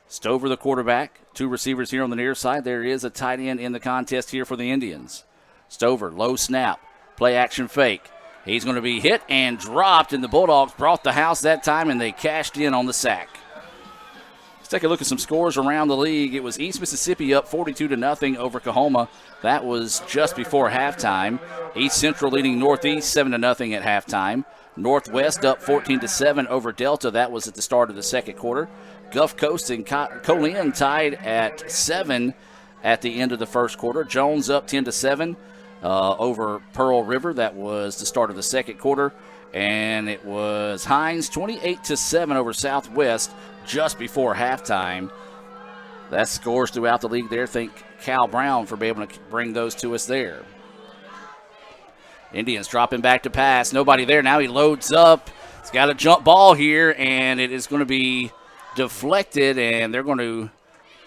Stover, the quarterback. 2 receivers here on the near side. There is a tight end in the contest here for the Indians. Stover, low snap. Play action fake. He's going to be hit and dropped, and the Bulldogs brought the house that time, and they cashed in on the sack. Let's take a look at some scores around the league. It was East Mississippi up 42-0 over Coahoma. That was just before halftime. East Central leading Northeast 7-0 at halftime. Northwest up 14-7 over Delta. That was at the start of the second quarter. Gulf Coast and Colin tied at 7 at the end of the first quarter. Jones up 10-7 over Pearl River. That was the start of the second quarter. And it was Hines 28-7 over Southwest just before halftime. That's scores throughout the league there. Thank Cal Brown for being able to bring those to us there. Indians dropping back to pass. Nobody there. Now he loads up. He's got a jump ball here, and it is going to be deflected, and they're going to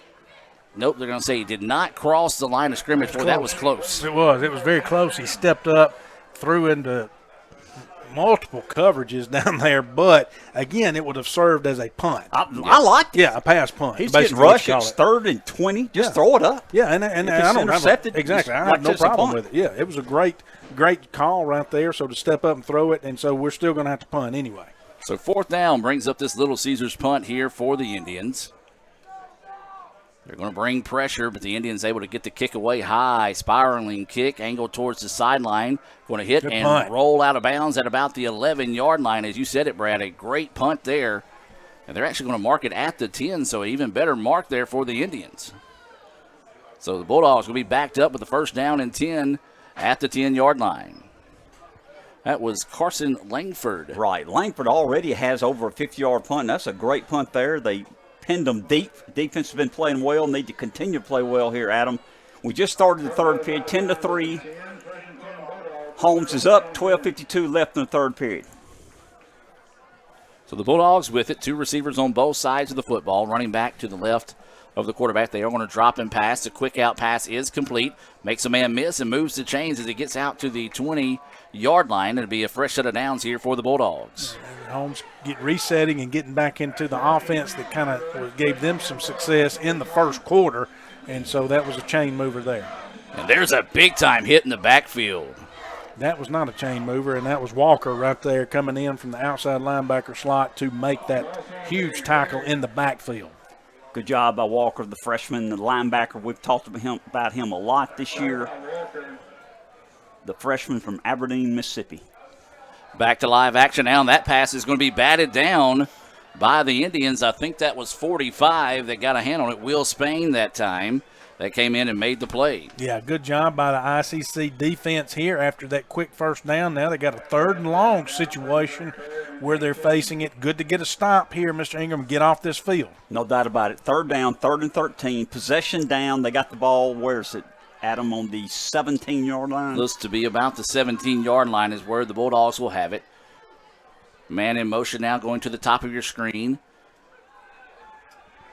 – nope, they're going to say he did not cross the line of scrimmage. Boy, that was close. It was. It was very close. He stepped up, threw into multiple coverages down there, but again, it would have served as a punt. I liked it. Yeah, a pass punt. He's getting rushed. It's 3rd and 20. Just throw it up. Yeah, and I don't intercepted, exactly. I have no problem with it. Yeah, it was a great call right there. So to step up and throw it, and so we're still going to have to punt anyway. So 4th down brings up this Little Caesars punt here for the Indians. They're going to bring pressure, but the Indians able to get the kick away high. Spiraling kick, angled towards the sideline. Going to hit Good and punt. roll out of bounds at about the 11-yard line. As you said it, Brad, a great punt there. And they're actually going to mark it at the 10, so an even better mark there for the Indians. So the Bulldogs will be backed up with the 1st down and 10 at the 10-yard line. That was Carson Langford. Right. Langford already has over a 50-yard punt. That's a great punt there. They pinned them deep. Defense has been playing well. Need to continue to play well here, Adam. We just started the 3rd period, 10-3. Holmes is up, 12:52 left in the 3rd period. So the Bulldogs with it, 2 receivers on both sides of the football, running back to the left of the quarterback. They are going to drop and pass. The quick out pass is complete. Makes a man miss and moves the chains as he gets out to the 20-yard line. It'll be a fresh set of downs here for the Bulldogs. Holmes get resetting and getting back into the offense that kind of gave them some success in the 1st quarter, and so that was a chain mover there. And there's a big-time hit in the backfield. That was not a chain mover, and that was Walker right there coming in from the outside linebacker slot to make that huge tackle in the backfield. Good job by Walker, the freshman, the linebacker. We've talked about him a lot this year. The freshman from Aberdeen, Mississippi. Back to live action now, and that pass is going to be batted down by the Indians. I think that was 45 that got a hand on it. Will Spain that time that came in and made the play. Yeah, good job by the ICC defense here after that quick 1st down. Now they got a 3rd and long situation where they're facing it. Good to get a stop here, Mr. Ingram, get off this field. No doubt about it. 3rd down, 3rd and 13. Possession down. They got the ball. Where is it, Adam, on the 17-yard line? Looks to be about the 17-yard line is where the Bulldogs will have it. Man in motion now going to the top of your screen.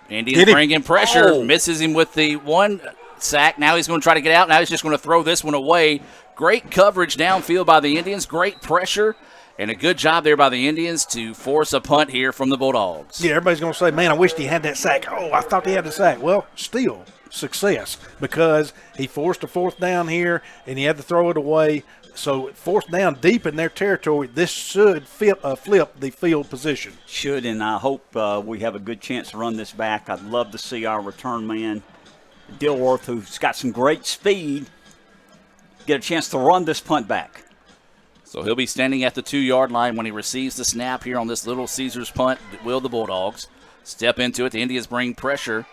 Indians bringing pressure. Misses him with the 1 sack. Now he's going to try to get out. Now he's just going to throw this one away. Great coverage downfield by the Indians. Great pressure. And a good job there by the Indians to force a punt here from the Bulldogs. Yeah, everybody's going to say, man, I wished he had that sack. Oh, I thought he had the sack. Well, still success because he forced a 4th down here and he had to throw it away. So 4th down deep in their territory, this should flip the field position. Should, and I hope we have a good chance to run this back. I'd love to see our return man, Dilworth, who's got some great speed, get a chance to run this punt back. So he'll be standing at the 2-yard line when he receives the snap here on this Little Caesars punt. Will the Bulldogs step into it? The Indians bring pressure.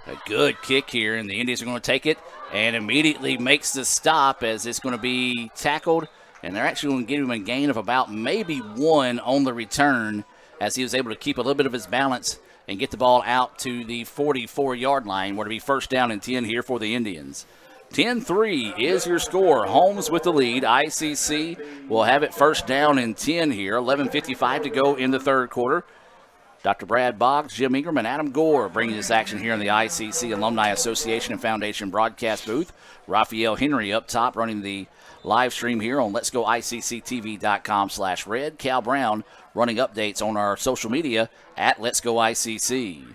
A good kick here, and the Indians are going to take it and immediately makes the stop as it's going to be tackled, and they're actually going to give him a gain of about maybe 1 on the return as he was able to keep a little bit of his balance and get the ball out to the 44-yard line, where to be 1st down and 10 here for the Indians. 10-3 is your score. Holmes with the lead. ICC will have it 1st down and 10 here. 11:55 to go in the 3rd quarter. Dr. Brad Boggs, Jim Ingram, and Adam Gore bringing this action here in the ICC Alumni Association and Foundation broadcast booth. Raphael Henry up top running the live stream here on letsgoicctv.com/red. Cal Brown running updates on our social media at Let's Go ICC.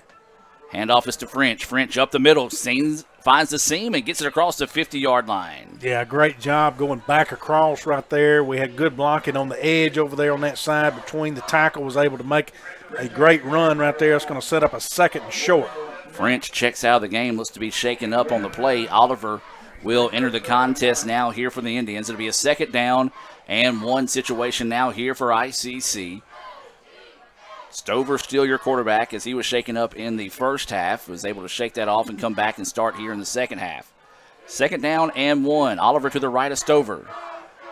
Handoff is to French. French up the middle, finds the seam and gets it across the 50-yard line. Yeah, great job going back across right there. We had good blocking on the edge over there on that side between the tackle. Was able to make a great run right there. It's going to set up a 2nd and short. French checks out of the game. Looks to be shaken up on the play. Oliver will enter the contest now here for the Indians. It'll be a 2nd down and 1 situation now here for ICC. Stover still your quarterback as he was shaken up in the 1st half. Was able to shake that off and come back and start here in the 2nd half. 2nd down and 1. Oliver to the right of Stover.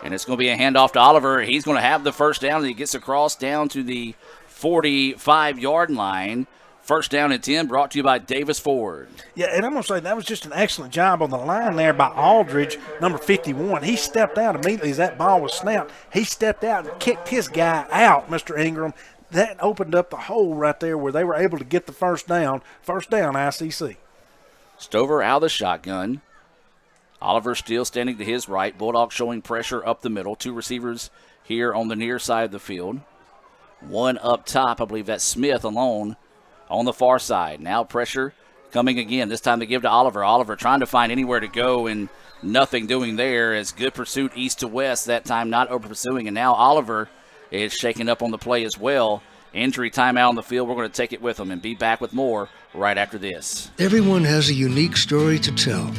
And it's going to be a handoff to Oliver. He's going to have the 1st down as he gets across down to the 45-yard line. 1st down and 10 brought to you by Davis Ford. Yeah, and I'm going to say that was just an excellent job on the line there by Aldridge, number 51. He stepped out immediately as that ball was snapped. He stepped out and kicked his guy out, Mr. Ingram. That opened up the hole right there where they were able to get the 1st down. 1st down, ICC. Stover out of the shotgun. Oliver still standing to his right. Bulldogs showing pressure up the middle. 2 receivers here on the near side of the field. One up top, I believe that's Smith alone on the far side. Now pressure coming again. This time they give to Oliver. Oliver trying to find anywhere to go and nothing doing there. As good pursuit east to west, that time not over pursuing. And now Oliver is shaking up on the play as well. Injury timeout on the field. We're going to take it with them and be back with more right after this. Everyone has a unique story to tell.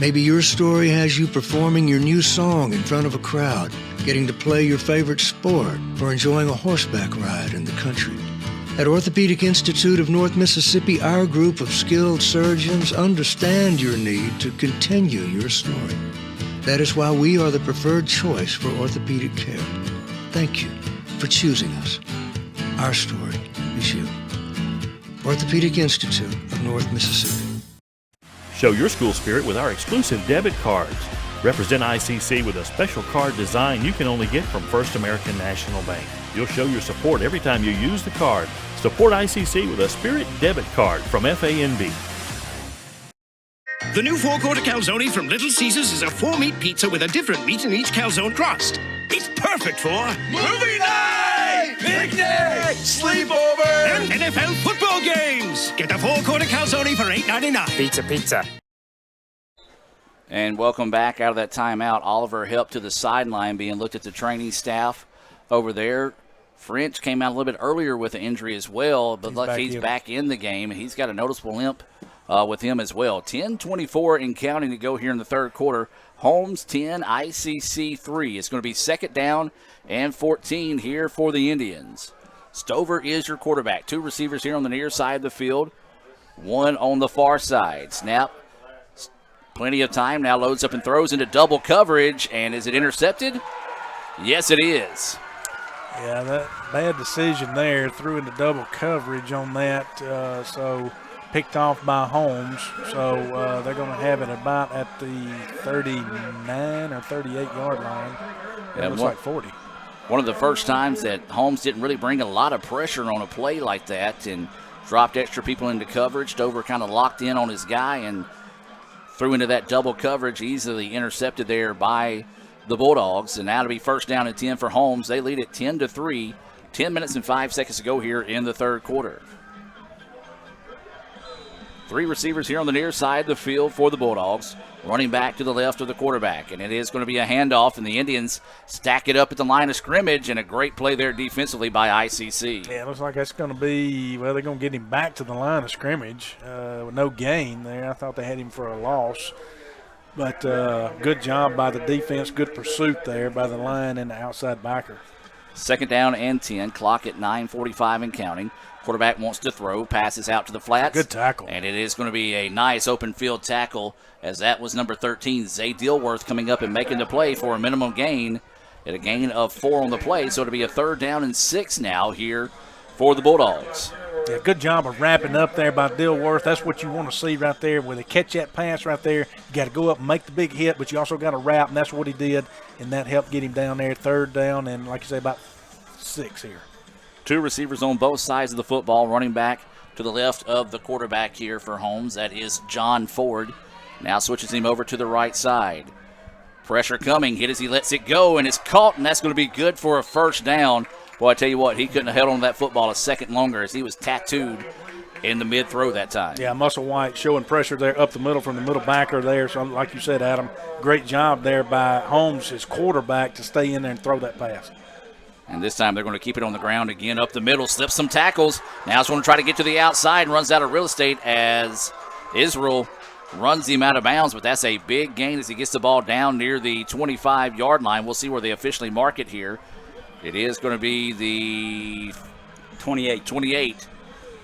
Maybe your story has you performing your new song in front of a crowd, getting to play your favorite sport, or enjoying a horseback ride in the country. At Orthopedic Institute of North Mississippi, our group of skilled surgeons understand your need to continue your story. That is why we are the preferred choice for orthopedic care. Thank you for choosing us. Our story is you. Orthopedic Institute of North Mississippi. Show your school spirit with our exclusive debit cards. Represent ICC with a special card design you can only get from First American National Bank. You'll show your support every time you use the card. Support ICC with a Spirit debit card from FANB. The new four-quarter calzone from Little Caesars is a 4-meat pizza with a different meat in each calzone crust. It's perfect for movie night, picnic, sleepover, and NFL football games. Get the four-quarter calzone for $8.99. Pizza. And welcome back out of that timeout. Oliver helped to the sideline being looked at the training staff over there. French came out a little bit earlier with an injury as well, but he's back in the game, and he's got a noticeable limp with him as well. 10:24 and counting to go here in the third quarter. Holmes 10, ICC 3. It's going to be second down and 14 here for the Indians. Stover is your quarterback. Two receivers here on the near side of the field, one on the far side. Snap. Plenty of time. Now loads up and throws into double coverage. And is it intercepted? Yes, it is. Yeah, that bad decision there. Threw into double coverage on that. So picked off by Holmes. So they're going to have it about at the 39 or 38-yard line. It looks like 40. One of the first times that Holmes didn't really bring a lot of pressure on a play like that and dropped extra people into coverage. Stover kind of locked in on his guy and threw into that double coverage, easily intercepted there by the Bulldogs. And now to be first down and 10 for Holmes. They lead it 10-3. 10 minutes and 5 seconds to go here in the third quarter. Three receivers here on the near side of the field for the Bulldogs. Running back to the left of the quarterback. And it is going to be a handoff, and the Indians stack it up at the line of scrimmage, and a great play there defensively by ICC. Yeah, it looks like that's going to be, well, they're going to get him back to the line of scrimmage with no gain there. I thought they had him for a loss. But good job by the defense, good pursuit there by the line and the outside backer. Second down and 10, clock at 9:45 and counting. Quarterback wants to throw, passes out to the flats. Good tackle. And it is going to be a nice open field tackle, as that was number 13, Zay Dilworth, coming up and making the play for a minimum gain at a gain of 4 on the play. So it'll be a third down and 6 now here for the Bulldogs. Yeah, good job of wrapping up there by Dilworth. That's what you want to see right there. When they catch that pass right there, you got to go up and make the big hit, but you also got to wrap, and that's what he did, and that helped get him down there. Third down and, like you say, about 6 here. Two receivers on both sides of the football. Running back to the left of the quarterback here for Holmes. That is John Ford. Now switches him over to the right side. Pressure coming. Hit as he lets it go, and it's caught, and that's going to be good for a first down. Boy, I tell you what, he couldn't have held on to that football a second longer, as he was tattooed in the mid-throw that time. Yeah, Muscle White showing pressure there up the middle from the middle backer there. So, like you said, Adam, great job there by Holmes, his quarterback, to stay in there and throw that pass. And this time they're going to keep it on the ground again, up the middle, slips some tackles. Now it's going to try to get to the outside and runs out of real estate as Israel runs him out of bounds. But that's a big gain as he gets the ball down near the 25-yard line. We'll see where they officially mark it here. It is going to be the 28.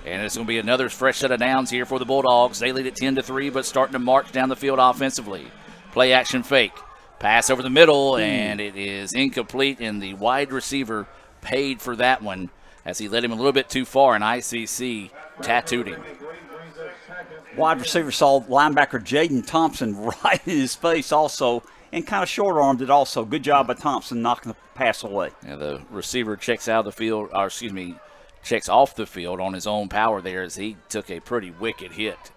And it's going to be another fresh set of downs here for the Bulldogs. They lead it 10-3, but starting to march down the field offensively. Play action fake. Pass over the middle, and it is incomplete, and the wide receiver paid for that one as he led him a little bit too far, and ICC tattooed him. Wide receiver saw linebacker Jaden Thompson right in his face also, and kind of short-armed it also. Good job by Thompson knocking the pass away. Yeah, the receiver checks out of the field, or checks off the field on his own power there as he took a pretty wicked hit.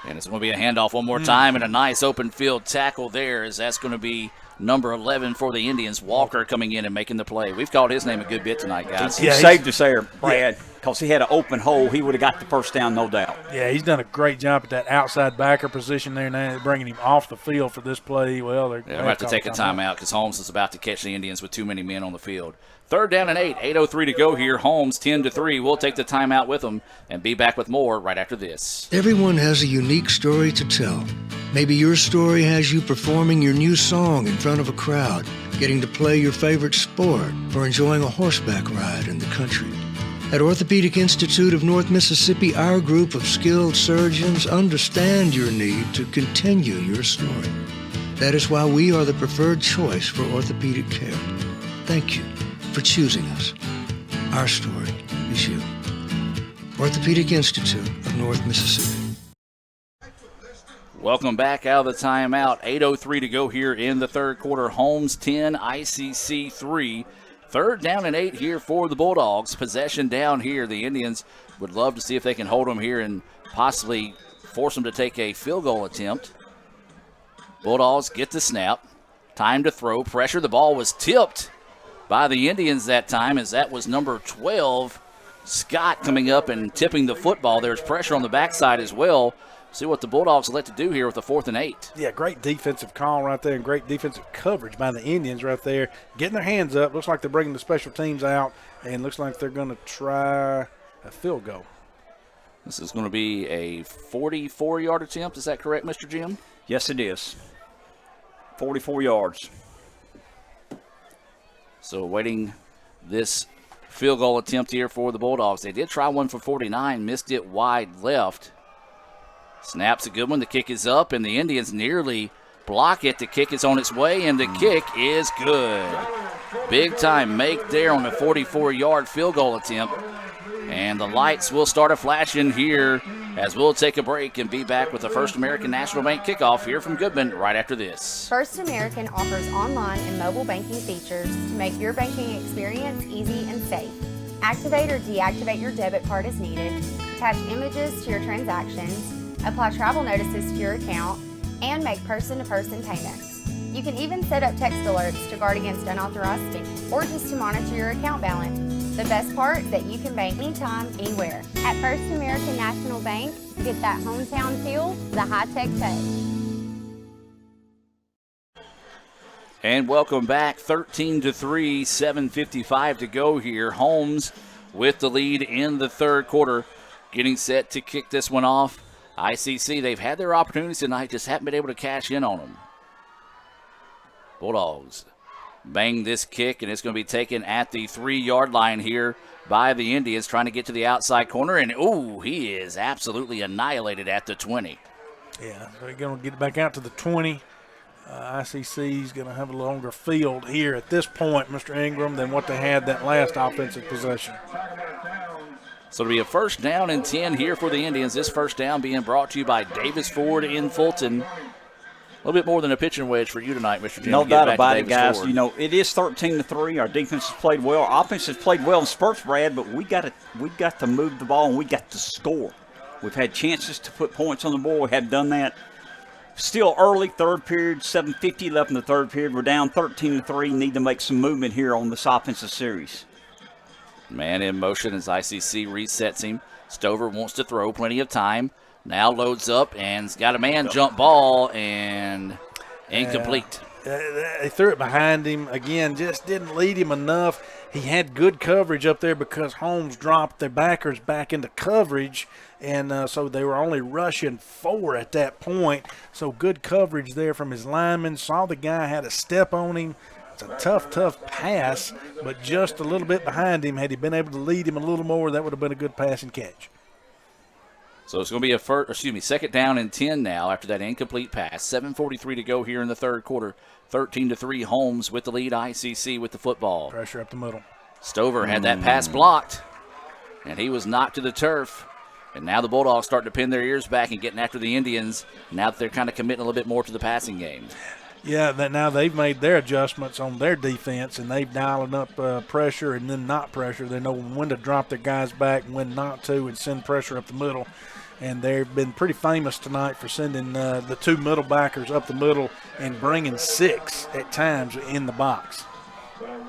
And it's going to be a handoff one more time, and a nice open field tackle there, as that's going to be number 11 for the Indians, Walker, coming in and making the play. We've called his name a good bit tonight, guys. He saved us there, Brad, because he had an open hole. He would have got the first down, no doubt. Yeah, he's done a great job at that outside backer position there. Now they're bringing him off the field for this play. Well, they're going to have to take a timeout because Holmes is about to catch the Indians with too many men on the field. 3rd down and 8, 8:03 to go here. Holmes 10-3. We'll take the timeout with them and be back with more right after this. Everyone has a unique story to tell. Maybe your story has you performing your new song in front of a crowd, getting to play your favorite sport, or enjoying a horseback ride in the country. At Orthopedic Institute of North Mississippi, our group of skilled surgeons understand your need to continue your story. That is why we are the preferred choice for orthopedic care. Thank you for choosing us. Our story is you. Orthopedic Institute of North Mississippi. Welcome back out of the timeout. 8:03 to go here in the third quarter. Holmes 10, ICC 3. 3rd down and 8 here for the Bulldogs. Possession down here. The Indians would love to see if they can hold them here and possibly force them to take a field goal attempt. Bulldogs get the snap. Time to throw. Pressure. The ball was tipped by the Indians that time, as that was number 12, Scott, coming up and tipping the football. There's pressure on the backside as well. See what the Bulldogs elect to do here with the 4th and 8. Yeah, great defensive call right there and great defensive coverage by the Indians right there. Getting their hands up. Looks like they're bringing the special teams out, and looks like they're going to try a field goal. This is going to be a 44-yard attempt. Is that correct, Mr. Jim? Yes, it is. 44 yards. So awaiting this field goal attempt here for the Bulldogs. They did try one for 49, missed it wide left. Snap's a good one. The kick is up, and the Indians nearly block it. The kick is on its way, and the kick is good. Big time make there on the 44-yard field goal attempt. And the lights will start flashing here as we'll take a break and be back with the First American National Bank kickoff here from Goodman right after this. First American offers online and mobile banking features to make your banking experience easy and safe. Activate or deactivate your debit card as needed, attach images to your transactions, apply travel notices to your account, and make person-to-person payments. You can even set up text alerts to guard against unauthorized spending or just to monitor your account balance. The best part is that you can bank anytime, anywhere. At First American National Bank, get that hometown feel the high-tech touch. And welcome back. 13-3, 7:55 to go here. Holmes with the lead in the third quarter, getting set to kick this one off. ICC, they've had their opportunities tonight, just haven't been able to cash in on them. Bulldogs bang this kick, and it's going to be taken at the 3-yard line here by the Indians, trying to get to the outside corner, and ooh, he is absolutely annihilated at the 20. Yeah, they're going to get back out to the 20. ICC is going to have a longer field here at this point, Mr. Ingram, than what they had that last offensive possession. So it'll be a 1st down and 10 here for the Indians. This 1st down being brought to you by Davis Ford in Fulton. A little bit more than a pitching wedge for you tonight, Mr. Jim. No doubt about it, guys. Ford. You know, it is 13-3. Our defense has played well. Our offense has played well in spurts, Brad, but we got to move the ball and we got to score. We've had chances to put points on the board. We have done that. Still early, third period, 7:50 left in the third period. We're down 13-3. Need to make some movement here on this offensive series. Man in motion as ICC resets him. Stover wants to throw, plenty of time. Now loads up and's got a man jump ball and incomplete. They threw it behind him. Again, just didn't lead him enough. He had good coverage up there because Holmes dropped their backers back into coverage, and so they were only rushing 4 at that point. So good coverage there from his lineman. Saw the guy had a step on him. It's a tough pass, but just a little bit behind him. Had he been able to lead him a little more, that would have been a good pass and catch. So it's going to be a 2nd down and 10 now after that incomplete pass. 7:43 to go here in the third quarter. 13-3 Holmes with the lead. ICC with the football. Pressure up the middle. Stover had that pass blocked, and he was knocked to the turf. And now the Bulldogs starting to pin their ears back and getting after the Indians now that they're kind of committing a little bit more to the passing game. Yeah, that now they've made their adjustments on their defense, and they've dialed up pressure and then not pressure. They know when to drop their guys back and when not to, and send pressure up the middle. And they've been pretty famous tonight for sending the 2 middle backers up the middle and bringing 6 at times in the box.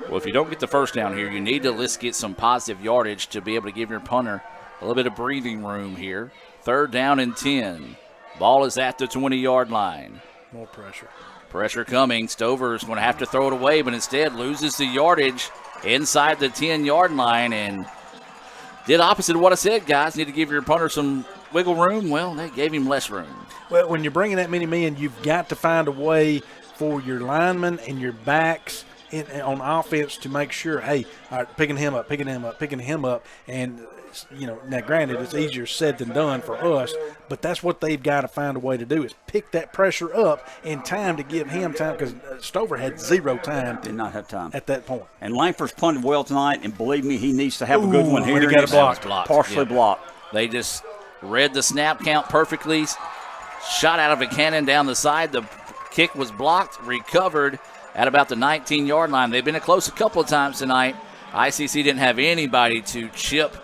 Well, if you don't get the first down here, you need to at least get some positive yardage to be able to give your punter a little bit of breathing room here. 3rd down and 10. Ball is at the 20-yard line. More pressure. Pressure coming. Stover's going to have to throw it away, but instead loses the yardage inside the 10-yard line and did opposite of what I said, guys. Need to give your punter some wiggle room. Well, they gave him less room. Well, when you're bringing that many men, you've got to find a way for your linemen and your backs on offense to make sure, hey, all right, picking him up. And, now granted, it's easier said than done for us, but that's what they've got to find a way to do is pick that pressure up in time to give him time, because Stover had 0 time. Did not have time at that point. And Langford's punted well tonight, and believe me, he needs to have a good one here. When he got it blocked. Partially blocked. They just read the snap count perfectly. Shot out of a cannon down the side. The kick was blocked, recovered at about the 19-yard line. They've been close a couple of times tonight. ICC didn't have anybody to chip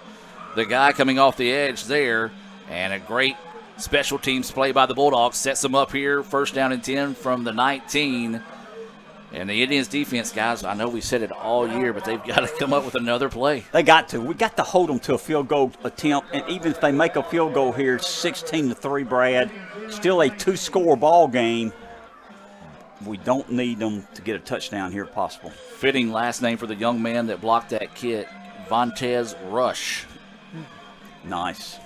the guy coming off the edge there, and a great special teams play by the Bulldogs sets them up here. 1st down and 10 from the 19. And the Indians defense, guys, I know we said it all year, but they've got to come up with another play. They got to. We got to hold them to a field goal attempt, and even if they make a field goal here, 16-3, Brad, still a 2-score ball game. We don't need them to get a touchdown here if possible. Fitting last name for the young man that blocked that kick, Vontez Rush. Nice.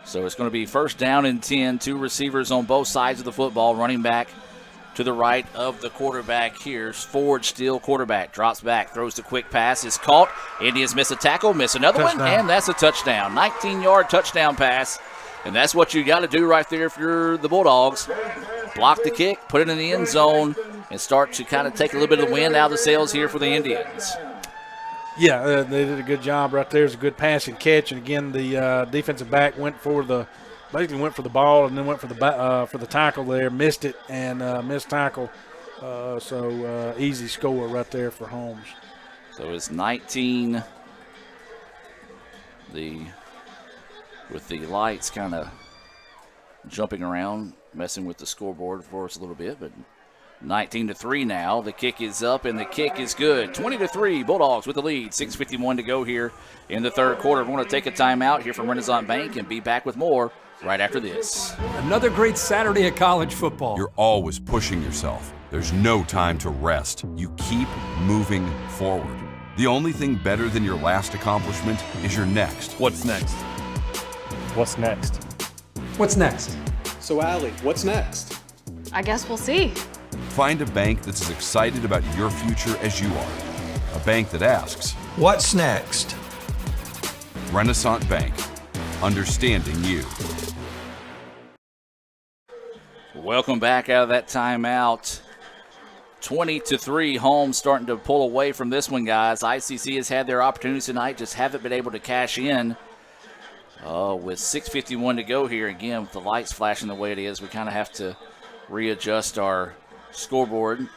So it's going to be 1st down and 10. 2 receivers on both sides of the football. Running back to the right of the quarterback here. Ford still quarterback. Drops back. Throws the quick pass. Is caught. Indians miss a tackle. Miss another touchdown. One. And that's a touchdown. 19-yard touchdown pass. And that's what you got to do right there if you're the Bulldogs. Block the kick. Put it in the end zone. And start to kind of take a little bit of the wind out of the sails here for the Indians. Yeah, they did a good job right there. It was a good passing catch, and again, the defensive back went for the ball and then went for the tackle there, missed it, and missed tackle. So easy score right there for Holmes. So it's 19. With the lights kind of jumping around, messing with the scoreboard for us a little bit, but 19-3 now. The kick is up, and the kick is good. 20-3, Bulldogs with the lead. 6:51 to go here in the 3rd quarter. We're going to take a timeout here from Renaissance Bank and be back with more right after this. Another great Saturday of college football. You're always pushing yourself. There's no time to rest. You keep moving forward. The only thing better than your last accomplishment is your next. What's next? What's next? What's next? So, Allie, what's next? I guess we'll see. Find a bank that's as excited about your future as you are. A bank that asks, what's next? Renaissance Bank. Understanding you. Welcome back out of that timeout. 20-3, Holmes starting to pull away from this one, guys. ICC has had their opportunities tonight, just haven't been able to cash in. With 6:51 to go here, again, with the lights flashing the way it is, we kind of have to readjust our scoreboard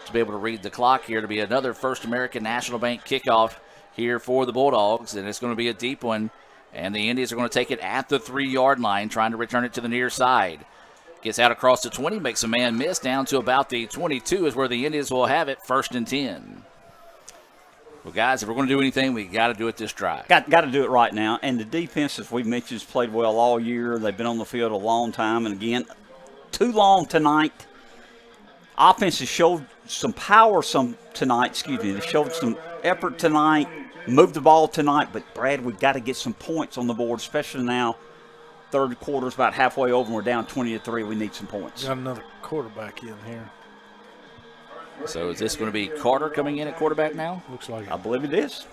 to be able to read the clock here to be another First American National Bank kickoff here for the Bulldogs, and it's going to be a deep one, and the Indians are going to take it at the 3-yard line, trying to return it to the near side. Gets out across the 20, makes a man miss, down to about the 22 is where the Indians will have it, 1st and 10. Well, guys, if we're going to do anything, we got to do it this drive. Got to do it right now. And the defense, as we've mentioned, has played well all year. They've been on the field a long time. And, again, too long tonight. Offense has showed some power tonight. They showed some effort tonight, moved the ball tonight. But, Brad, we've got to get some points on the board, especially now. 3rd quarter's about halfway over, and we're down 20-3. We need some points. Got another quarterback in here. So is this going to be Carter coming in at quarterback now? Looks like it. I believe it is.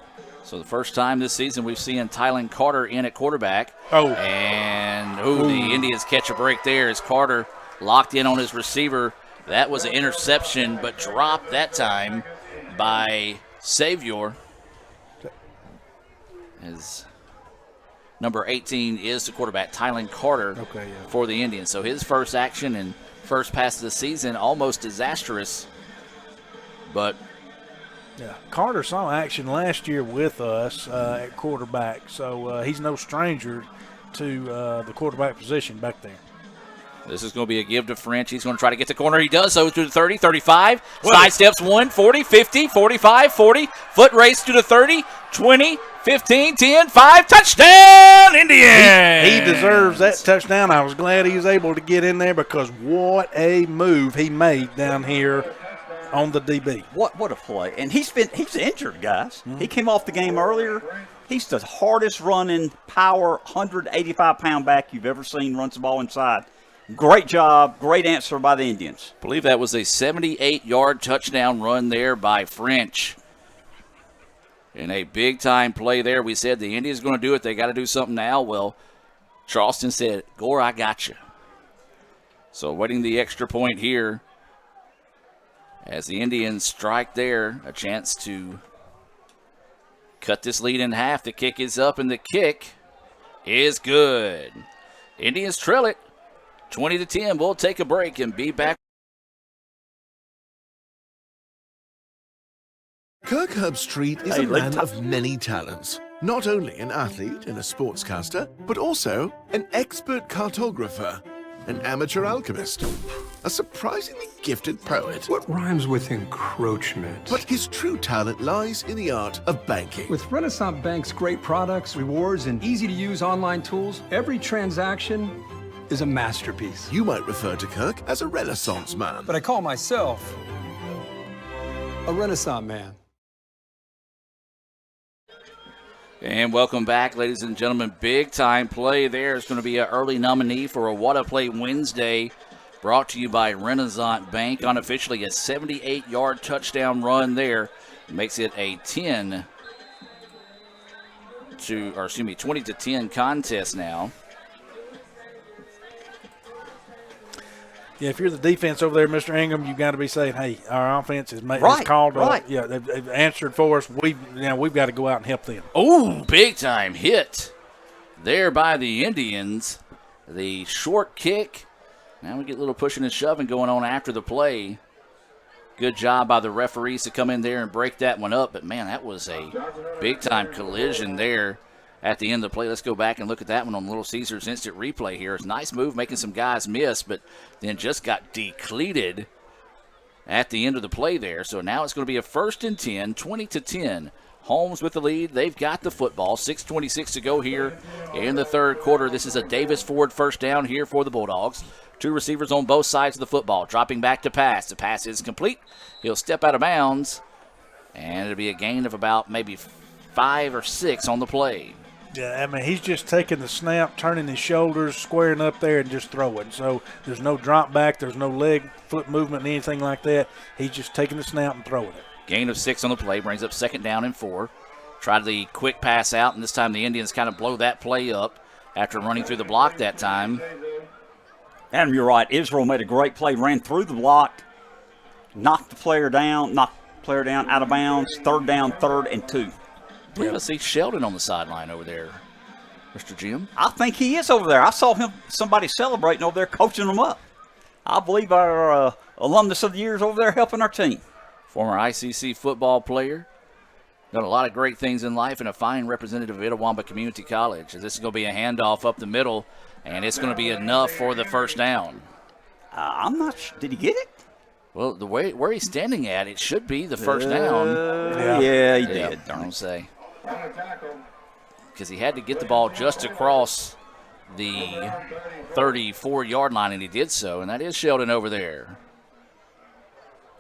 So the first time this season we've seen Tylen Carter in at quarterback. And the Indians catch a break there as Carter locked in on his receiver. That was an interception, but dropped that time by Savior. As number 18 is the quarterback, Tylen Carter, for the Indians. So his first action, and first pass of the season, almost disastrous. But yeah, Carter saw action last year with us at quarterback, so he's no stranger to the quarterback position back there. this is going to be a give to French. He's going to try to get the corner. He does so to the 30, 35. Sidesteps 1, 40, 50, 45, 40. Foot race to the 30, 20, 15, 10, 5. Touchdown, Indians! He deserves that touchdown. I was glad he was able to get in there because what a move he made down here on the DB. What a play. And he's injured, guys. Mm-hmm. He came off the game earlier. He's the hardest running power 185-pound back you've ever seen runs the ball inside. Great job. Great answer by the Indians. I believe that was a 78-yard touchdown run there by French. And a big-time play there. We said the Indians going to do it. They got to do something now. Well, Charleston said, Gore, I got you. So waiting the extra point here as the Indians strike there. A chance to cut this lead in half. The kick is up, and the kick is good. Indians trail it 20-10. We'll take a break and be back. Kirk Herbstreit is a man of many talents. Not only an athlete and a sportscaster, but also an expert cartographer, an amateur alchemist, a surprisingly gifted poet. What rhymes with encroachment? But his true talent lies in the art of banking. With Renaissance Bank's great products, rewards, and easy-to-use online tools, every transaction is a masterpiece. You might refer to Kirk as a Renaissance man. But I call myself a Renaissance man. And welcome back, ladies and gentlemen. Big-time play there. It's going to be an early nominee for a What a Play Wednesday, brought to you by Renaissance Bank. Unofficially, a 78-yard touchdown run there. Makes it a 20-10 contest now. Yeah, if you're the defense over there, Mr. Ingram, you've got to be saying, "Hey, our offense is called. Right. Yeah, they've answered for us. We've got to go out and help them." Oh, big time hit there by the Indians. The short kick. Now we get a little pushing and shoving going on after the play. Good job by the referees to come in there and break that one up. But man, that was a big time collision there at the end of the play. Let's go back and look at that one on Little Caesars instant replay here. It's a nice move, making some guys miss, but then just got decleated at the end of the play there. So now it's going to be a 1st and 10, 20-10. Holmes with the lead. They've got the football. 6:26 to go here in the third quarter. This is a Davis Ford first down here for the Bulldogs. Two receivers on both sides of the football. Dropping back to pass. The pass is complete. He'll step out of bounds, and it'll be a gain of about maybe 5 or 6 on the play. Yeah, I mean, he's just taking the snap, turning his shoulders, squaring up there, and just throwing. So there's no drop back, there's no leg, foot movement, anything like that. He's just taking the snap and throwing it. Gain of 6 on the play, brings up 2nd down and 4. Tried the quick pass out, and this time the Indians kind of blow that play up after running through the block that time. Adam, you're right. Israel made a great play, ran through the block, knocked the player down out of bounds, 3rd down, 3rd and 2. I believe I see Sheldon on the sideline over there, Mr. Jim. I think he is over there. I saw somebody celebrating over there, coaching them up. I believe our alumnus of the year is over there helping our team. Former ICC football player. Done a lot of great things in life and a fine representative of Itawamba Community College. This is going to be a handoff up the middle, and it's going to be enough for the 1st down. I'm not sure. Did he get it? Well, the way where he's standing at, it should be the 1st down. Yeah, he did. Darn say. Because he had to get the ball just across the 34-yard line, and he did so, and that is Sheldon over there.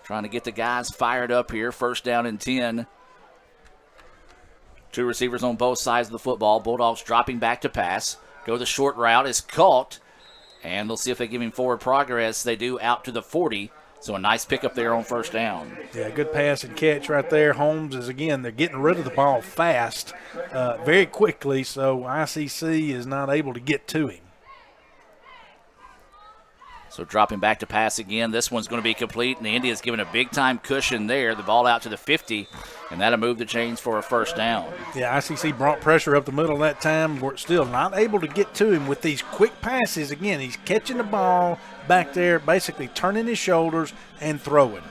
Trying to get the guys fired up here. 1st down and 10. Two receivers on both sides of the football. Bulldogs dropping back to pass. Go the short route. Is caught. And they'll see if they give him forward progress. They do out to the 40. So a nice pickup there on 1st down. Yeah, good pass and catch right there. Holmes is, again, they're getting rid of the ball fast, very quickly, so ICC is not able to get to him. So dropping back to pass again. This one's going to be complete, and the Indians giving a big-time cushion there. The ball out to the 50, and that'll move the chains for a first down. Yeah, ICC brought pressure up the middle that time. We're still not able to get to him with these quick passes. Again, he's catching the ball back there, basically turning his shoulders and throwing.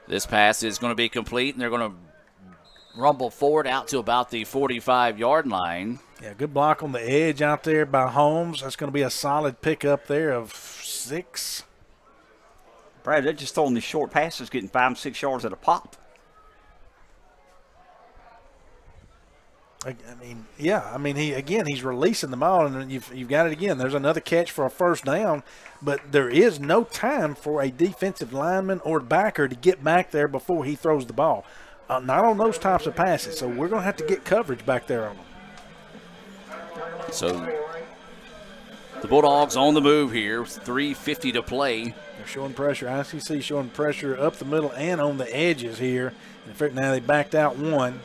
This pass is going to be complete, and they're going to rumble forward out to about the 45-yard line. Yeah, good block on the edge out there by Holmes. That's going to be a solid pickup there of 6. Brad, they're just throwing these short passes, getting 5 and 6 yards at a pop. I mean, he's releasing the ball, and you've got it again. There's another catch for a first down, but there is no time for a defensive lineman or backer to get back there before he throws the ball. Not on those types of passes, so we're going to have to get coverage back there on them. So the Bulldogs on the move here, 3:50 to play. They're showing pressure. ICC showing pressure up the middle and on the edges here. In fact, now they backed out one.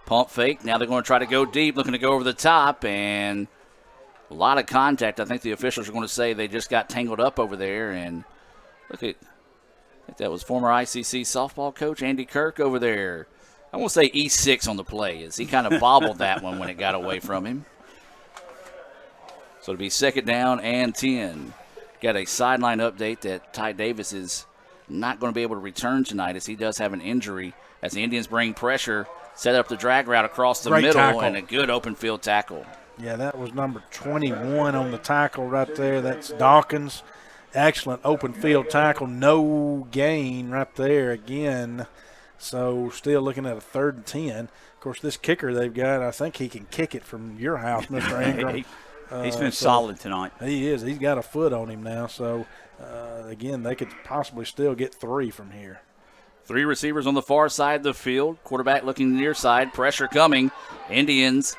Pump fake. Now they're going to try to go deep, looking to go over the top, and a lot of contact. I think the officials are going to say they just got tangled up over there. And look at, I think that was former ICC softball coach Andy Kirk over there. I won't say E6 on the play, as he kind of bobbled that one when it got away from him. So it'll be second down and 10. Got a sideline update that Ty Davis is not going to be able to return tonight, as he does have an injury, as the Indians bring pressure, set up the drag route across the middle, tackle. And a good open field tackle. Yeah, that was number 21 on the tackle right there. That's Dawkins. Excellent open field tackle. No gain right there again. So still looking at a 3rd and 10. Of course, this kicker they've got, I think he can kick it from your house, Mr. Ingram. He's been solid tonight. He is. He's got a foot on him now. So, again, they could possibly still get 3 from here. 3 receivers on the far side of the field. Quarterback looking near side. Pressure coming. Indians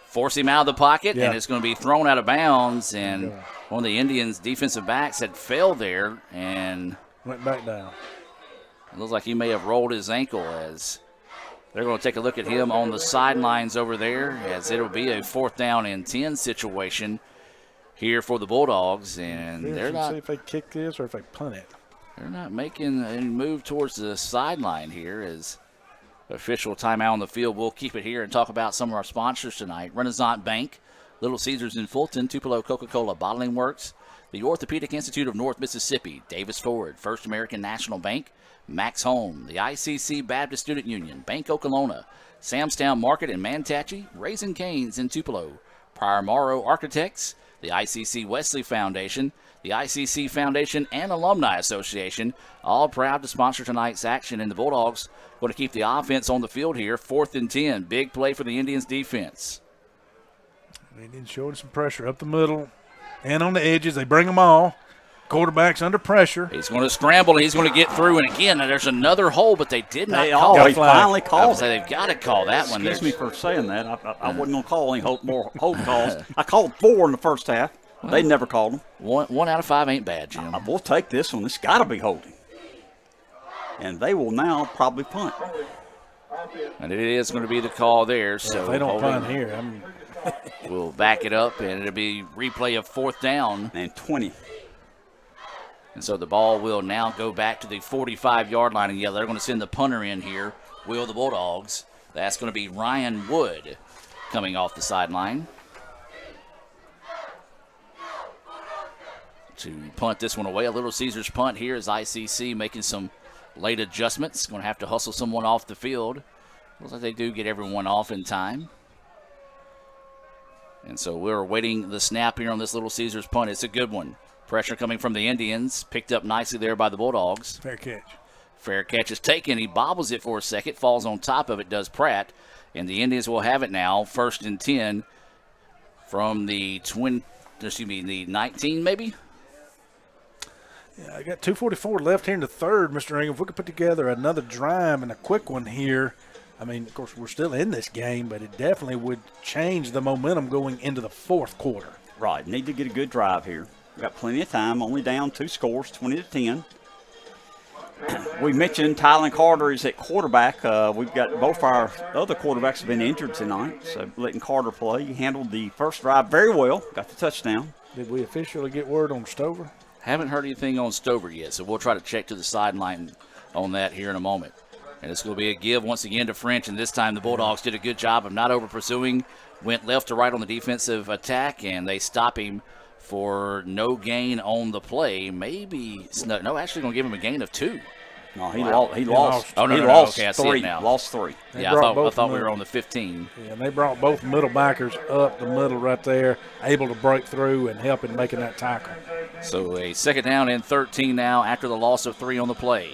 force him out of the pocket, and it's going to be thrown out of bounds. And one of the Indians' defensive backs had failed there and went back down. It looks like he may have rolled his ankle, as they're going to take a look at him on the sidelines over there, as it'll be a 4th down and 10 situation here for the Bulldogs. And they're not. See if they kick this or if they punt it. They're not making any move towards the sideline here, as official timeout on the field. We'll keep it here and talk about some of our sponsors tonight. Renaissance Bank, Little Caesars in Fulton, Tupelo Coca-Cola Bottling Works, the Orthopedic Institute of North Mississippi, Davis Ford, First American National Bank, Max Home, the ICC Baptist Student Union, Bank Okolona, Samstown Market in Manatee, Raising Cane's in Tupelo, Prior Morrow Architects, the ICC Wesley Foundation, the ICC Foundation and Alumni Association, all proud to sponsor tonight's action. And the Bulldogs going to keep the offense on the field here, 4th and 10. Big play for the Indians defense. The Indians showing some pressure up the middle and on the edges. They bring them all. Quarterback's under pressure. He's going to scramble, and he's going to get through. And again, there's another hole, but they did not call it. They finally called it. They've got to call that one. Excuse me for saying that. I wasn't going to call any more hold calls. I called 4 in the first half. They never called them. One out of 5 ain't bad, Jim. We'll take this one. It's got to be holding. And they will now probably punt. And it is going to be the call there. So if they don't punt here, we'll back it up, and it'll be replay of 4th down. And 20. And so the ball will now go back to the 45-yard line. And, they're going to send the punter in here, will the Bulldogs. That's going to be Ryan Wood coming off the sideline to punt this one away. A Little Caesars punt here as ICC making some late adjustments. Going to have to hustle someone off the field. Looks like they do get everyone off in time. And so we're waiting the snap here on this Little Caesars punt. It's a good one. Pressure coming from the Indians. Picked up nicely there by the Bulldogs. Fair catch. Fair catch is taken. He bobbles it for a second. Falls on top of it, does Pratt. And the Indians will have it now. 1st and 10 from the the 19 maybe? Yeah, I got 2:44 left here in the 3rd, Mr. Ingram. If we could put together another drive and a quick one here, I mean, of course, we're still in this game, but it definitely would change the momentum going into the 4th quarter. Right. Need to get a good drive here. We've got plenty of time. Only down 2 scores, 20-10. We mentioned Tylen Carter is at quarterback. We've got both our other quarterbacks have been injured tonight, so letting Carter play. He handled the first drive very well, got the touchdown. Did we officially get word on Stover? Haven't heard anything on Stover yet, so we'll try to check to the sideline on that here in a moment. And it's going to be a give once again to French, and this time the Bulldogs did a good job of not over-pursuing, went left to right on the defensive attack, and they stop him for no gain on the play. Maybe, no, actually going to give him a gain of 2. No, he lost. Oh, no, he no, lost okay, I see 3. it now. Lost 3. Yeah, I thought we were on the 15. Yeah, and they brought both middle backers up the middle right there, able to break through and help in making that tackle. So a second down and 13 now after the loss of 3 on the play.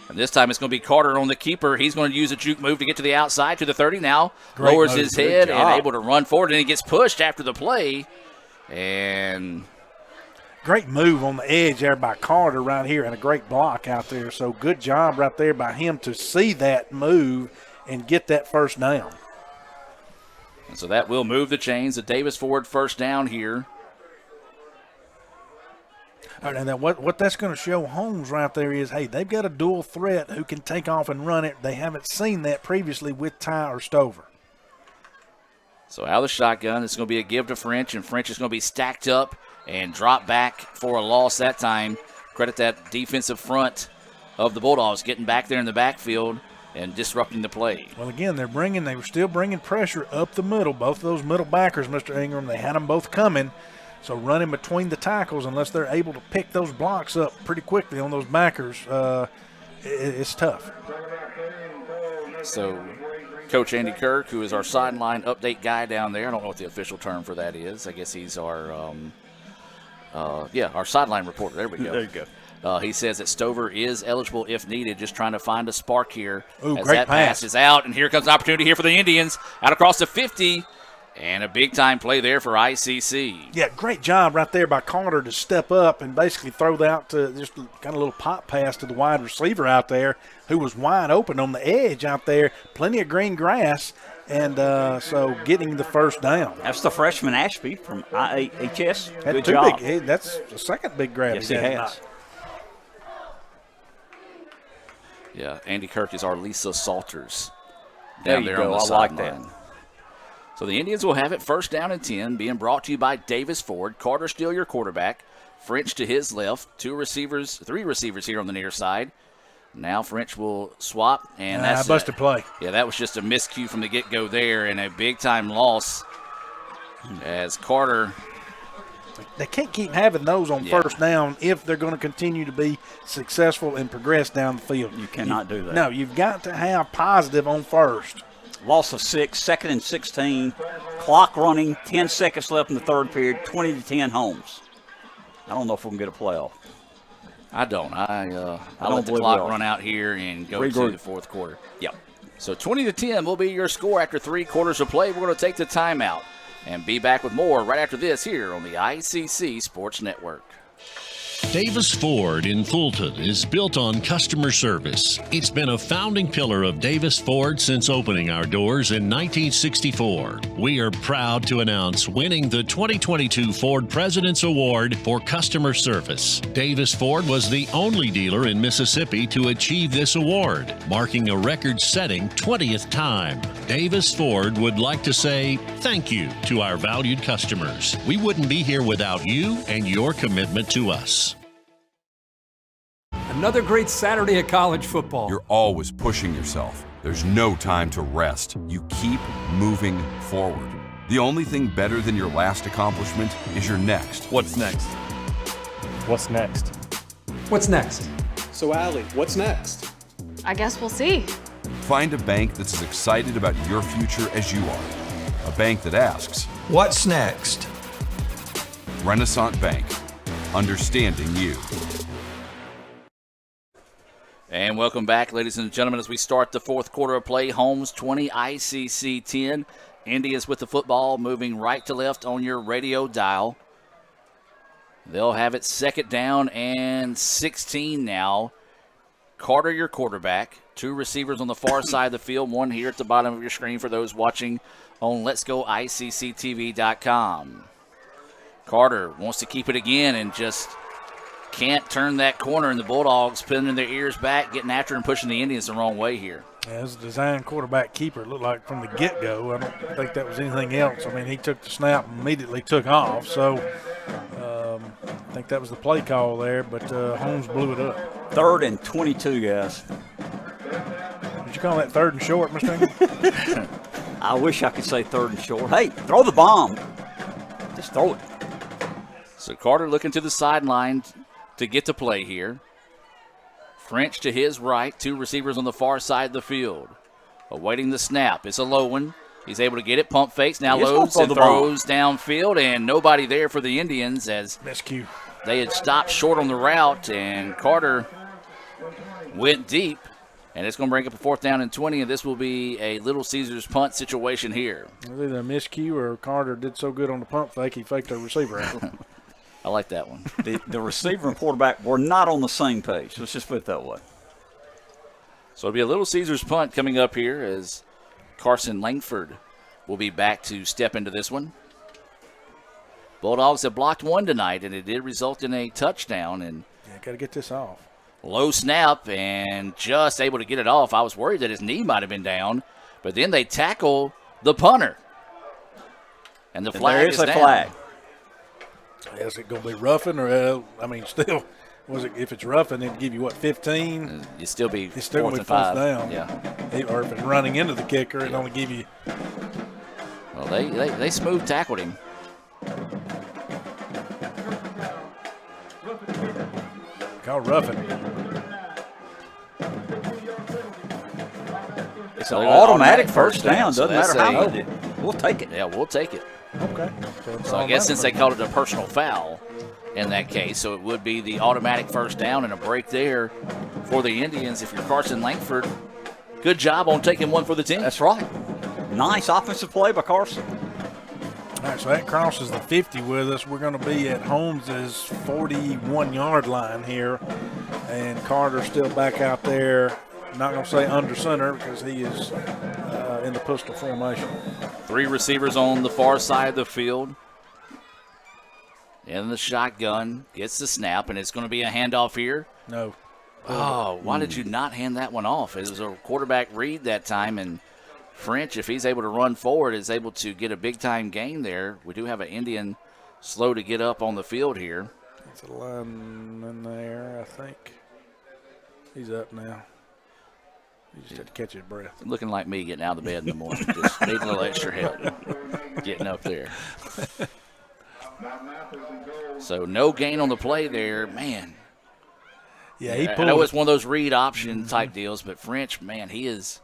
And this time it's going to be Carter on the keeper. He's going to use a juke move to get to the outside to the 30 now. Great lowers move. his head and able to run forward, and he gets pushed after the play. And great move on the edge there by Carter right here, and a great block out there. So good job right there by him to see that move and get that first down. And so that will move the chains. A Davis Ford first down here. All right, and then what that's going to show Holmes right there is, hey, they've got a dual threat who can take off and run it. They haven't seen that previously with Ty or Stover. So out of the shotgun, it's going to be a give to French, and French is going to be stacked up and drop back for a loss that time. Credit that defensive front of the Bulldogs getting back there in the backfield and disrupting the play. Well, again, they were still bringing pressure up the middle. Both of those middle backers, Mr. Ingram, they had them both coming. So running between the tackles, unless they're able to pick those blocks up pretty quickly on those backers, it's tough. So Coach Andy Kirk, who is our sideline update guy down there, I don't know what the official term for that is. I guess he's our our sideline reporter. There we go. There you go. He says that Stover is eligible if needed, just trying to find a spark here. Ooh, as great that pass is out, and here comes an opportunity here for the Indians. Out across the 50, and a big-time play there for ICC. Yeah, great job right there by Carter to step up and basically throw that to just kind of a little pop pass to the wide receiver out there who was wide open on the edge out there. Plenty of green grass, and so getting the first down. That's the freshman Ashby from IHS. Had Good two job. That's the second big grab. Yes, he has. Yeah, Andy Kirk is our Lisa Salters There down you there go. on the I like sideline. that. So the Indians will have it first down and 10, being brought to you by Davis Ford. Carter still your quarterback. French to his left. 3 receivers here on the near side. Now French will swap, and that's busted play. Yeah, that was just a miscue from the get-go there, and a big-time loss as Carter. They can't keep having those on first down if they're going to continue to be successful and progress down the field. You cannot do that. No, you've got to have positive on first. Loss of 6, second and 16. Clock running, 10 seconds left in the third period, 20-10 Holmes. I don't know if we can get a playoff. I don't. I don't let the believe clock we are. run out here and go Regroup. to the fourth quarter. Yep. So 20-10 will be your score after 3 quarters of play. We're going to take the timeout and be back with more right after this here on the ICC Sports Network. Davis Ford in Fulton is built on customer service. It's been a founding pillar of Davis Ford since opening our doors in 1964. We are proud to announce winning the 2022 Ford President's Award for Customer Service. Davis Ford was the only dealer in Mississippi to achieve this award, marking a record-setting 20th time. Davis Ford would like to say thank you to our valued customers. We wouldn't be here without you and your commitment to us. Another great Saturday of college football. You're always pushing yourself. There's no time to rest. You keep moving forward. The only thing better than your last accomplishment is your next. What's next? What's next? What's next? So, Allie, what's next? I guess we'll see. Find a bank that's as excited about your future as you are. A bank that asks, What's next? Renaissance Bank. Understanding you. And welcome back, ladies and gentlemen, as we start the fourth quarter of play. Holmes 20, ICC 10. Indians with the football, moving right to left on your radio dial. They'll have it second down and 16 now. Carter, your quarterback. 2 receivers on the far side of the field, 1 here at the bottom of your screen for those watching on letsgoicctv.com. Carter wants to keep it again and just can't turn that corner, and the Bulldogs pinning their ears back, getting after and pushing the Indians the wrong way here. Yeah, as a design quarterback keeper, it looked like from the get-go. I don't think that was anything else. I mean, he took the snap and immediately took off. So I think that was the play call there, but Holmes blew it up. 3rd and 22, guys. Did you call that 3rd and short, Mr. Ingram? I wish I could say 3rd and short. Hey, throw the bomb. Just throw it. So Carter looking to the sideline to get to play here. French to his right, 2 receivers on the far side of the field. Awaiting the snap. It's a low one. He's able to get it, pump fakes, now loads and throws downfield, and nobody there for the Indians as miscue. They had stopped short on the route, and Carter went deep, and it's going to bring up a 4th down and 20, and this will be a Little Caesars punt situation here. It was either a miscue or Carter did so good on the pump fake, he faked a receiver out. I like that one. The receiver and quarterback were not on the same page. Let's just put it that way. So it'll be a Little Caesars punt coming up here as Carson Langford will be back to step into this one. Bulldogs have blocked one tonight, and it did result in a touchdown. And got to get this off. Low snap and just able to get it off. I was worried that his knee might have been down, but then they tackle the punter. And the flag is down. Flag. Is it going to be roughing or, still, if it's roughing, it'd give you, 15? It'd still be it's still 4th and 5 5. down. Yeah. Or if it's running into the kicker, it'd only give you. Well, they smooth tackled him. Call roughing. It's an automatic first down. So Doesn't matter how you did. We'll take it. Yeah, we'll take it. Okay. So I guess since they called it a personal foul in that case, so it would be the automatic first down and a break there for the Indians. If you're Carson Langford, good job on taking one for the team. That's right. Nice offensive play by Carson. All right, so that crosses the 50 with us. We're going to be at Holmes' 41-yard line here, and Carter's still back out there. Not going to say under center because he is in the pistol formation. 3 receivers on the far side of the field. In the shotgun, gets the snap, and it's going to be a handoff here. No. Oh, why did you not hand that one off? It was a quarterback read that time, and French, if he's able to run forward, is able to get a big-time gain there. We do have an Indian slow to get up on the field here. It's a lineman there, I think. He's up now. He just had to catch his breath. Looking like me getting out of the bed in the morning. Just need a little extra help getting up there. So no gain on the play there. Man. Yeah, he pulled. I know it's one of those read option type deals, but French, man, he's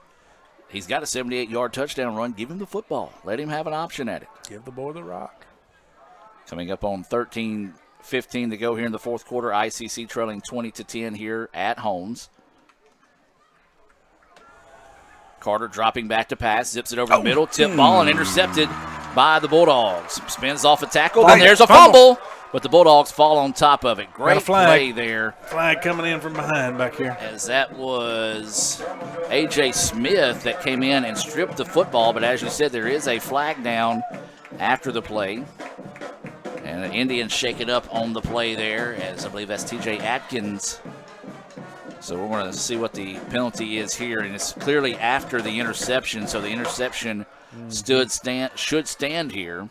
got a 78-yard touchdown run. Give him the football. Let him have an option at it. Give the boy the rock. Coming up on 13-15 to go here in the 4th quarter. ICC trailing 20-10 here at Holmes. Carter dropping back to pass, zips it over the middle, tip ball, and intercepted by the Bulldogs. Spins off a tackle, and there's a fumble, but the Bulldogs fall on top of it. Great play there. Flag coming in from behind back here. As that was A.J. Smith that came in and stripped the football, but as you said, there is a flag down after the play. And the Indians shake it up on the play there, as I believe that's T.J. Atkins. So we're going to see what the penalty is here, and it's clearly after the interception, so the interception should stand here.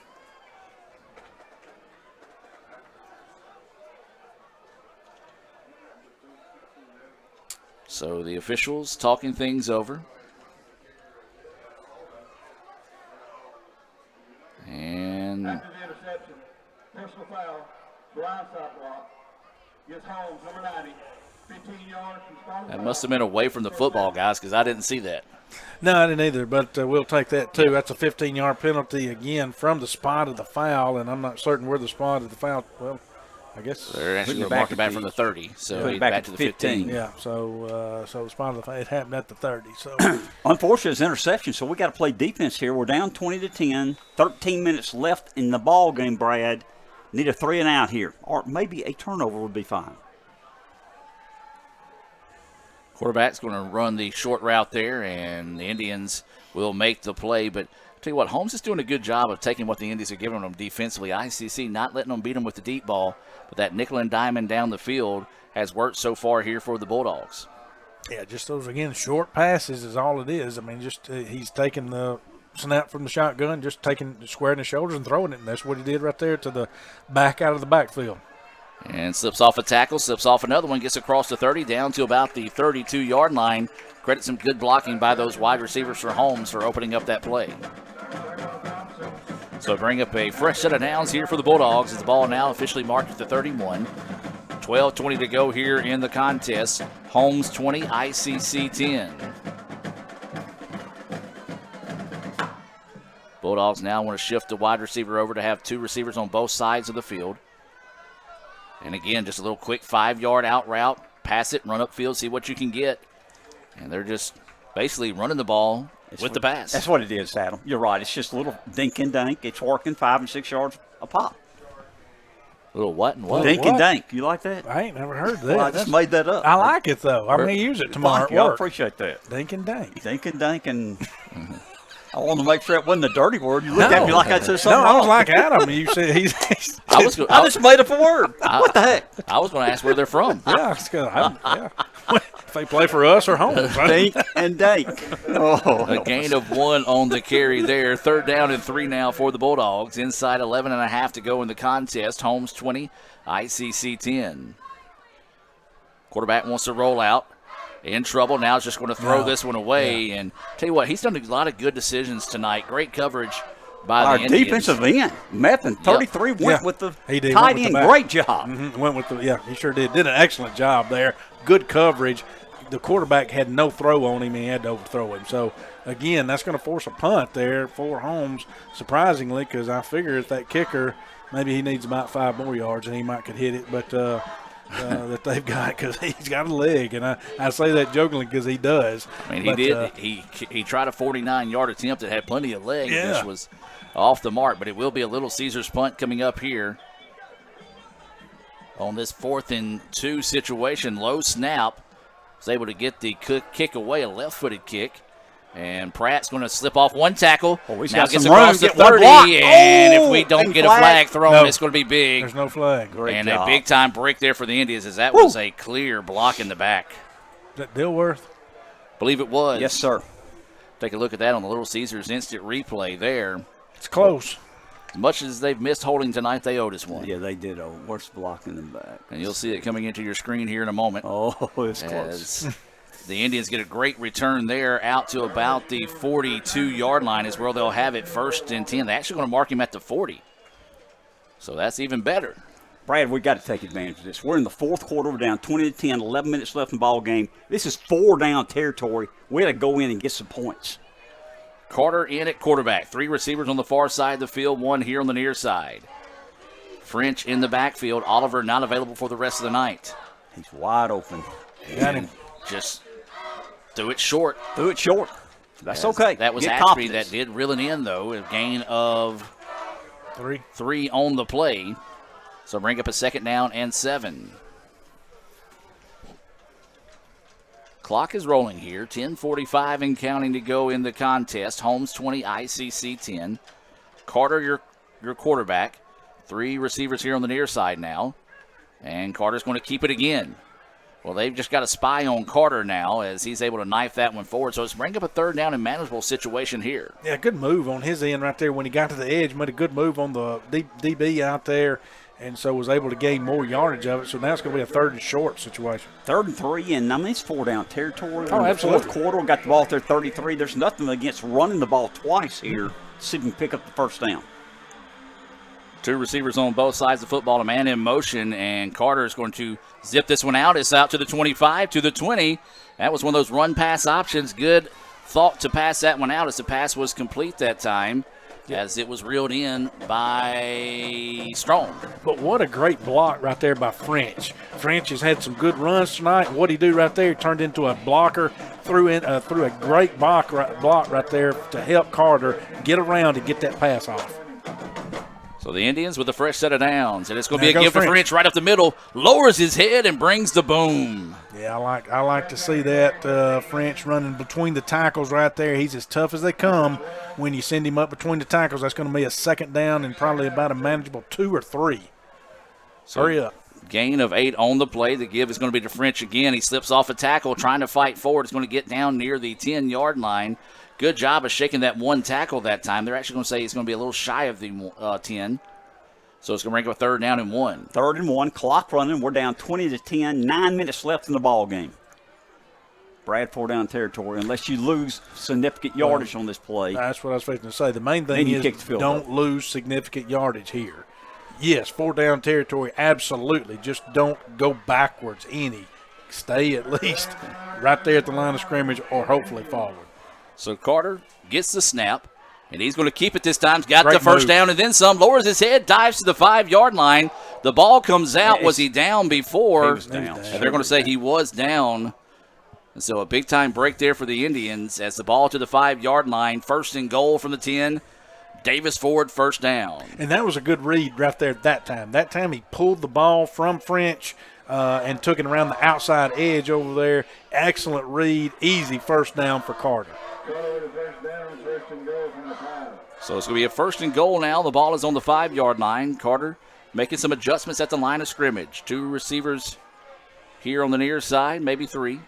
So the officials talking things over. And after the interception, personal foul, blindside block, gets Holmes, number 90. 15 yards from that must have been away from the football, guys, because I didn't see that. No, I didn't either, but we'll take that too. That's a 15-yard penalty again from the spot of the foul, and I'm not certain where the spot of the foul. Well, I guess they're actually going to mark it back from the 30, so back to the 15. Yeah, so the spot of the foul, it happened at the 30. So unfortunately, it's an interception, so we got to play defense here. We're down 20-10, 13 minutes left in the ball game. Brad, need a 3 and out here, or maybe a turnover would be fine. Quarterback's going to run the short route there, and the Indians will make the play. But I'll tell you what, Holmes is doing a good job of taking what the Indians are giving them defensively. ICC not letting them beat them with the deep ball, but that nickel and diamond down the field has worked so far here for the Bulldogs. Yeah, just those, again, short passes is all it is. I mean, just he's taking the snap from the shotgun, just squaring his shoulders and throwing it, and that's what he did right there to the back out of the backfield. And slips off a tackle, slips off another one, gets across the 30, down to about the 32-yard line. Credit some good blocking by those wide receivers for Holmes for opening up that play. So bring up a fresh set of downs here for the Bulldogs as the ball now officially marked at the 31. 12:20 to go here in the contest. Holmes 20, ICC 10. Bulldogs now want to shift the wide receiver over to have two receivers on both sides of the field. And again, just a little quick 5-yard out route. Pass it, run upfield, see what you can get. And they're just basically running the ball with the pass. That's what it is, Adam. You're right. It's just a little dink and dunk. It's working 5 and 6 yards a pop. A little what and what? Dink and dunk. You like that? I ain't never heard that. Well, I just made that up. I like it, though. I'm going to use it tomorrow at work. I appreciate that. Dink and dunk. Dink and dunk and... I wanted to make sure it wasn't a dirty word. You looked at me like I said something wrong. wrong. I was like Adam. You said he's I just made up a word. What the heck? I was going to ask where they're from. Yeah, it's good. If they play for us or home. Dink and dink. A gain of 1 on the carry there. 3rd down and 3 now for the Bulldogs. Inside 11.5 to go in the contest. Holmes 20, ICC 10. Quarterback wants to roll out. In trouble. Now is just going to throw this one away. Yeah. And tell you what, he's done a lot of good decisions tonight. Great coverage by our the Indians. Defensive end. Method 33 went with the tight end. Great job. Went with he sure did. Did an excellent job there. Good coverage. The quarterback had no throw on him. He had to overthrow him. So, again, that's going to force a punt there for Holmes, surprisingly, because I figure if that kicker, maybe he needs about 5 more yards and he might could hit it. But that they've got, because he's got a leg, and I say that jokingly because he does. I mean, he did. He tried a 49-yard attempt that had plenty of leg. Yeah. This was off the mark, but it will be a Little Caesars punt coming up here on this 4th and 2 situation. Low snap. Was able to get the kick away, a left-footed kick. And Pratt's going to slip off one tackle. Now gets across the 30, and if we don't get a flag thrown, it's going to be big. There's no flag. Great job. A big-time break there for the Indians, as that was a clear block in the back. Is that Dilworth? Believe it was. Yes, sir. Take a look at that on the Little Caesars instant replay there. It's close. As much as they've missed holding tonight, they owed us one. Yeah, they did. Worst block in the back. And you'll see it coming into your screen here in a moment. Oh, it's close. The Indians get a great return there out to about the 42-yard line is where they'll have it 1st and 10. They're actually going to mark him at the 40. So that's even better. Brad, we got to take advantage of this. We're in the 4th quarter. We're down 20-10, 11 minutes left in the ball game. This is 4-down territory. We got to go in and get some points. Carter in at quarterback. 3 receivers on the far side of the field, 1 here on the near side. French in the backfield. Oliver not available for the rest of the night. He's wide open. Got him. Just threw it short. That's okay. That was Ashby that did reel it in, though. A gain of 3 on the play. So bring up a 2nd down and 7. Clock is rolling here. 10:45 and counting to go in the contest. Holmes 20, ICC 10. Carter, your quarterback. 3 receivers here on the near side now. And Carter's going to keep it again. Well, they've just got a spy on Carter now as he's able to knife that one forward. So it's bring up a 3rd down and manageable situation here. Yeah, good move on his end right there when he got to the edge. Made a good move on the DB out there, and so was able to gain more yardage of it. So now it's going to be a 3rd and short situation. 3rd and 3, and I mean, it's 4-down territory. Oh, absolutely. 4th quarter, we got the ball there 33. There's nothing against running the ball twice here to see if we can pick up the 1st down. 2 receivers on both sides of the football, a man in motion, and Carter is going to zip this one out. It's out to the 25, to the 20. That was one of those run-pass options. Good thought to pass that one out as the pass was complete that time as it was reeled in by Strong. But what a great block right there by French. French has had some good runs tonight. What he do right there, he turned into a blocker, threw a great block right there to help Carter get around and get that pass off. So the Indians with a fresh set of downs, and it's going to be a give for French right up the middle. Lowers his head and brings the boom. Yeah, I like to see that French running between the tackles right there. He's as tough as they come. When you send him up between the tackles, that's going to be a 2nd down and probably about a manageable 2 or 3. So hurry up. Gain of 8 on the play. The give is going to be to French again. He slips off a tackle, trying to fight forward. It's going to get down near the 10-yard line. Good job of shaking that one tackle that time. They're actually going to say he's going to be a little shy of the 10. So it's going to bring up a 3rd down and 1. 3rd and 1, clock running. We're down 20-10, 9 minutes left in the ball game. Bradford down territory, unless you lose significant yardage on this play. That's what I was fixing to say. The main thing is don't lose significant yardage here. Yes, 4 down territory, absolutely. Just don't go backwards any. Stay at least right there at the line of scrimmage or hopefully forward. So Carter gets the snap, and he's going to keep it this time. Got the first down and then some. Lowers his head, dives to the 5-yard line. The ball comes out. Was he down before? He was down. And they're going to say he was down. And so a big-time break there for the Indians as the ball to the 5-yard line. 1st and goal from the 10. Davis Ford, 1st down. And that was a good read right there that time. That time he pulled the ball from French and took it around the outside edge over there. Excellent read. Easy 1st down for Carter. So it's going to be a 1st and goal now. The ball is on the 5-yard line. Carter making some adjustments at the line of scrimmage. 2 receivers here on the near side, maybe 3.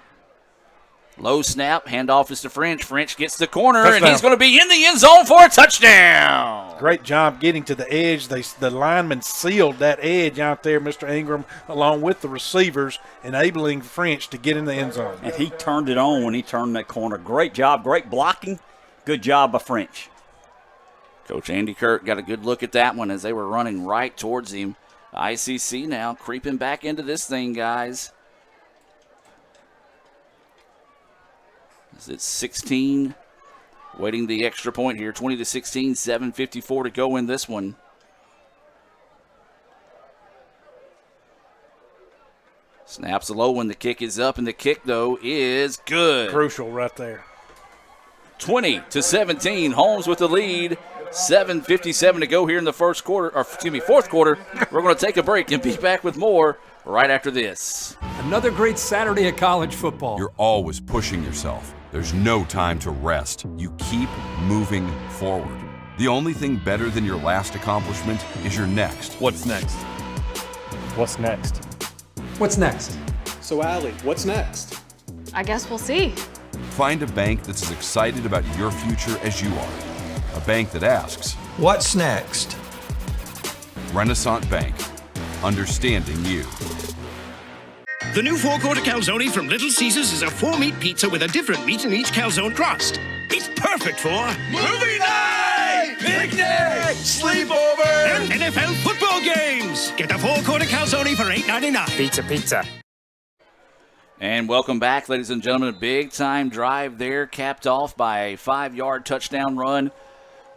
Low snap, handoff is to French. French gets the corner, touchdown. And he's going to be in the end zone for a touchdown. Great job getting to the edge. The lineman sealed that edge out there, Mr. Ingram, along with the receivers, enabling French to get in the end zone. And he turned it on when he turned that corner. Great job, great blocking. Good job by French. Coach Andy Kirk got a good look at that one as they were running right towards him. ICC now creeping back into this thing, guys. It's 16, waiting the extra point here. 20-16, 7:54 to go in this one. Snaps low when the kick is up, and the kick, though, is good. Crucial right there. 20-17, Holmes with the lead. 7:57 to go here in the fourth quarter. We're going to take a break and be back with more right after this. Another great Saturday of college football. You're always pushing yourself. There's no time to rest. You keep moving forward. The only thing better than your last accomplishment is your next. What's next? What's next? What's next? So, Allie, what's next? I guess we'll see. Find a bank that's as excited about your future as you are. A bank that asks, what's next? Renaissance Bank. Understanding you. The new 4-quarter calzone from Little Caesars is a 4-meat pizza with a different meat in each calzone crust. It's perfect for movie night, picnic, sleepover, and NFL football games. Get the 4-quarter calzone for $8.99. Pizza. And welcome back, ladies and gentlemen. A big-time drive there, capped off by a 5-yard touchdown run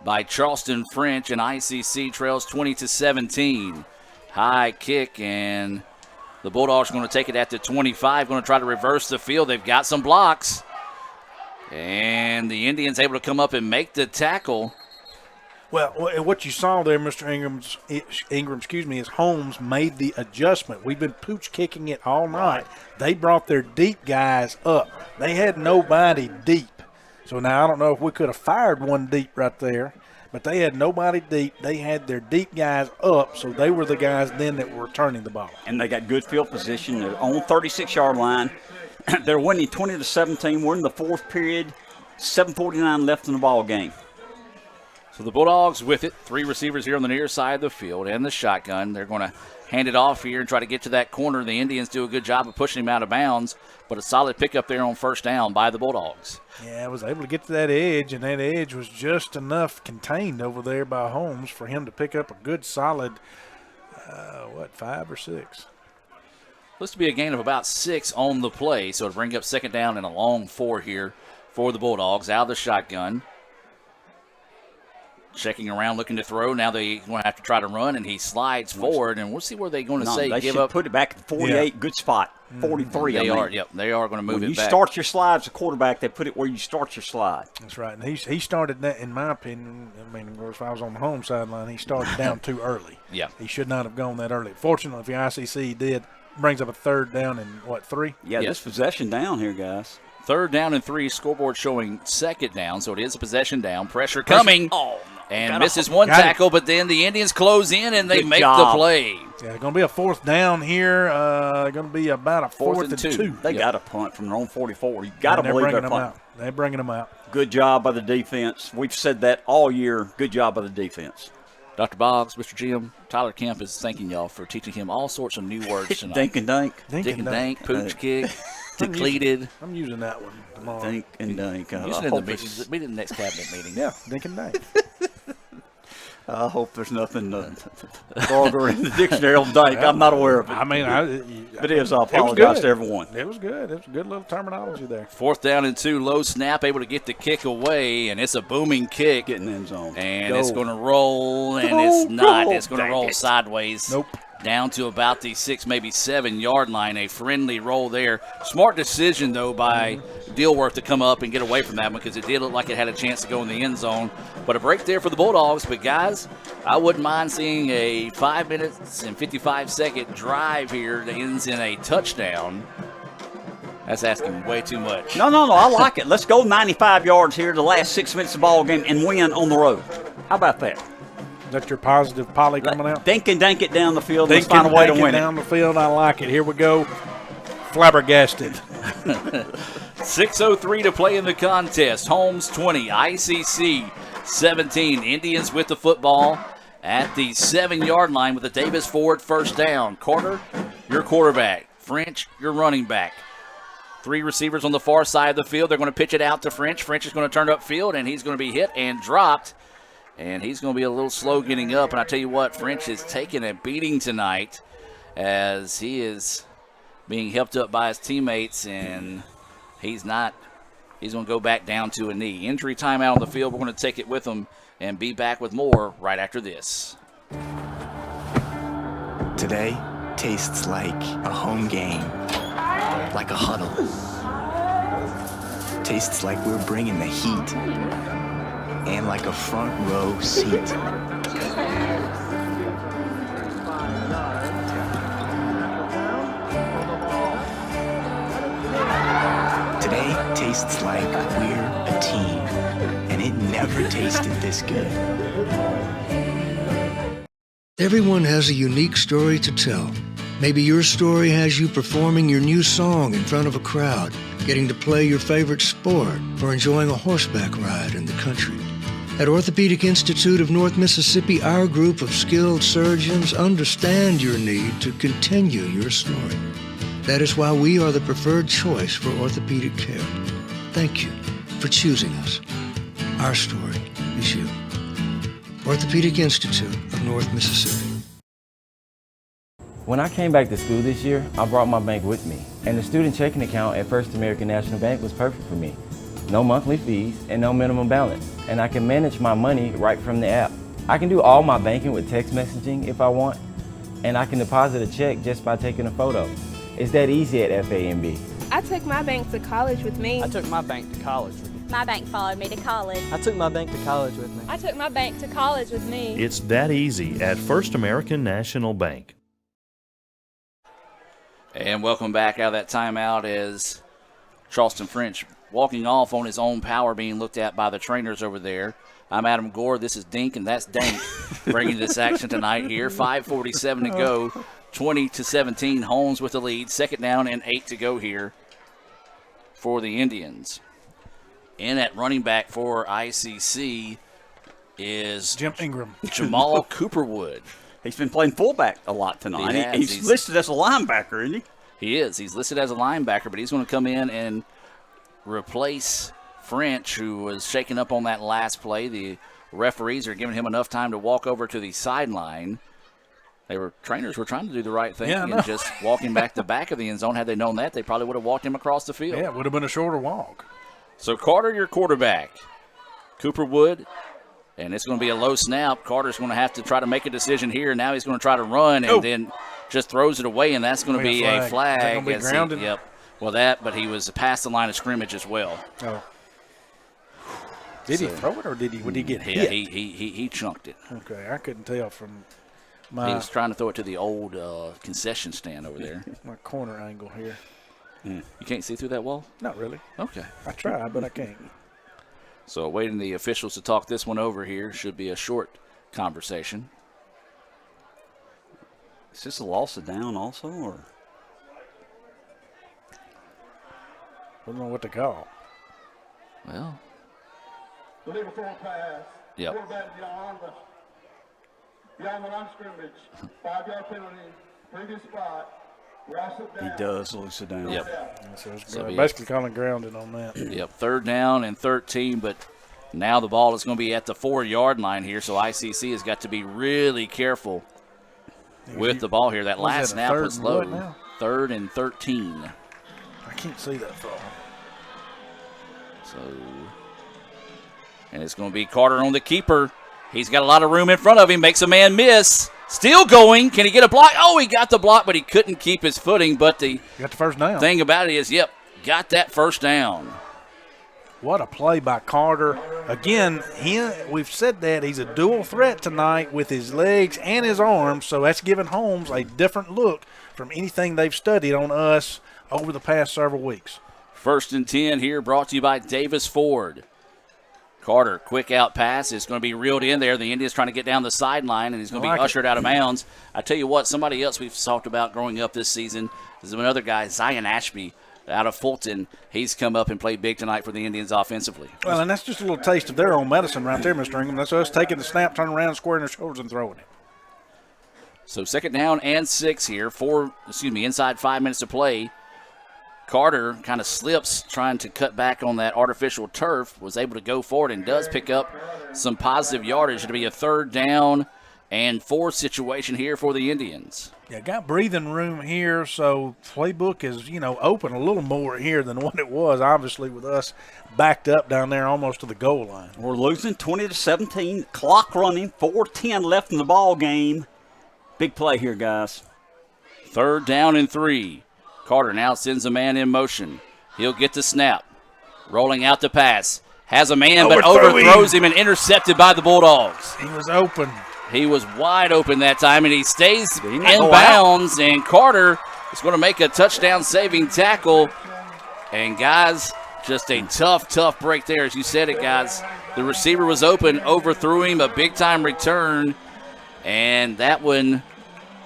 by Charleston French, and ICC trails 20-17. High kick, and the Bulldogs are going to take it at the 25, going to try to reverse the field. They've got some blocks. And the Indians able to come up and make the tackle. Well, what you saw there, Mr. Ingram, is Holmes made the adjustment. We've been pooch kicking it all night. They brought their deep guys up. They had nobody deep. So now I don't know if we could have fired one deep right there, but they had nobody deep. They had their deep guys up, so they were the guys then that were returning the ball. And they got good field position. They're on 36-yard line. They're winning 20-17. We're in the fourth period. 7:49 left in the ball game. So the Bulldogs with it. 3 receivers here on the near side of the field and the shotgun. They're going to hand it off here and try to get to that corner. The Indians do a good job of pushing him out of bounds, but a solid pickup there on 1st down by the Bulldogs. Yeah, I was able to get to that edge, and that edge was just enough contained over there by Holmes for him to pick up a good solid, 5 or 6? Looks to be a gain of about 6 on the play, so it'll bring up 2nd down and a long 4 here for the Bulldogs out of the shotgun. Checking around, looking to throw. Now they're going to have to try to run, and he slides forward, and we'll see where they're going to say they give should up. Put it back at 48, yeah. Good spot. 43, They are going to move when it back. you start your slide as a quarterback, they put it where you start your slide. That's right, and he started that, in my opinion. I mean, of course, if I was on the home sideline, he started down too early. Yeah. He should not have gone that early. Fortunately for ICC, he did. Brings up a 3rd down and, 3? Yeah, this possession down here, guys. 3rd down and 3. Scoreboard showing 2nd down, so it is a possession down. Pressure coming. Oh, and misses one tackle, but then the Indians close in and they make the play. Yeah, going to be a 4th down here. Going to be about a 4th and 2. They got a punt from their own 44. You got to believe they're punting. They're bringing them out. Good job by the defense. We've said that all year. Good job by the defense. Dr. Boggs, Mr. Jim, Tyler Kemp is thanking y'all for teaching him all sorts of new words tonight. Dink and dunk. Dink and dunk, pooch kick, depleted. I'm using that one tomorrow. Dink and dunk. Using it in the next cabinet meeting. Yeah, dink and dunk. I hope there's nothing vulgar in the dictionary on dink. I'm not aware of it. I mean, but it is. I apologize to everyone. It was good. It was a good little terminology there. 4th down and 2. Low snap, able to get the kick away, and it's a booming kick. Getting end zone. And it's going to roll, and it's not. It's going to roll sideways. Nope. Down to about the 6, maybe 7-yard line. A friendly roll there. Smart decision, though, by Dilworth to come up and get away from that one because it did look like it had a chance to go in the end zone. But a break there for the Bulldogs. But, guys, I wouldn't mind seeing a 5 minutes and 55-second drive here that ends in a touchdown. That's asking way too much. No. I like it. Let's go 95 yards here the last 6 minutes of the ball game and win on the road. How about that? Is that your positive Polly coming out? Dink and dunk it down the field. Let's find a way to win it. Down the field. I like it. Here we go. Flabbergasted. 6:03 to play in the contest. Holmes 20, ICC 17. Indians with the football at the 7-yard line with the Davis Ford 1st down. Carter, your quarterback. French, your running back. 3 receivers on the far side of the field. They're going to pitch it out to French. French is going to turn upfield, and he's going to be hit and dropped. And he's going to be a little slow getting up. And I tell you what, French is taking a beating tonight as he is being helped up by his teammates, and he's not. He's going to go back down to a knee. Injury timeout on the field. We're going to take it with him and be back with more right after this. Today tastes like a home game, like a huddle. Tastes like we're bringing the heat. And like a front row seat. Today tastes like we're a team, and it never tasted this good. Everyone has a unique story to tell. Maybe your story has you performing your new song in front of a crowd, getting to play your favorite sport, or enjoying a horseback ride in the country. At Orthopedic Institute of North Mississippi, our group of skilled surgeons understand your need to continue your story. That is why we are the preferred choice for orthopedic care. Thank you for choosing us. Our story is you. Orthopedic Institute of North Mississippi. When I came back to school this year, I brought my bank with me, and the student checking account at First American National Bank was perfect for me. No monthly fees and no minimum balance, and I can manage my money right from the app. I can do all my banking with text messaging if I want, and I can deposit a check just by taking a photo. It's that easy at FAMB. I took my bank to college with me. I took my bank to college with me. My bank followed me to college. I took my bank to college with me. I took my bank to college with me. It's that easy at First American National Bank. And welcome back out of that timeout as Charleston French walking off on his own power, being looked at by the trainers over there. I'm Adam Gore. This is Dink, and that's Dank bringing this action tonight here. 5:47 to go, 20-17. Holmes with the lead. 2nd down and 8 to go here for the Indians. In at running back for ICC is Jim Ingram. Jamal Cooperwood. He's been playing fullback a lot tonight. He's listed as a linebacker, isn't he? He is. He's listed as a linebacker, but he's going to come in and replace French, who was shaken up on that last play. The referees are giving him enough time to walk over to the sideline. Trainers were trying to do the right thing and just walk him back to the back of the end zone. Had they known that, they probably would have walked him across the field. Yeah, it would have been a shorter walk. So Carter, your quarterback. Cooperwood, and it's going to be a low snap. Carter's going to have to try to make a decision here. Now he's going to try to run and then just throws it away, and that's going to be a flag. Is that going to be grounded? Yep. Well, but he was past the line of scrimmage as well. Oh. Did he throw it, or would he get hit? Yeah, he chunked it. Okay, I couldn't tell from He was trying to throw it to the old concession stand over there. My corner angle here. You can't see through that wall? Not really. Okay. I try, but I can't. So awaiting the officials to talk this one over here. Should be a short conversation. Is this a loss of down also, or? I don't know what to call. Well. Illegal full pass. Yep. Quarterback beyond the line of scrimmage. 5-yard penalty. Previous spot. He does lose it down. Yep. So basically calling grounded on that. Yep, 3rd down and 13, but now the ball is going to be at the 4-yard line here, so ICC has got to be really careful with the ball here. That last snap was low. 3rd and 13. I can't see that far. So, and it's going to be Carter on the keeper. He's got a lot of room in front of him, makes a man miss. Still going. Can he get a block? Oh, he got the block, but he couldn't keep his footing. But the got the first down. Thing about it is, got that first down. What a play by Carter. Again, we've said that he's a dual threat tonight with his legs and his arms, so that's giving Holmes a different look from anything they've studied on us over the past several weeks. 1st and 10 here, brought to you by Davis Ford. Carter, quick out pass is going to be reeled in there. The Indians trying to get down the sideline, and he's going to be ushered out of bounds. I tell you what, somebody else we've talked about growing up this season is another guy, Zion Ashby, out of Fulton. He's come up and played big tonight for the Indians offensively. Well, and that's just a little taste of their own medicine right there, Mr. Ingram. That's us taking the snap, turning around, squaring their shoulders, and throwing it. So 2nd down and 6 here. Inside 5 minutes to play. Carter kind of slips trying to cut back on that artificial turf, was able to go forward and does pick up some positive yardage. It'll be a 3rd down and 4 situation here for the Indians. Yeah, got breathing room here, so playbook is, open a little more here than what it was, obviously, with us backed up down there almost to the goal line. We're losing 20-17, clock running, 4:10 left in the ball game. Big play here, guys. 3rd down and 3. Carter now sends a man in motion. He'll get the snap. Rolling out the pass. Has a man, but overthrows him and intercepted by the Bulldogs. He was open. He was wide open that time, and he stays in bounds. And Carter is going to make a touchdown-saving tackle. And, guys, just a tough break there. As you said it, guys. The receiver was open, overthrew him, a big-time return. And that one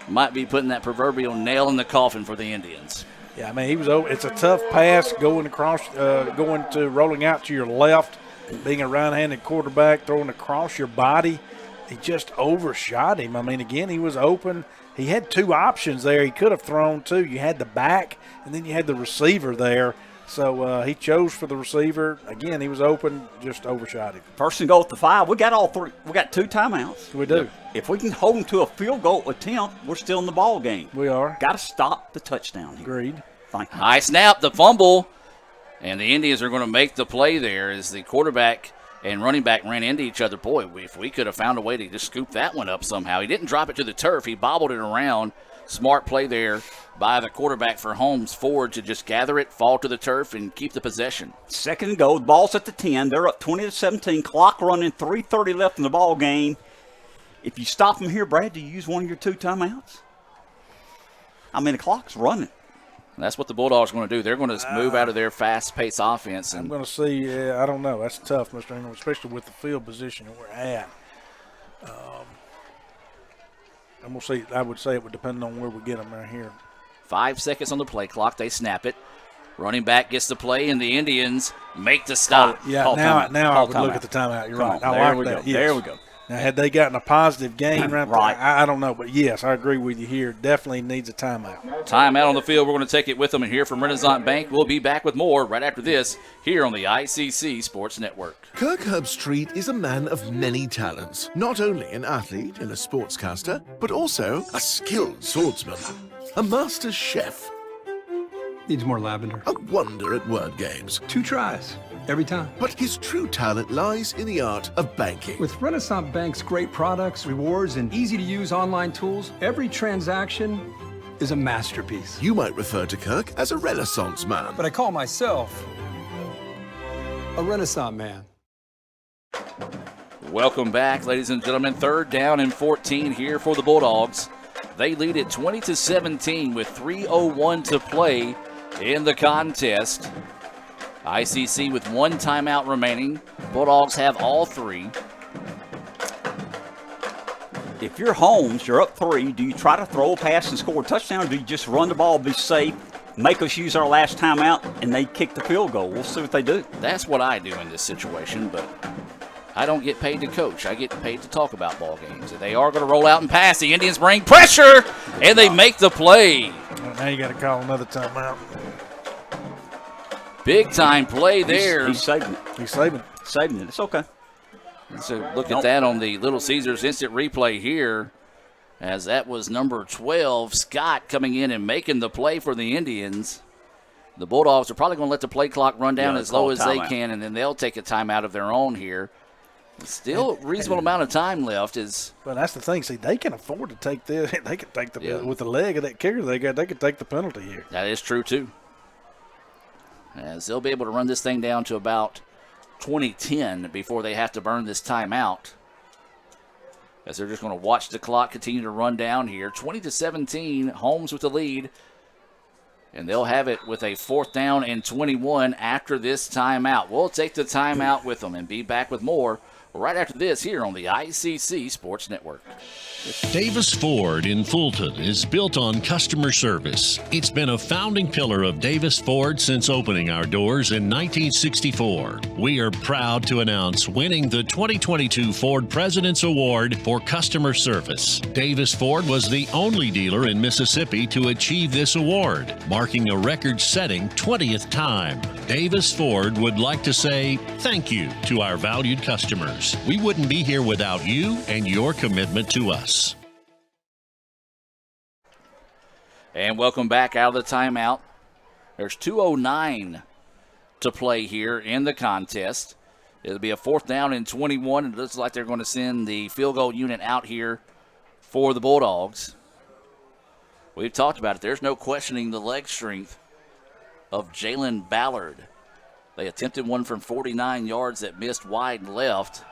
might be putting that proverbial nail in the coffin for the Indians. Yeah, I mean, he was over. It's a tough pass going to rolling out to your left, being a right-handed quarterback, throwing across your body. He just overshot him. I mean, again, he was open. He had 2 options there. He could have thrown 2. You had the back, and then you had the receiver there. So he chose for the receiver. Again, he was open, just overshot him. 1st and goal at the 5. We got all 3. We got 2 timeouts. We do. If we can hold them to a field goal attempt, we're still in the ball game. We are. Got to stop the touchdown here. Agreed. Thank you. High snap, the fumble, and the Indians are going to make the play there as the quarterback and running back ran into each other. Boy, if we could have found a way to just scoop that one up somehow. He didn't drop it to the turf. He bobbled it around. Smart play there by the quarterback for Holmes Ford to just gather it, fall to the turf, and keep the possession. 2nd and goal. The ball's at the 10. They're up 20-17. Clock running. 3:30 left in the ball game. If you stop them here, Brad, do you use one of your 2 timeouts? I mean, the clock's running. That's what the Bulldogs are going to do. They're going to move out of their fast-paced offense. I'm going to see. I don't know. That's tough, Mr. Ingram, especially with the field position that we're at. And we'll see. I would say it would depend on where we get them right here. 5 seconds on the play clock. They snap it. Running back gets the play, and the Indians make the stop. Yeah, now I would look at the timeout. You're right. I like that. Yes. There we go. Now, had they gotten a positive gain right there, I don't know. But, yes, I agree with you here. Definitely needs a timeout. Timeout on the field. We're going to take it with them and hear from Renaissance Bank. We'll be back with more right after this here on the ICC Sports Network. Kirk Herbstreit is a man of many talents. Not only an athlete and a sportscaster, but also a skilled swordsman, a master chef. Needs more lavender. A wonder at word games. 2 tries. Every time. But his true talent lies in the art of banking. With Renaissance Bank's great products, rewards, and easy-to-use online tools, every transaction is a masterpiece. You might refer to Kirk as a Renaissance man. But I call myself a Renaissance man. Welcome back, ladies and gentlemen. 3rd down and 14 here for the Bulldogs. They lead it 20-17 with 3:01 to play in the contest. ICC with 1 timeout remaining. Bulldogs have all 3. If you're Holmes, you're up 3. Do you try to throw a pass and score a touchdown, or do you just run the ball, be safe, make us use our last timeout, and they kick the field goal? We'll see what they do. That's what I do in this situation, but I don't get paid to coach. I get paid to talk about ball games. They are going to roll out and pass. The Indians bring pressure, and they make the play. Well, now you got to call another timeout. Big time play there. He's saving it. He's saving it. Saving it. It's okay. So look at that on the Little Caesars instant replay here, as that was number 12, Scott, coming in and making the play for the Indians. The Bulldogs are probably going to let the play clock run down as low as they can, and then they'll take a timeout of their own here. Still a reasonable amount of time left. Well, that's the thing. See, they can afford to take this. They can take with the leg of that kicker they got. They could take the penalty here. That is true too. As they'll be able to run this thing down to about 2010 before they have to burn this timeout. As they're just going to watch the clock continue to run down here. 20-17, Holmes with the lead. And they'll have it with a 4th down and 21 after this timeout. We'll take the timeout with them and be back with more right after this here on the ICC Sports Network. Davis Ford in Fulton is built on customer service. It's been a founding pillar of Davis Ford since opening our doors in 1964. We are proud to announce winning the 2022 Ford President's Award for Customer Service. Davis Ford was the only dealer in Mississippi to achieve this award, marking a record-setting 20th time. Davis Ford would like to say thank you to our valued customers. We wouldn't be here without you and your commitment to us. And welcome back out of the timeout. There's 2:09 to play here in the contest. It'll be a 4th down and 21. It looks like they're going to send the field goal unit out here for the Bulldogs. We've talked about it. There's no questioning the leg strength of Jalen Ballard. They attempted one from 49 yards that missed wide left.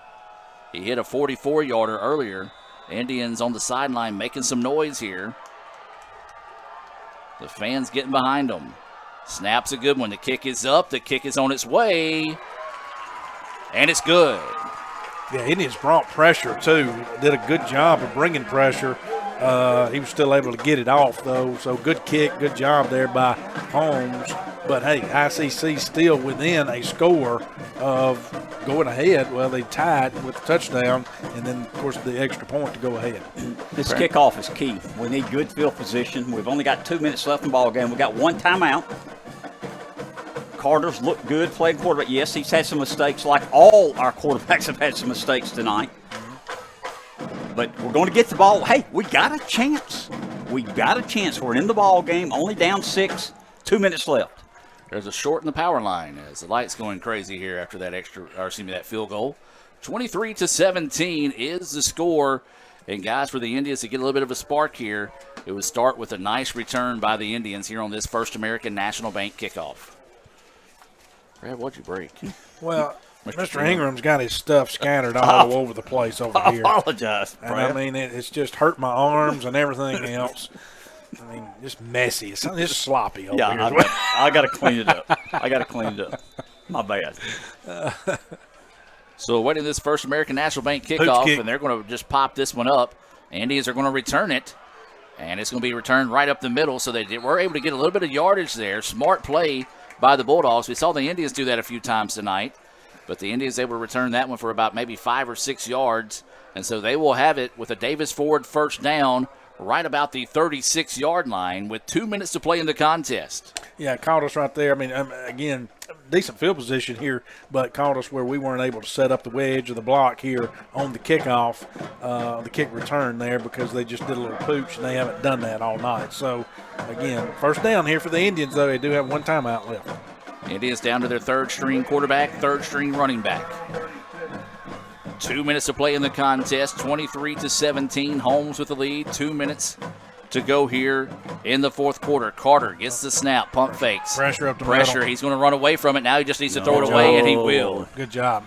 He hit a 44-yarder earlier. Indians on the sideline making some noise here. The fans getting behind them. Snap's a good one. The kick is up. The kick is on its way. And it's good. Yeah, Indians brought pressure, too. Did a good job of bringing pressure. He was still able to get it off, though. So good kick, good job there by Holmes. But, hey, ICC still within a score of going ahead. Well, they tied with the touchdown, and then, of course, the extra point to go ahead. This kickoff is key. We need good field position. We've only got 2 minutes left in the ball game. We've got 1 timeout. Carter's looked good playing quarterback. Yes, he's had some mistakes, like all our quarterbacks have had some mistakes tonight. But we're going to get the ball. Hey, we got a chance. We got a chance. We're in the ball game, only down 6, 2 minutes left. There's a short in the power line as the light's going crazy here after that that field goal. 23-17 is the score. And guys, for the Indians to get a little bit of a spark here, it would start with a nice return by the Indians here on this First American National Bank kickoff. Brad, what'd you break? Well, Mr. Ingram's got his stuff scattered all over the place over here. I apologize, Brad. And I mean, it's just hurt my arms and everything else. I mean, just messy. It's just sloppy over here. I got to clean it up. My bad. So waiting this First American National Bank kickoff, and they're going to just pop this one up. Indians are going to return it, and it's going to be returned right up the middle. So they were able to get a little bit of yardage there. Smart play by the Bulldogs. We saw the Indians do that a few times tonight, but the Indians able to return that one for about maybe 5 or 6 yards. And so they will have it with a Davis Ford first down right about the 36-yard line with 2 minutes to play in the contest. Yeah, caught us right there. I mean, again, decent field position here, but caught us where we weren't able to set up the wedge or the block here on the kickoff, the kick return there, because they just did a little pooch, and they haven't done that all night. So, again, first down here for the Indians, though. They do have 1 timeout left. Indians down to their third-string quarterback, third-string running back. 2 minutes to play in the contest, 23-17. Holmes with the lead, 2 minutes to go here in the fourth quarter. Carter gets the snap, pump fakes. Pressure up the middle. He's going to run away from it. Now he just needs to throw it away, and he will. Good job.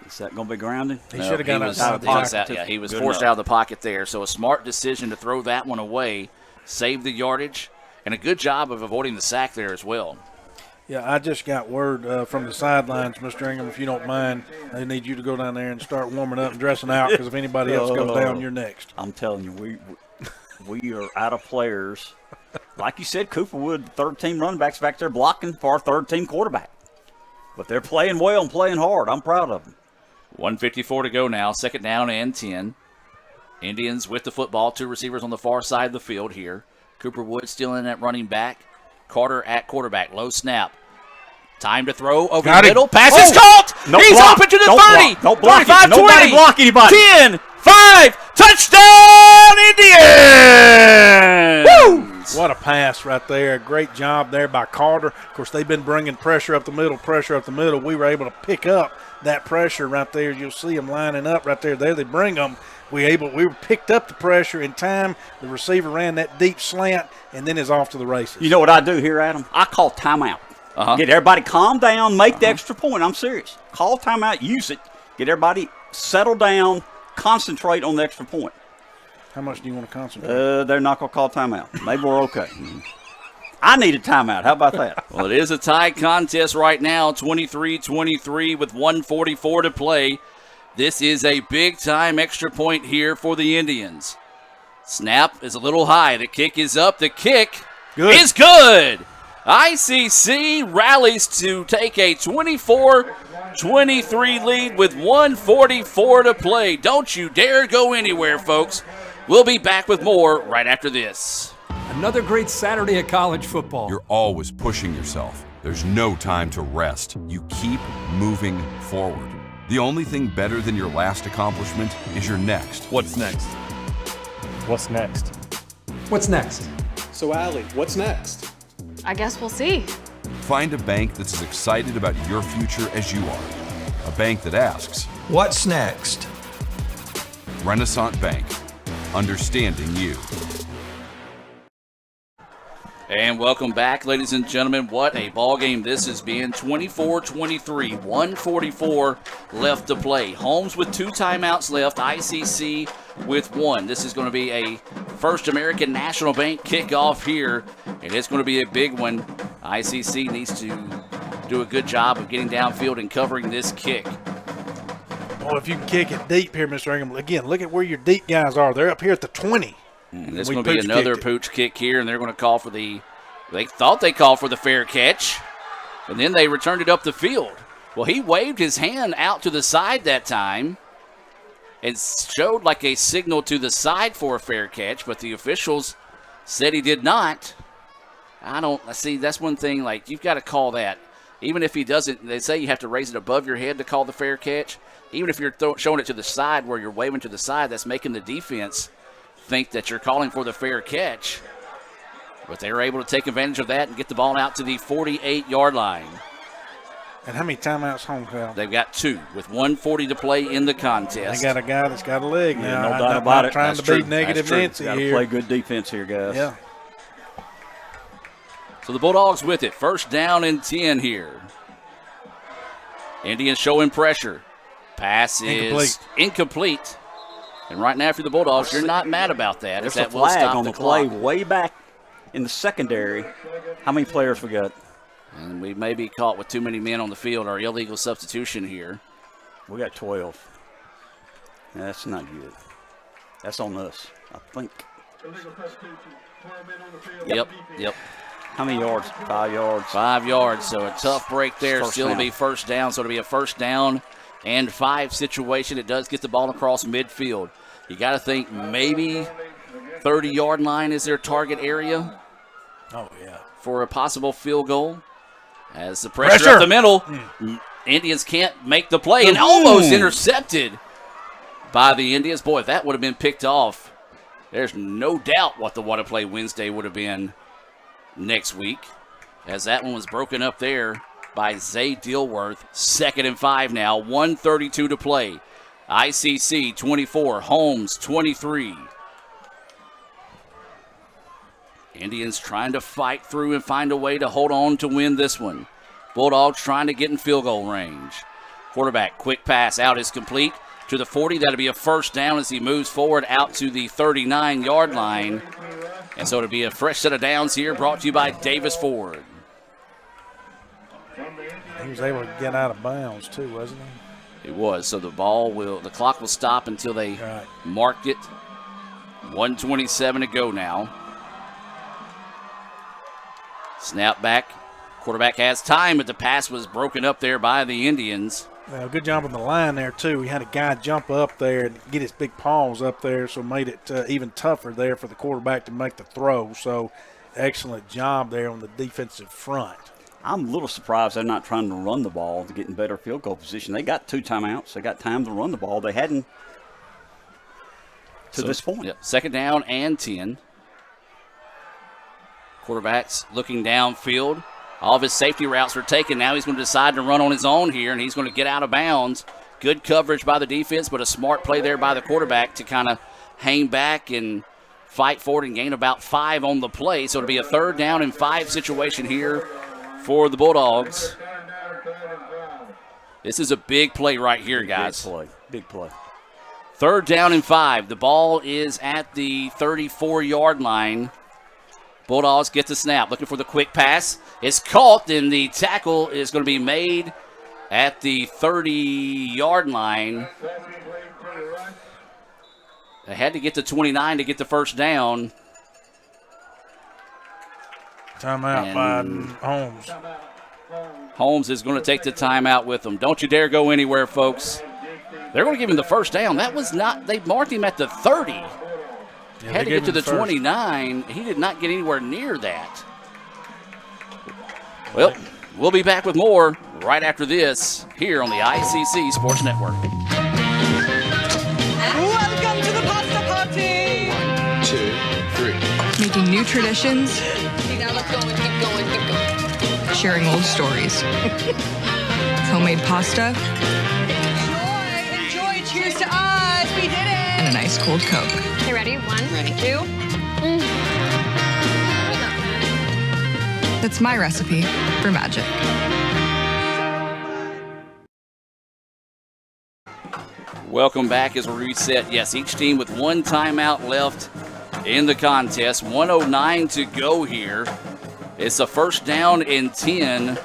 Is that going to be grounded? He should have got outside of the pocket. He was forced out of the pocket there. So a smart decision to throw that one away, save the yardage, and a good job of avoiding the sack there as well. Yeah, I just got word from the sidelines, Mr. Ingham, if you don't mind, they need you to go down there and start warming up and dressing out because if anybody else goes down, you're next. I'm telling you, we are out of players. Like you said, Cooperwood, third-team running backs back there blocking for our third-team quarterback. But they're playing well and playing hard. I'm proud of them. 1:54 to go now, 2nd down and 10. Indians with the football, 2 receivers on the far side of the field here. Cooperwood still in at running back. Carter at quarterback, low snap. Time to throw over the middle. Pass is caught. He's open to the 30. Don't block 35, it. Nobody 20, block anybody. 10, 5, touchdown Indians! Woo! What a pass right there. Great job there by Carter. Of course, they've been bringing pressure up the middle. We were able to pick up that pressure right there. You'll see them lining up right there. There they bring them. We picked up the pressure in time. The receiver ran that deep slant and then is off to the races. You know what I do here, Adam? I call timeout. Get everybody calm down, make the extra point. I'm serious. Call timeout, use it. Get everybody settle down, concentrate on the extra point. How much do you want to concentrate? They're not going to call timeout. Maybe we're okay. I need a timeout. How about that? Well, it is a tied contest right now, 23-23 with 1:44 to play. This is a big-time extra point here for the Indians. Snap is a little high. The kick is up. The kick is good. ICC rallies to take a 24-23 lead with 1:44 to play. Don't you dare go anywhere, folks. We'll be back with more right after this. Another great Saturday of college football. You're always pushing yourself. There's no time to rest. You keep moving forward. The only thing better than your last accomplishment is your next. What's next? What's next? What's next? So, Allie, what's next? I guess we'll see. Find a bank that's as excited about your future as you are. A bank that asks, what's next? Renaissance Bank. Understanding you. And welcome back, ladies and gentlemen. What a ball game this has been. 24-23, 1:44 left to play. Holmes with 2 timeouts left, ICC with 1. This is going to be a First American National Bank kickoff here, and it's going to be a big one. ICC needs to do a good job of getting downfield and covering this kick. Well, if you can kick it deep here, Mr. Ingham, again, look at where your deep guys are. They're up here at the 20. And there's going to be another pooch kick here, and they're going to call for they thought they called for the fair catch, and then they returned it up the field. Well, he waved his hand out to the side that time and showed like a signal to the side for a fair catch, but the officials said he did not. That's one thing, like, you've got to call that. Even if he doesn't, they say you have to raise it above your head to call the fair catch. Even if you're showing it to the side where you're waving to the side, that's making the defense think that you're calling for the fair catch. But they were able to take advantage of that and get the ball out to the 48-yard line. And how many timeouts Holmes have? They've got 2 with 1:40 to play in the contest. They got a guy that's got a leg now. No doubt about it. Trying to be negative Nancy here. Got to play good defense here, guys. Yeah. So the Bulldogs with it. 1st down and 10 here. Indians showing pressure. Pass is incomplete. And right now for the Bulldogs, you're not mad about that. There's that a flag will stop on the play clock. way back in the secondary. How many players we got? And we may be caught with too many men on the field, or illegal substitution here. We got 12. That's not good. That's on us, I think. Yep. How many yards? 5 yards. 5 yards, so a tough break there. First Still down. be 1st down, so it'll be a 1st down and 5 situation. It does get the ball across midfield. You got to think maybe 30-yard line is their target area. Oh, yeah. For a possible field goal. As the pressure up the middle, Indians can't make the play, and almost intercepted by the Indians. Boy, if that would have been picked off, there's no doubt what the What a Play Wednesday would have been next week, as that one was broken up there by Zay Dilworth. 2nd and 5 now, 1:32 to play. ICC 24, Holmes 23. Indians trying to fight through and find a way to hold on to win this one. Bulldogs trying to get in field goal range. Quarterback, quick pass out is complete to the 40. That'll be a 1st down as he moves forward out to the 39-yard line. And so it'll be a fresh set of downs here brought to you by Davis Ford. He was able to get out of bounds too, wasn't he? It was. So the clock will stop until they mark it. 1:27 to go now. Snap back. Quarterback has time, but the pass was broken up there by the Indians. Well, good job on the line there, too. He had a guy jump up there and get his big paws up there, so it made it even tougher there for the quarterback to make the throw. So excellent job there on the defensive front. I'm a little surprised they're not trying to run the ball to get in better field goal position. They got 2 timeouts. They got time to run the ball. They hadn't to this point. Yep, second down and 10. Quarterback's looking downfield. All of his safety routes were taken. Now he's going to decide to run on his own here, and he's going to get out of bounds. Good coverage by the defense, but a smart play there by the quarterback to kind of hang back and fight forward and gain about 5 on the play. So it'll be a 3rd down and 5 situation here for the Bulldogs. This is a big play right here, guys. Big play. 3rd down and 5. The ball is at the 34-yard line. Bulldogs get the snap, looking for the quick pass. It's caught, and the tackle is going to be made at the 30-yard line. They had to get to 29 to get the first down. Timeout by Holmes. Holmes is going to take the timeout with them. Don't you dare go anywhere, folks. They're going to give him the first down. That was not – they marked him at the 30. Yeah, had to get to the 29. He did not get anywhere near that. Well, we'll be back with more right after this here on the ICC Sports Network. Welcome to the pasta party! 1, 2, 3. Making new traditions. Now let's go and keep going. Sharing old stories. Homemade pasta. Enjoy! Cheers to us! We did it! And a nice cold Coke. Okay, ready? 1, 2. That's my recipe for magic. Welcome back as we reset. Yes, each team with 1 timeout left in the contest. 1:09 to go here. It's a 1st down and 10.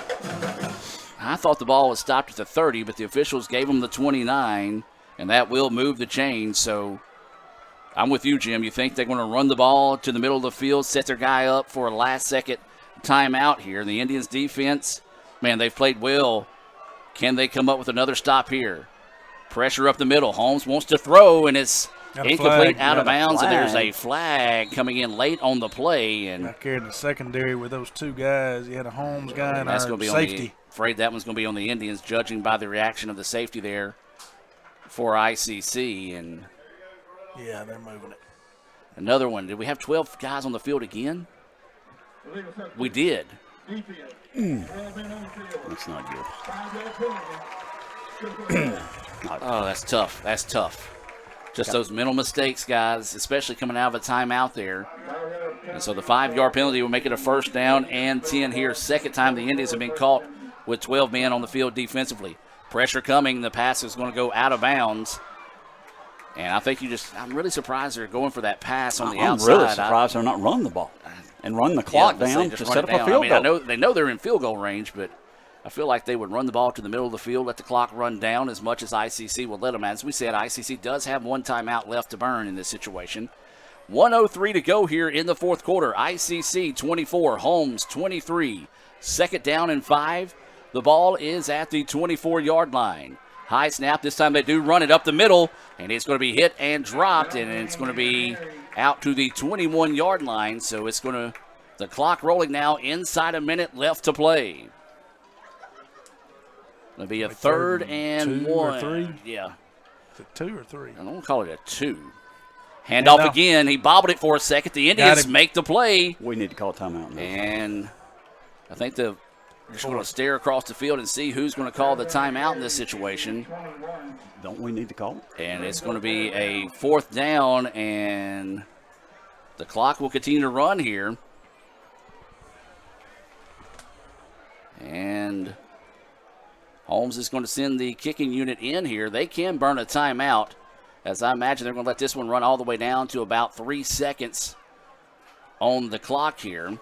I thought the ball was stopped at the 30, but the officials gave them the 29, and that will move the chain. So I'm with you, Jim. You think they're going to run the ball to the middle of the field, set their guy up for a last-second timeout here? The Indians' defense, man, they've played well. Can they come up with another stop here? Pressure up the middle. Holmes wants to throw, and it's incomplete, out of bounds, and there's a flag coming in late on the play. And back here in the secondary with those 2 guys, you had a Holmes guy and that's our going to be safety. Afraid that one's going to be on the Indians, judging by the reaction of the safety there for ICC. And yeah, they're moving it. Another one. Did we have 12 guys on the field again? We did. That's not good. Oh, that's tough. That's tough. Just those mental mistakes, guys, especially coming out of a timeout there. And so the 5-yard penalty will make it a 1st down and 10 here. Second time the Indians have been caught with 12 men on the field defensively. Pressure coming. The pass is going to go out of bounds. And I think I'm really surprised they're going for that pass on the outside. I'm really surprised they're not running the ball and run the clock down to set up a field goal. They know they're in field goal range, but I feel like they would run the ball to the middle of the field, let the clock run down as much as ICC will let them. As we said, ICC does have 1 timeout left to burn in this situation. 1:03 to go here in the 4th quarter. ICC 24, Holmes 23. 2nd down and 5. The ball is at the 24-yard line. High snap. This time they do run it up the middle, and it's going to be hit and dropped, and it's going to be out to the 21-yard line. So it's going to the clock rolling now inside a minute left to play. It'll be a 3rd and 1. Or 3? Yeah. Is it 2 or 3? I don't call it a 2. Handoff again. He bobbled it for a second. The Indians make the play. We need to call timeout. And I think they're just going to stare across the field and see who's going to call the timeout in this situation. Don't we need to call it? And it's going to be a 4th down, and the clock will continue to run here. And Holmes is going to send the kicking unit in here. They can burn a timeout, as I imagine they're going to let this one run all the way down to about 3 seconds on the clock here.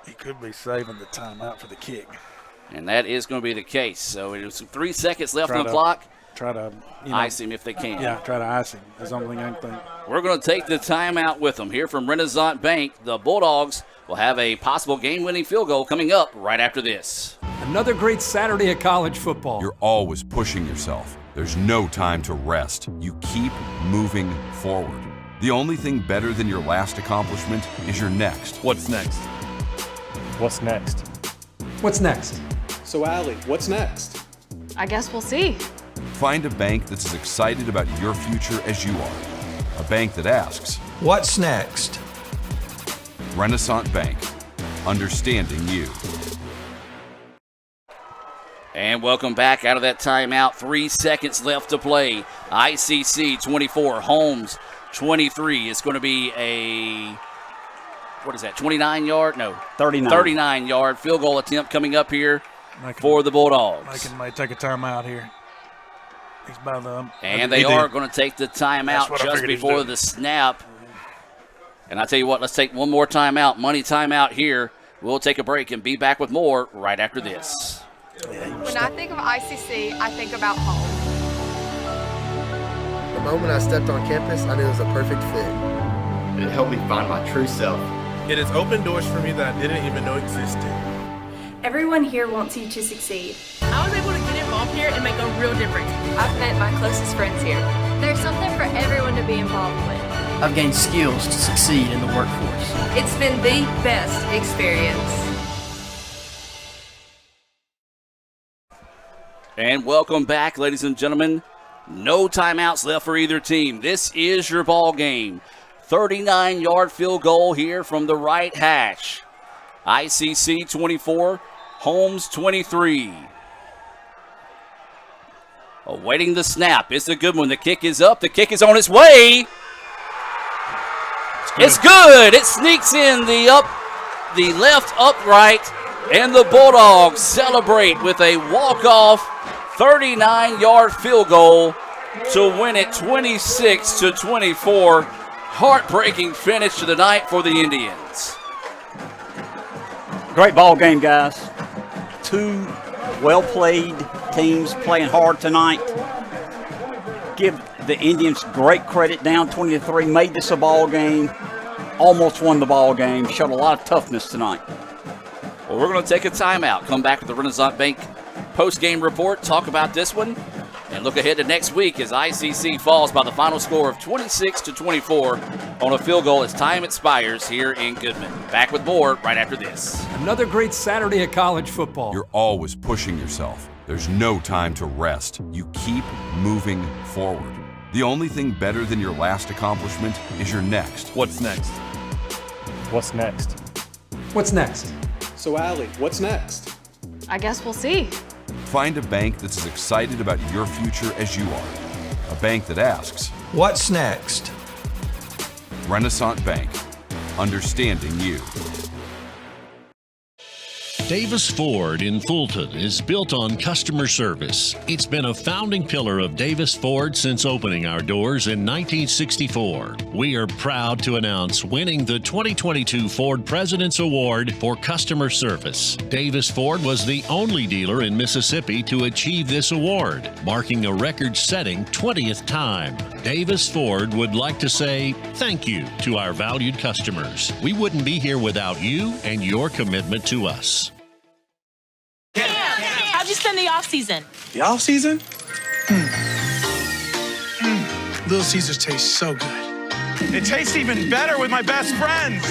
He could be saving the timeout for the kick. And that is going to be the case. So it is 3 seconds left on the clock. Try to ice him if they can. Yeah, try to ice him. That's the only thing I can think. We're going to take the timeout with them. Here from Renaissance Bank, the Bulldogs will have a possible game-winning field goal coming up right after this. Another great Saturday of college football. You're always pushing yourself. There's no time to rest. You keep moving forward. The only thing better than your last accomplishment is your next. What's next? What's next? What's next? So, Allie, what's next? I guess we'll see. Find a bank that's as excited about your future as you are. A bank that asks, What's next? Renaissance Bank, understanding you. And welcome back out of that timeout. 3 seconds left to play. ICC 24, Holmes 23. It's going to be a, 29-yard? No. 39-yard field goal attempt coming up here for the Bulldogs. They may take a timeout here. He's by the... And they are going to take the timeout just before the snap. And I tell you what, let's take one more timeout. Money timeout here. We'll take a break and be back with more right after this. When I think of ICC, I think about home. The moment I stepped on campus, I knew it was a perfect fit. It helped me find my true self. It has opened doors for me that I didn't even know existed. Everyone here wants you to succeed. I was able to get involved here and make a real difference. I've met my closest friends here. There's something for everyone to be involved with. I've gained skills to succeed in the workforce. It's been the best experience. And welcome back, ladies and gentlemen. No timeouts left for either team. This is your ball game. 39-yard field goal here from the right hash. ICC 24, Holmes 23. Awaiting the snap. It's a good one. The kick is up. The kick is on its way. It's good. It sneaks in the left upright, and the Bulldogs celebrate with a walk-off 39-yard field goal to win it 26-24. Heartbreaking finish to the night for the Indians. Great ball game, guys. Two well-played teams playing hard tonight. Give the Indians great credit, down 20-3, made this a ball game, almost won the ball game, showed a lot of toughness tonight. Well, we're going to take a timeout, come back with the Renaissance Bank post-game report, talk about this one, and look ahead to next week as ICC falls by the final score of 26-24 on a field goal as time expires here in Goodman. Back with more right after this. Another great Saturday of college football. You're always pushing yourself. There's no time to rest. You keep moving forward. The only thing better than your last accomplishment is your next. What's next? What's next? What's next? So, Allie, what's next? I guess we'll see. Find a bank that's as excited about your future as you are. A bank that asks, What's next? Renaissance Bank, understanding you. Davis Ford in Fulton is built on customer service. It's been a founding pillar of Davis Ford since opening our doors in 1964. We are proud to announce winning the 2022 Ford President's Award for Customer Service. Davis Ford was the only dealer in Mississippi to achieve this award, marking a record-setting 20th time. Davis Ford would like to say thank you to our valued customers. We wouldn't be here without you and your commitment to us. How'd you spend the off-season? The off-season? Little Caesars taste so good. It tastes even better with my best friends.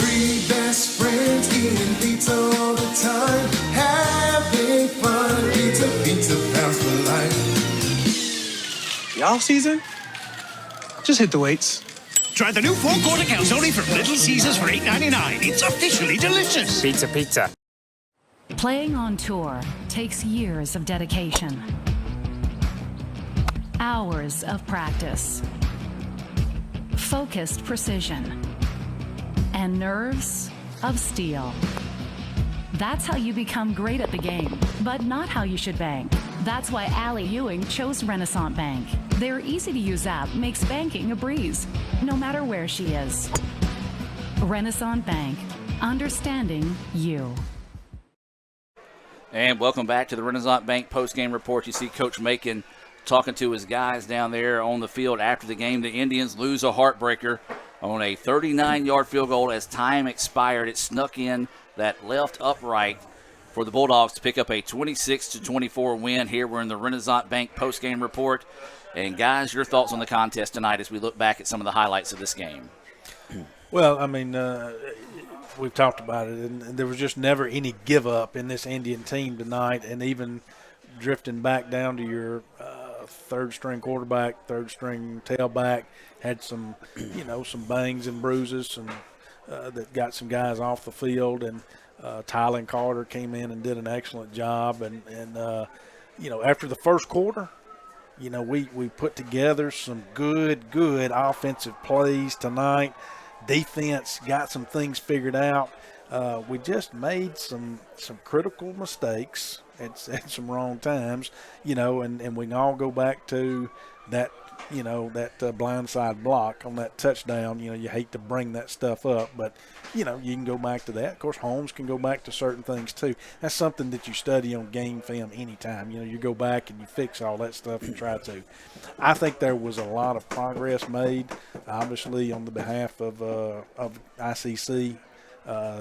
Three best friends eating pizza all the time, having fun. Pizza, pizza pounds for life. The off-season? Just hit the weights. Try the new four-quarter calzone from Little Caesars for $8.99. It's officially delicious. Pizza, pizza. Playing on tour takes years of dedication, hours of practice, focused precision, and nerves of steel. That's how you become great at the game, but not how you should bank. That's why Allie Ewing chose Renaissance Bank. Their easy-to-use app makes banking a breeze, no matter where she is. Renaissance Bank, understanding you. And welcome back to the Renaissance Bank post-game report. You see Coach Macon talking to his guys down there on the field after the game. The Indians lose a heartbreaker on a 39-yard field goal as time expired. It snuck in that left upright for the Bulldogs to pick up a 26-24 win. Here we're in the Renaissance Bank post-game report. And, guys, your thoughts on the contest tonight as we look back at some of the highlights of this game. Well, I mean, we've talked about it, and there was just never any give up in this Indian team tonight, and even drifting back down to your third-string quarterback, third-string tailback, had some, some bangs and bruises and that got some guys off the field, and Tylen Carter came in and did an excellent job, and after the first quarter, we put together some good offensive plays tonight. Defense got some things figured out. We just made some critical mistakes at some wrong times, and we can all go back to that, that blindside block on that touchdown. You hate to bring that stuff up, but, you can go back to that. Of course, Holmes can go back to certain things too. That's something that you study on game film anytime. You go back and you fix all that stuff and try to. I think there was a lot of progress made, obviously, on the behalf of ICC.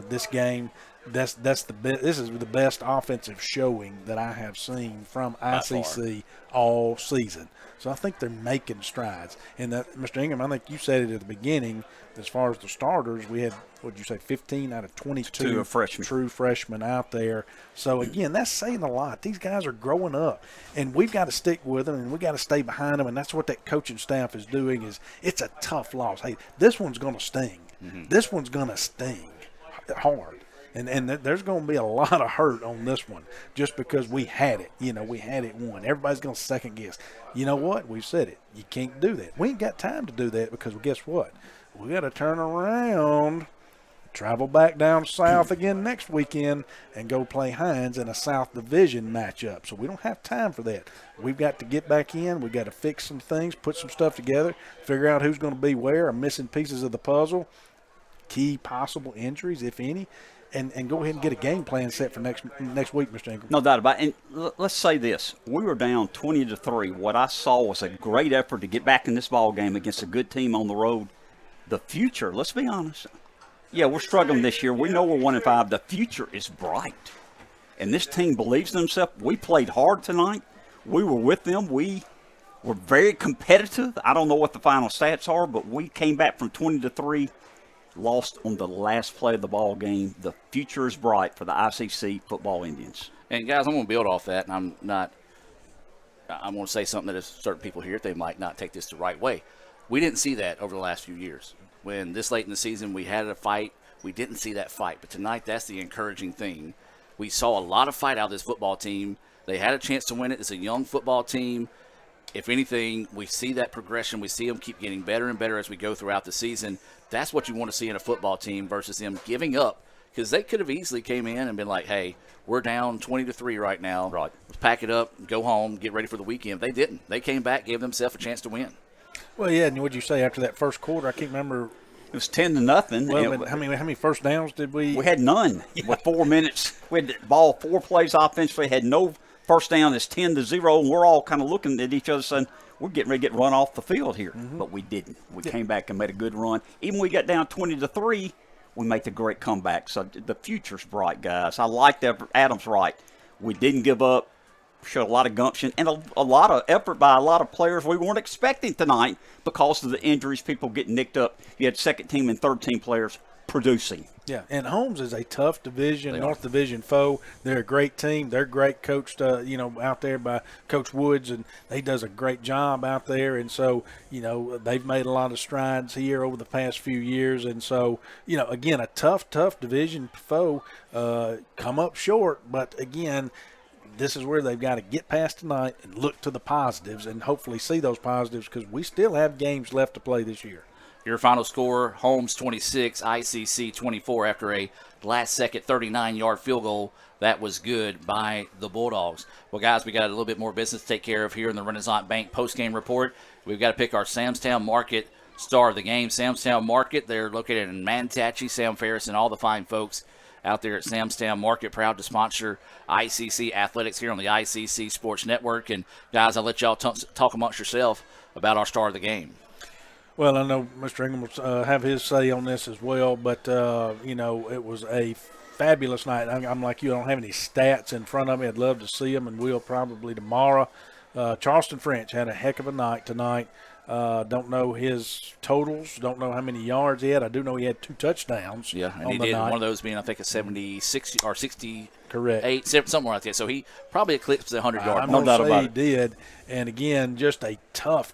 This game, this is the best offensive showing that I have seen from ICC all season. So I think they're making strides. And that, Mr. Ingram, I think you said it at the beginning. As far as the starters, we had, 15 out of 22 true freshmen out there. So again, that's saying a lot. These guys are growing up, and we've got to stick with them, and we got to stay behind them. And that's what that coaching staff is doing. It's a tough loss. Hey, this one's going to sting. Mm-hmm. This one's going to sting hard. And there's going to be a lot of hurt on this one just because we had it. We had it won. Everybody's going to second guess. You know what? We've said it. You can't do that. We ain't got time to do that because guess what? We got to turn around, travel back down south again next weekend, and go play Hines in a South Division matchup. So we don't have time for that. We've got to get back in. We've got to fix some things, put some stuff together, figure out who's going to be where, or missing pieces of the puzzle, key possible injuries, if any, and go ahead and get a game plan set for next week, Mr. Ingram. No doubt about it. And let's say this. We were down 20-3. What I saw was a great effort to get back in this ball game against a good team on the road. The future, let's be honest. Yeah, we're struggling this year. We know we're 1-5. The future is bright. And this team believes in themselves. We played hard tonight. We were with them. We were very competitive. I don't know what the final stats are, but we came back from 20-3. Lost on the last play of the ball game. The future is bright for the ICC football Indians. And, guys, I'm going to build off that, and I'm going to say something that if certain people hear it, they might not take this the right way. We didn't see that over the last few years. When this late in the season we had a fight, we didn't see that fight. But tonight, that's the encouraging thing. We saw a lot of fight out of this football team. They had a chance to win it. It's a young football team. If anything, we see that progression. We see them keep getting better and better as we go throughout the season. That's what you want to see in a football team versus them giving up, because they could have easily came in and been like, hey, we're down 20-3 right now. Right. Let's pack it up, go home, get ready for the weekend. They didn't. They came back, gave themselves a chance to win. Well, yeah, and what did you say after that first quarter? I can't remember. It was 10-0. Well, how many first downs did we? We had none. With 4 minutes, we had the ball 4 plays offensively, had no first down. It's 10-0, and we're all kind of looking at each other saying, we're getting ready to get run off the field here. Mm-hmm. But we didn't. We came back and made a good run. Even when we got down 20-3, we made the great comeback. So the future's bright, guys. I like that. Adam's right. We didn't give up. Showed a lot of gumption and a lot of effort by a lot of players we weren't expecting tonight because of the injuries, people getting nicked up. You had second team and third team players producing. Yeah, and Holmes is a tough North Division foe. They're a great team. They're great coached, out there by Coach Woods, and he does a great job out there. And so, they've made a lot of strides here over the past few years. And so, again, a tough division foe, come up short. But, again, this is where they've got to get past tonight and look to the positives and hopefully see those positives because we still have games left to play this year. Your final score, Holmes 26, ICC 24 after a last-second 39-yard field goal. That was good by the Bulldogs. Well, guys, we got a little bit more business to take care of here in the Renaissance Bank postgame report. We've got to pick our Samstown Market star of the game. Samstown Market, they're located in Manatee. Sam Ferris and all the fine folks out there at Samstown Market, proud to sponsor ICC Athletics here on the ICC Sports Network. And, guys, I'll let y'all talk amongst yourself about our star of the game. Well, I know Mr. Ingram will have his say on this as well, but, it was a fabulous night. I'm like you, I don't have any stats in front of me. I'd love to see them, and will probably tomorrow. Charleston French had a heck of a night tonight. Don't know his totals. Don't know how many yards he had. I do know he had 2 touchdowns. Yeah, and he did. One of those being, I think, a 76 or 60. Correct. Somewhere like that. So he probably eclipsed the 100-yard. No doubt about it. He did. And, again, just a tough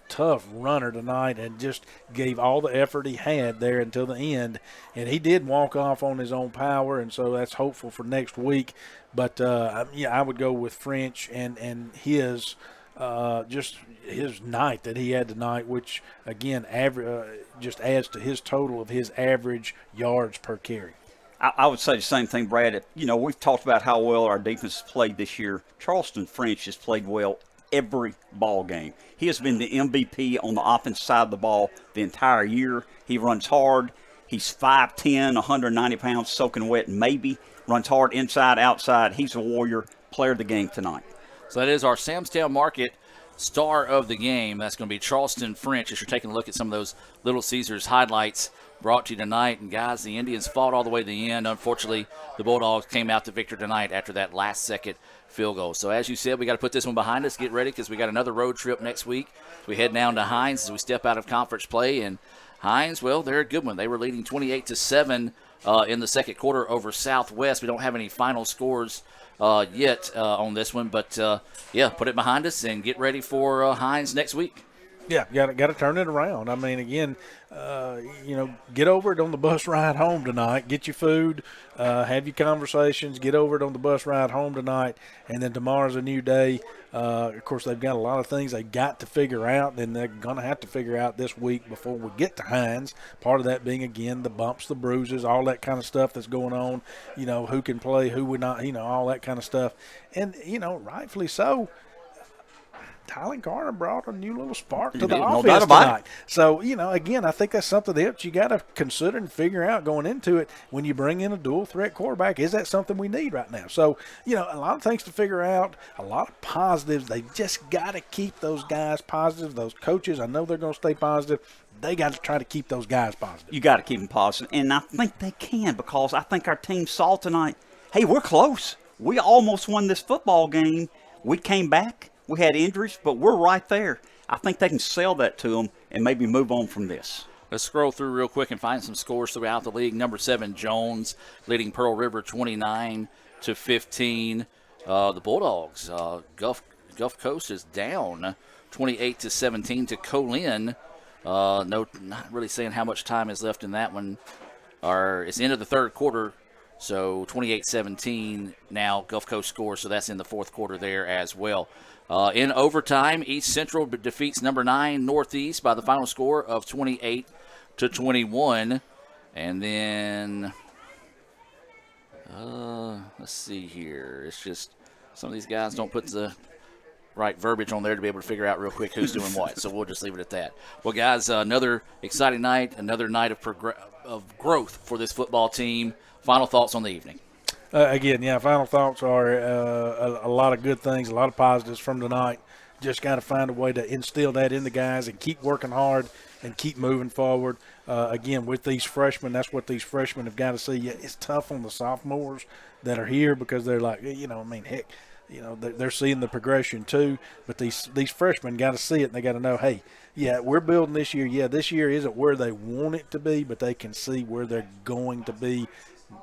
runner tonight, and just gave all the effort he had there until the end. And he did walk off on his own power, and so that's hopeful for next week. But, I would go with French and his just his night that he had tonight, which, again, just adds to his total of his average yards per carry. I would say the same thing, Brad. We've talked about how well our defense has played this year. Charleston French has played well every ball game. He has been the MVP on the offensive side of the ball the entire year. He runs hard. He's 5'10", 190 pounds, soaking wet, maybe. Runs hard inside, outside. He's a warrior, player of the game tonight. So that is our Samstown Market star of the game. That's going to be Charleston French, as you're taking a look at some of those Little Caesars highlights brought to you tonight. And, guys, the Indians fought all the way to the end. Unfortunately, the Bulldogs came out the victor tonight after that last-second field goal. So, as you said, we got to put this one behind us, get ready, because we got another road trip next week. We head down to Hines as we step out of conference play. And Hines, well, they're a good one. They were leading 28-7 in the second quarter over Southwest. We don't have any final scores yet on this one. But, put it behind us and get ready for Hines next week. Yeah, got to turn it around. I mean, again, get over it on the bus ride home tonight. Get your food, have your conversations, get over it on the bus ride home tonight, and then tomorrow's a new day. Of course, they've got a lot of things they've got to figure out, and they're going to have to figure out this week before we get to Hines. Part of that being, again, the bumps, the bruises, all that kind of stuff that's going on, who can play, who would not, all that kind of stuff. And, rightfully so. Tylen Carter brought a new little spark to the offense tonight. So, again, I think that's something else you got to consider and figure out going into it when you bring in a dual-threat quarterback. Is that something we need right now? So, a lot of things to figure out, a lot of positives. They just got to keep those guys positive, those coaches. I know they're going to stay positive. They got to try to keep those guys positive. You got to keep them positive, and I think they can, because I think our team saw tonight, hey, we're close. We almost won this football game. We came back. We had injuries, but we're right there. I think they can sell that to them and maybe move on from this. Let's scroll through real quick and find some scores throughout the league. Number 7, Jones, leading Pearl River 29-15. The Bulldogs, Gulf Coast is down 28-17 to Colin. Not really saying how much time is left in that one. It's the end of the third quarter. So 28-17 now Gulf Coast scores, so that's in the fourth quarter there as well. In overtime, East Central defeats number 9 Northeast by the final score of 28-21. And then, let's see here. It's just some of these guys don't put the right verbiage on there to be able to figure out real quick who's doing what. So we'll just leave it at that. Well, guys, another exciting night, another night of growth for this football team. Final thoughts on the evening. Final thoughts are a lot of good things, a lot of positives from tonight. Just got to find a way to instill that in the guys and keep working hard and keep moving forward. With these freshmen, that's what these freshmen have got to see. Yeah, it's tough on the sophomores that are here because they're like, they're seeing the progression too. But these freshmen got to see it, and they got to know, hey, yeah, we're building this year. Yeah, this year isn't where they want it to be, but they can see where they're going to be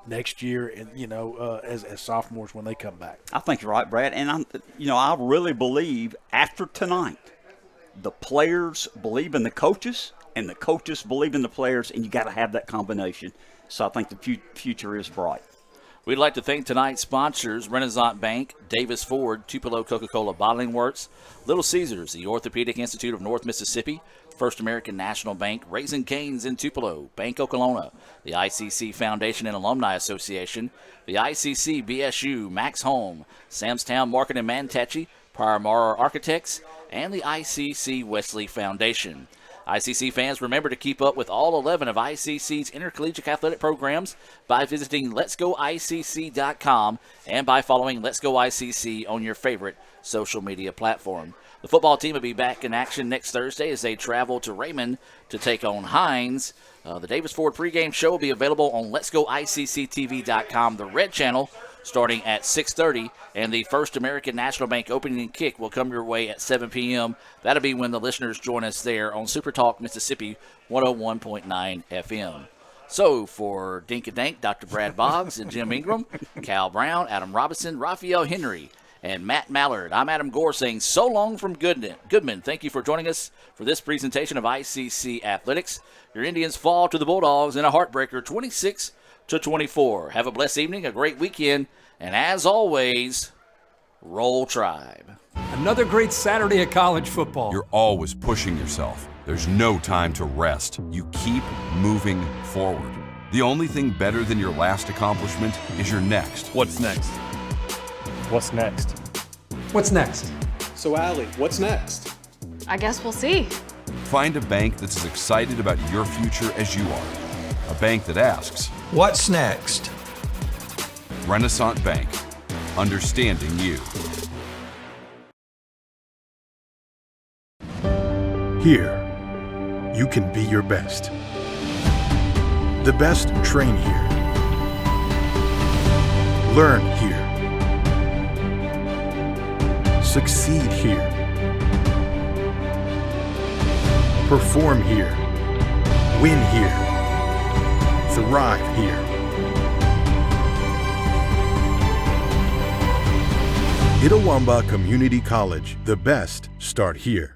next year, and as sophomores when they come back. I think you're right, Brad. And I really believe after tonight, the players believe in the coaches, and the coaches believe in the players, and you got to have that combination. So I think the future is bright. We'd like to thank tonight's sponsors: Renaissance Bank, Davis Ford, Tupelo Coca-Cola Bottling Works, Little Caesars, the Orthopedic Institute of North Mississippi, First American National Bank, Raising Cane's in Tupelo, Bank Okolona, the ICC Foundation and Alumni Association, the ICC BSU, Max Home, Samstown Market and Manatee, Paramara Architects, and the ICC Wesley Foundation. ICC fans, remember to keep up with all 11 of ICC's intercollegiate athletic programs by visiting letsgoicc.com and by following Let's Go ICC on your favorite social media platform. The football team will be back in action next Thursday as they travel to Raymond to take on Hines. The Davis Ford pregame show will be available on letsgoicctv.com, the red channel, starting at 6:30, and the First American National Bank opening kick will come your way at 7 p.m. That'll be when the listeners join us there on Super Talk Mississippi 101.9 FM. So for Dink and Dank, Dr. Brad Boggs and Jim Ingram, Cal Brown, Adam Robinson, Raphael Henry, and Matt Mallard, I'm Adam Gore saying so long from Goodman. Thank you for joining us for this presentation of ICC Athletics. Your Indians fall to the Bulldogs in a heartbreaker, 26-24. Have a blessed evening, a great weekend, and as always, Roll Tribe. Another great Saturday of college football. You're always pushing yourself. There's no time to rest. You keep moving forward. The only thing better than your last accomplishment is your next. What's next? What's next? What's next? So, Allie, what's next? I guess we'll see. Find a bank that's as excited about your future as you are. A bank that asks, What's next? Renaissance Bank, understanding you. Here, you can be your best. The best train here. Learn here. Succeed here. Perform here. Win here. Thrive here. Itawamba Community College. The best start here.